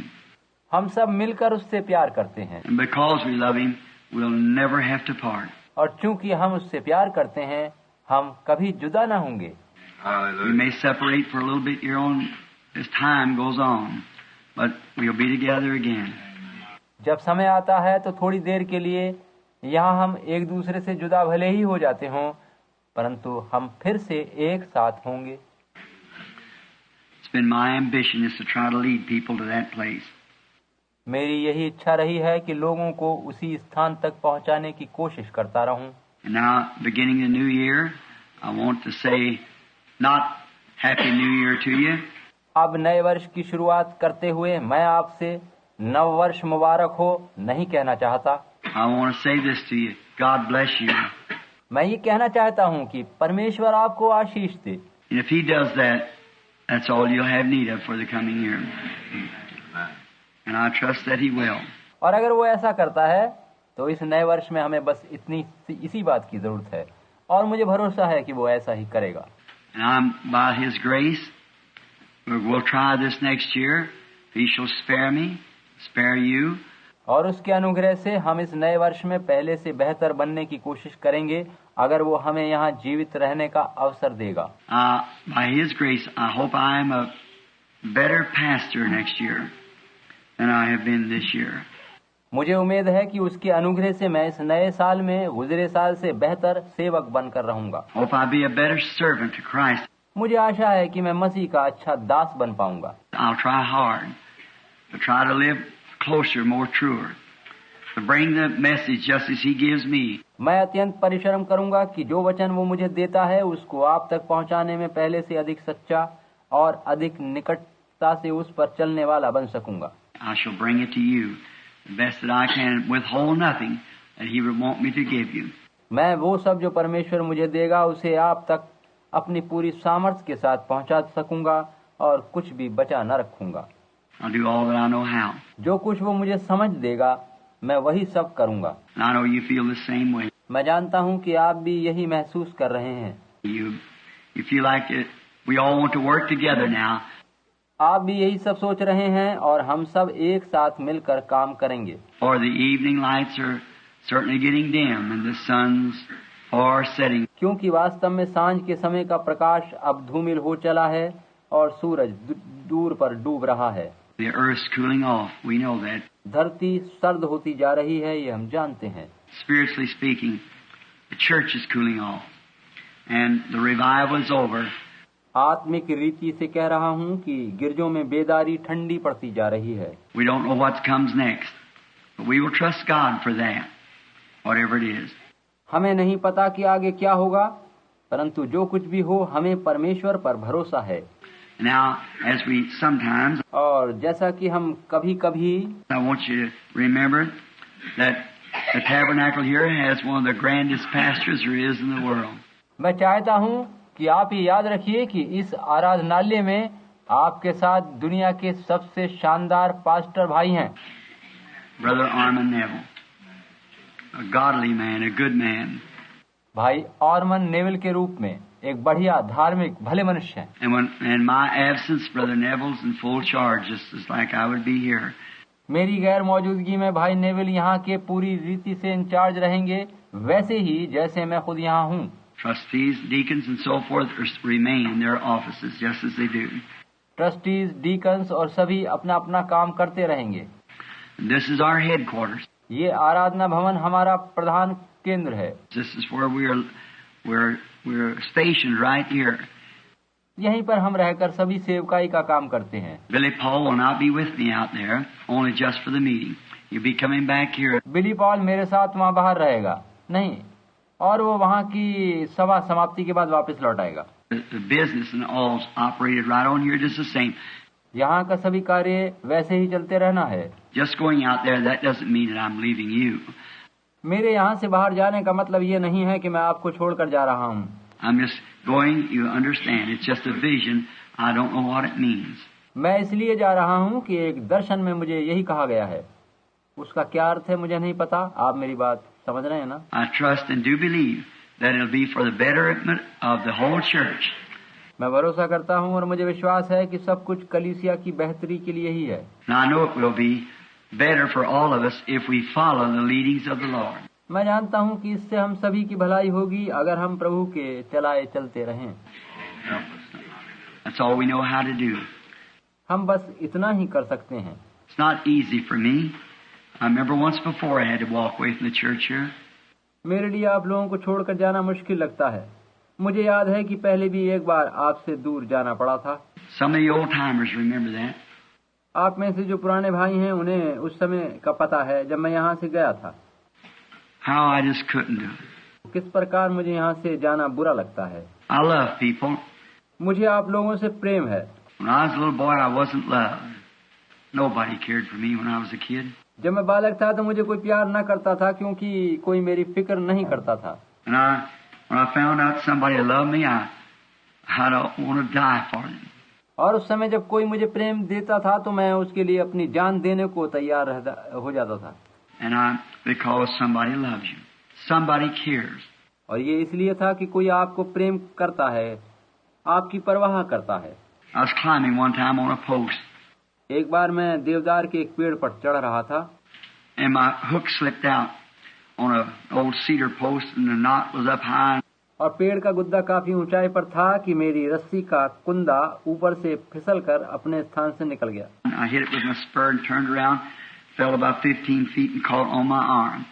Speaker 1: हम सब मिलकर उससे प्यार करते हैं,
Speaker 2: And because we love Him, we'll never have to part.
Speaker 1: और चूंकि हम उससे प्यार करते हैं, हम कभी जुदा ना होंगे।
Speaker 2: We may separate for a little bit here on as time goes on, but we'll be together again.
Speaker 1: जब समय आता है तो थोड़ी देर के लिए यहाँ हम एक दूसरे से जुदा भले ही हो जाते हों, परंतु हम फिर से एक साथ होंगे।
Speaker 2: It's been my ambition is to try to lead people to that place.
Speaker 1: मेरी यही इच्छा रही है कि लोगों को उसी स्थान तक पहुंचाने की कोशिश करता रहूं।
Speaker 2: And now, beginning the new year, I want to say not Happy New Year to you.
Speaker 1: अब नए वर्ष की शुरुआत करते हुए मैं आपसे नव वर्ष मुबारक हो नहीं कहना चाहता।
Speaker 2: I want to say this to you. God bless you.
Speaker 1: मैं ये कहना चाहता हूँ कि परमेश्वर आपको आशीष दे।
Speaker 2: And if He does that, that's all you'll have need of for the coming year. And I trust that He will.
Speaker 1: और अगर वो ऐसा करता है तो इस नए वर्ष में हमें बस इसी बात की जरूरत है, और मुझे भरोसा है कि वो ऐसा ही करेगा।
Speaker 2: And I'm, by His grace, we'll try this next year. He shall spare me, spare you.
Speaker 1: और उसके अनुग्रह से हम इस नए वर्ष में पहले से बेहतर बनने की कोशिश करेंगे, अगर वो हमें यहाँ जीवित रहने का अवसर देगा।
Speaker 2: By His grace, I hope I am a better pastor next year than I have been this year.
Speaker 1: मुझे उम्मीद है कि उसके अनुग्रह से मैं इस नए साल में गुजरे साल से बेहतर सेवक बनकर रहूंगा।
Speaker 2: Hope I be a better servant to Christ.
Speaker 1: मुझे आशा है कि मैं मसीह का अच्छा दास बन पाऊंगा।
Speaker 2: I'll try hard to try to live closer, more truer, to bring the message just as He gives me.
Speaker 1: मैं अत्यंत परिश्रम करूंगा कि जो वचन वो मुझे देता है उसको आप तक पहुंचाने में पहले से अधिक सच्चा और अधिक निकटता से उस पर चलने वाला बन सकूंगा।
Speaker 2: I shall bring it to you the best that I can, withhold nothing that He would want me to give you.
Speaker 1: मैं वो सब जो परमेश्वर मुझे देगा उसे आप तक अपनी पूरी सामर्थ्य के साथ पहुंचा सकूंगा और कुछ भी बचा न रखूंगा।
Speaker 2: I'll do all that I know how.
Speaker 1: जो कुछ वो मुझे समझ देगा मैं वही सब करूंगा।
Speaker 2: And I know you feel the same way.
Speaker 1: मैं जानता हूँ कि आप भी यही महसूस कर रहे हैं।
Speaker 2: You feel like we all want to work together now.
Speaker 1: आप भी यही सब सोच रहे हैं और हम सब एक साथ मिलकर काम करेंगे।
Speaker 2: For the evening lights are certainly getting dim and the sun's far setting.
Speaker 1: क्योंकि वास्तव में सांझ के समय का प्रकाश अब धूमिल हो चला है और सूरज दूर पर डूब रहा है।
Speaker 2: The earth's cooling off. We know that.
Speaker 1: धरती सर्द होती जा रही है, ये हम जानते हैं।
Speaker 2: Spiritually speaking, the church is cooling off. And the revival is over.
Speaker 1: आत्मिक रीति से कह रहा हूँ कि गिरजों में बेदारी ठंडी पड़ती जा रही है।
Speaker 2: We don't know what comes next, but we will trust God for that, whatever it is.
Speaker 1: हमें नहीं पता कि आगे क्या होगा, परंतु जो कुछ भी हो हमें परमेश्वर पर भरोसा है।
Speaker 2: Now, as we sometimes,
Speaker 1: और जैसा कि हम कभी-कभी,
Speaker 2: I want you to remember that the tabernacle here has one of the grandest pastors there is in the world.
Speaker 1: मैं चाहता हूँ कि आप ये याद रखिए कि इस आराधनालय में आपके साथ दुनिया के सबसे शानदार पास्टर भाई हैं।
Speaker 2: Brother Armin Neville, a godly man, a good man.
Speaker 1: भाई आर्मन नेविल के रूप में एक बढ़िया धार्मिक भले मनुष्य हैं।
Speaker 2: And when in my absence, Brother Neville's in full charge, just as like I would be here.
Speaker 1: मेरी गैर मौजूदगी में भाई नेविल यहाँ के पूरी रीति से इंचार्ज रहेंगे, वैसे ही जैसे मैं खुद यहाँ हूँ।
Speaker 2: Trustees, deacons, and so forth remain in their offices just as they do.
Speaker 1: Trustees, deacons और सभी अपना अपना काम करते रहेंगे।
Speaker 2: This is our headquarters.
Speaker 1: ये आराधना भवन हमारा प्रधान केंद्र है।
Speaker 2: This is where we're stationed right here.
Speaker 1: यहीं पर हम रहकर सभी सेवकाई का काम करते हैं।
Speaker 2: Billy Paul will not be with me out there, only just for the meeting. He'll be coming back here.
Speaker 1: Billy Paul मेरे साथ वहाँ बाहर रहेगा नहीं, और वो वहाँ की सभा समाप्ति के बाद वापस लौट आएगा।
Speaker 2: The business and all operated right on here just the same.
Speaker 1: यहाँ का सभी कार्य वैसे ही चलते रहना है।
Speaker 2: Just going out there, that doesn't mean that I'm leaving you.
Speaker 1: मेरे यहाँ से बाहर जाने का मतलब ये नहीं है कि मैं आपको छोड़कर जा रहा हूँ।
Speaker 2: I'm just going, you understand, it's just a vision. I don't know what it means.
Speaker 1: मैं इसलिए जा रहा हूँ कि एक दर्शन में मुझे यही कहा गया है, उसका क्या अर्थ है मुझे नहीं पता। आप मेरी बात समझ रहे हैं ना?
Speaker 2: I trust and do believe that it'll be for the betterment of the whole church.
Speaker 1: मैं भरोसा करता हूँ और मुझे विश्वास है कि सब कुछ कलीसिया की बेहतरी के लिए ही है।
Speaker 2: And I know it will be better for all of us if we follow the leadings of the Lord.
Speaker 1: मैं जानता हूँ कि इससे हम सभी की भलाई होगी अगर हम प्रभु के चलाए चलते रहें।
Speaker 2: That's all we know how to do.
Speaker 1: हम बस इतना ही कर सकते हैं।
Speaker 2: It's not easy for me. I remember once before I had to walk away from the church here.
Speaker 1: मेरे लिए आप लोगों को छोड़कर जाना मुश्किल लगता है। मुझे याद है कि पहले भी एक बार आपसे दूर जाना पड़ा था।
Speaker 2: Some of the old timers remember that.
Speaker 1: आप में से जो पुराने भाई हैं उन्हें उस समय का पता है जब मैं यहाँ से गया था।
Speaker 2: How I just couldn't do it.
Speaker 1: किस प्रकार मुझे यहाँ से जाना बुरा लगता है।
Speaker 2: I love people.
Speaker 1: मुझे आप लोगों से प्रेम है।
Speaker 2: When I was a little boy, I wasn't loved. Nobody cared for me when I was a kid.
Speaker 1: जब मैं बालक था तो मुझे कोई प्यार न करता था क्योंकि कोई मेरी फिक्र नहीं करता था।
Speaker 2: And when I found out somebody loved me, I don't want to die for them.
Speaker 1: और उस समय जब कोई मुझे प्रेम देता था तो मैं उसके लिए अपनी जान देने को तैयार हो जाता था।
Speaker 2: And because somebody loves you, somebody cares.
Speaker 1: और ये इसलिए था कि कोई आपको प्रेम करता है, आपकी परवाह करता है।
Speaker 2: I was climbing one time on a post.
Speaker 1: एक बार मैं देवदार के एक पेड़ पर चढ़ रहा था
Speaker 2: And my hook slipped out on an old cedar post, and the knot was up high.
Speaker 1: और पेड़ का गुद्दा काफी ऊंचाई पर था कि मेरी रस्सी का कुंदा ऊपर से फिसलकर अपने स्थान से निकल गया।
Speaker 2: I hit it with my spur and turned around, fell about 15 feet and caught on my arm.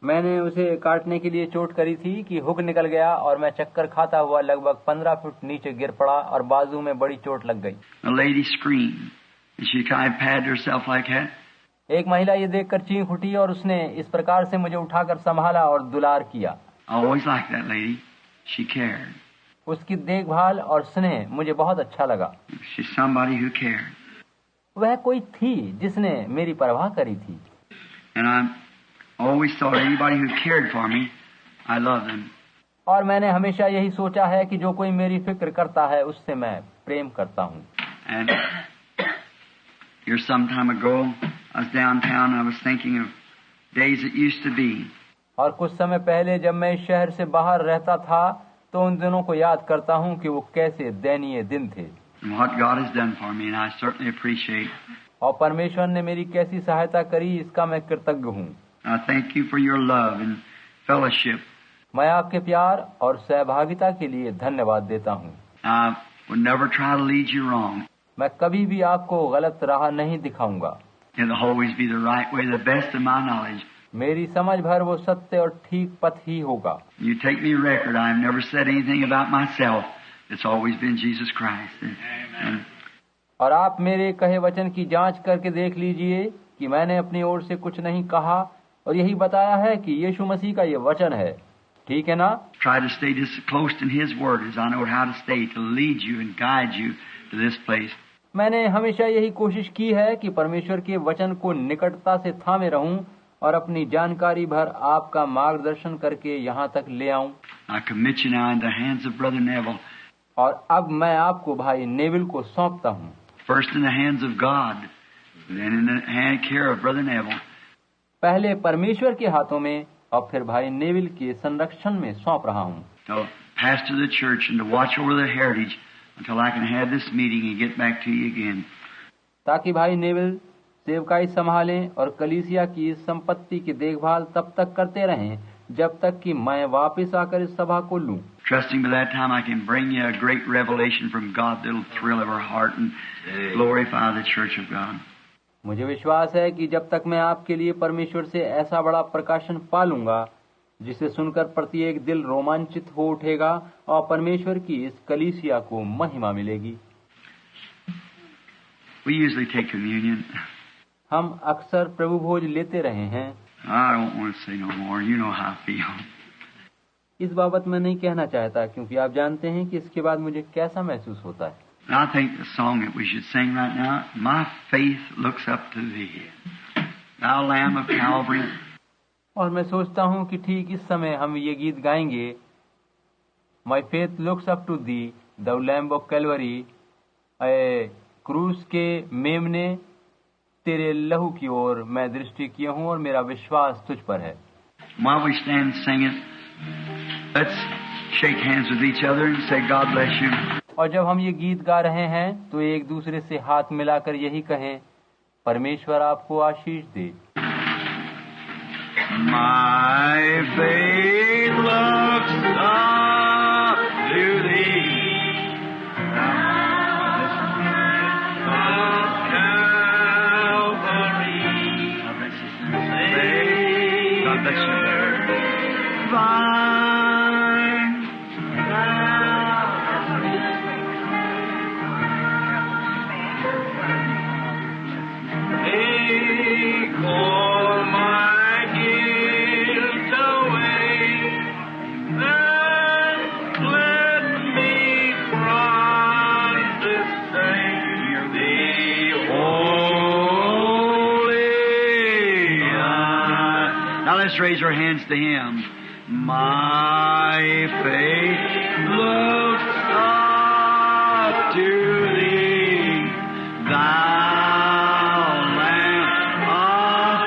Speaker 1: मैंने उसे काटने के लिए चोट करी थी कि हुक निकल गया और मैं चक्कर खाता हुआ लगभग 15 फुट नीचे गिर पड़ा और बाजू में बड़ी चोट लग गई।
Speaker 2: A lady screamed, and she kind of patted herself like that.
Speaker 1: एक महिला ये देखकर चीख उठी और उसने इस प्रकार से मुझे उठाकर संभाला और दुलार किया।
Speaker 2: I always liked that lady. She cared.
Speaker 1: उसकी देखभाल और स्नेह मुझे बहुत अच्छा लगा।
Speaker 2: She's somebody who cared.
Speaker 1: वह कोई थी जिसने मेरी परवाह करी थी।
Speaker 2: And I always thought anybody who cared for me, I loved them.
Speaker 1: और मैंने हमेशा यही सोचा है कि जो कोई मेरी फिक्र करता है उससे मैं प्रेम करता हूँ।
Speaker 2: And here some time ago, I was downtown. I was thinking of days that used to be.
Speaker 1: और कुछ समय पहले जब मैं इस शहर से बाहर रहता था तो उन दिनों को याद करता हूँ कि वो कैसे दयनीय दिन थे।
Speaker 2: And what God has done for me, and I certainly appreciate.
Speaker 1: और परमेश्वर ने मेरी कैसी सहायता करी इसका मैं कृतज्ञ हूँ।
Speaker 2: I thank you for your love and fellowship.
Speaker 1: मैं आपके प्यार और सहभागिता के लिए धन्यवाद देता हूँ।
Speaker 2: I would never try to lead you wrong.
Speaker 1: मैं कभी भी आपको गलत राह नहीं दिखाऊंगा।
Speaker 2: It'll always be the right way, the best of my knowledge.
Speaker 1: मेरी समझ भर वो सत्य और ठीक पथ ही होगा।
Speaker 2: You take me record. I've never said anything about myself. It's always been Jesus Christ. And
Speaker 1: और आप मेरे कहे वचन की जांच करके देख लीजिए कि मैंने अपनी ओर से कुछ नहीं कहा और यही बताया है कि यीशु मसीह का ये वचन है। ठीक है ना?
Speaker 2: try to stay just close to His Word as I know how to stay, to lead you and guide you to this place.
Speaker 1: मैंने हमेशा यही कोशिश की है कि परमेश्वर के वचन को निकटता से थामे रहूं और अपनी जानकारी भर आपका मार्गदर्शन करके यहाँ तक ले आऊं।
Speaker 2: I commit you now in the hands of Brother Neville.
Speaker 1: और अब मैं आपको भाई नेविल को सौंपता हूँ।
Speaker 2: First in the hands of God, then in the care of Brother Neville.
Speaker 1: पहले परमेश्वर के हाथों में और फिर भाई नेविल के संरक्षण में सौंप रहा हूँ।
Speaker 2: To pastor the church and to watch over the heritage until I can have this meeting and get back to you again.
Speaker 1: ताकि भाई नेविल सेवकाई संभालें और कलीसिया की इस संपत्ति की देखभाल तब तक करते रहें जब तक कि मैं वापस आकर इस सभा को लूं।
Speaker 2: Trusting by that time I can bring you a great revelation from God that'll thrill our heart and glorify the church of God.
Speaker 1: मुझे विश्वास है कि जब तक मैं आपके लिए परमेश्वर से ऐसा बड़ा प्रकाशन पालूंगा जिसे सुनकर प्रत्येक दिल रोमांचित हो उठेगा और परमेश्वर की इस कलीसिया को महिमा मिलेगी।
Speaker 2: We usually take communion.
Speaker 1: हम अक्सर प्रभु भोज लेते रहे हैं।
Speaker 2: I don't want to say no more. You know how I feel.
Speaker 1: इस बाबत मैं नहीं कहना चाहता क्योंकि आप जानते हैं कि इसके बाद मुझे कैसा महसूस होता है।
Speaker 2: I think the song that we should sing right now, My faith looks up to thee, thou Lamb of Calvary.
Speaker 1: और मैं सोचता हूँ कि ठीक इस समय हम ये गीत गाएंगे, My faith looks up to thee, thou Lamb of Calvary. क्रूस के मेमने तेरे लहू की ओर मैं दृष्टि किया हूँ और मेरा विश्वास तुझ पर है।
Speaker 2: While we stand singing, let's shake hands with each other and say God bless you.
Speaker 1: और जब हम ये गीत गा रहे हैं तो एक दूसरे से हाथ मिलाकर यही कहें, परमेश्वर आपको आशीष दे।
Speaker 2: My faith looks up to thee, Calvary. God bless you. Thine take all my guilt away, and let me from this day thee holy. Now let's raise our hands to Him. My faith looks up to Thee, Thou Lamb of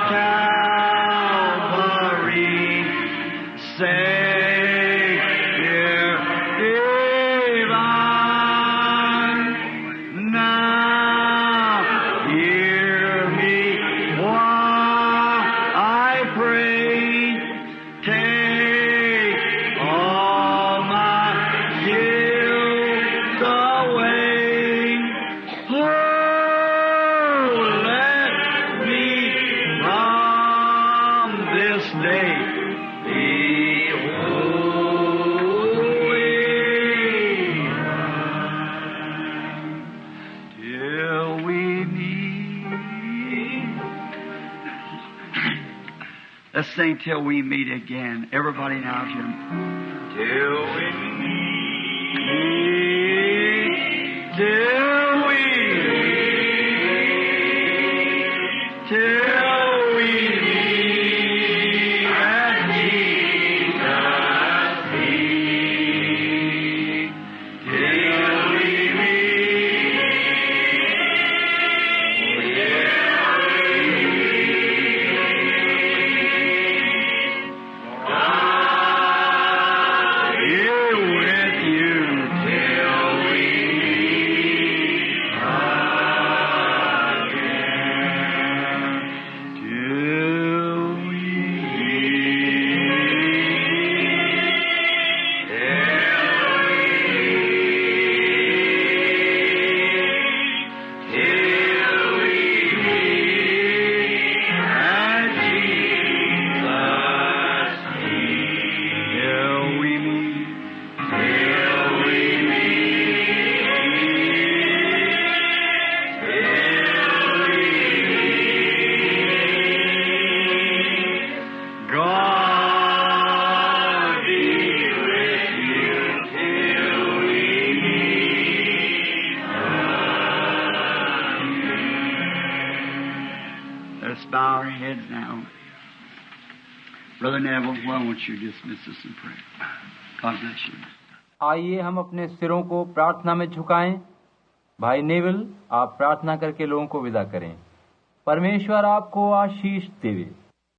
Speaker 2: Calvary, Savior divine. Now hear me while I pray. Take all my guilt away. Oh, let me from this day be holy, till we meet. Let's sing till we meet again. Everybody now, Jim. Till we meet, till we meet, till we meet at Jesus' feet. Till we bow our heads now. Brother Neville, why won't you dismiss us in prayer? God bless you.
Speaker 1: आइए हम अपने सिरों को प्रार्थना में झुकाएं। भाई Neville, आप प्रार्थना करके लोगों को विदा करें। परमेश्वर आपको आशीष देवे।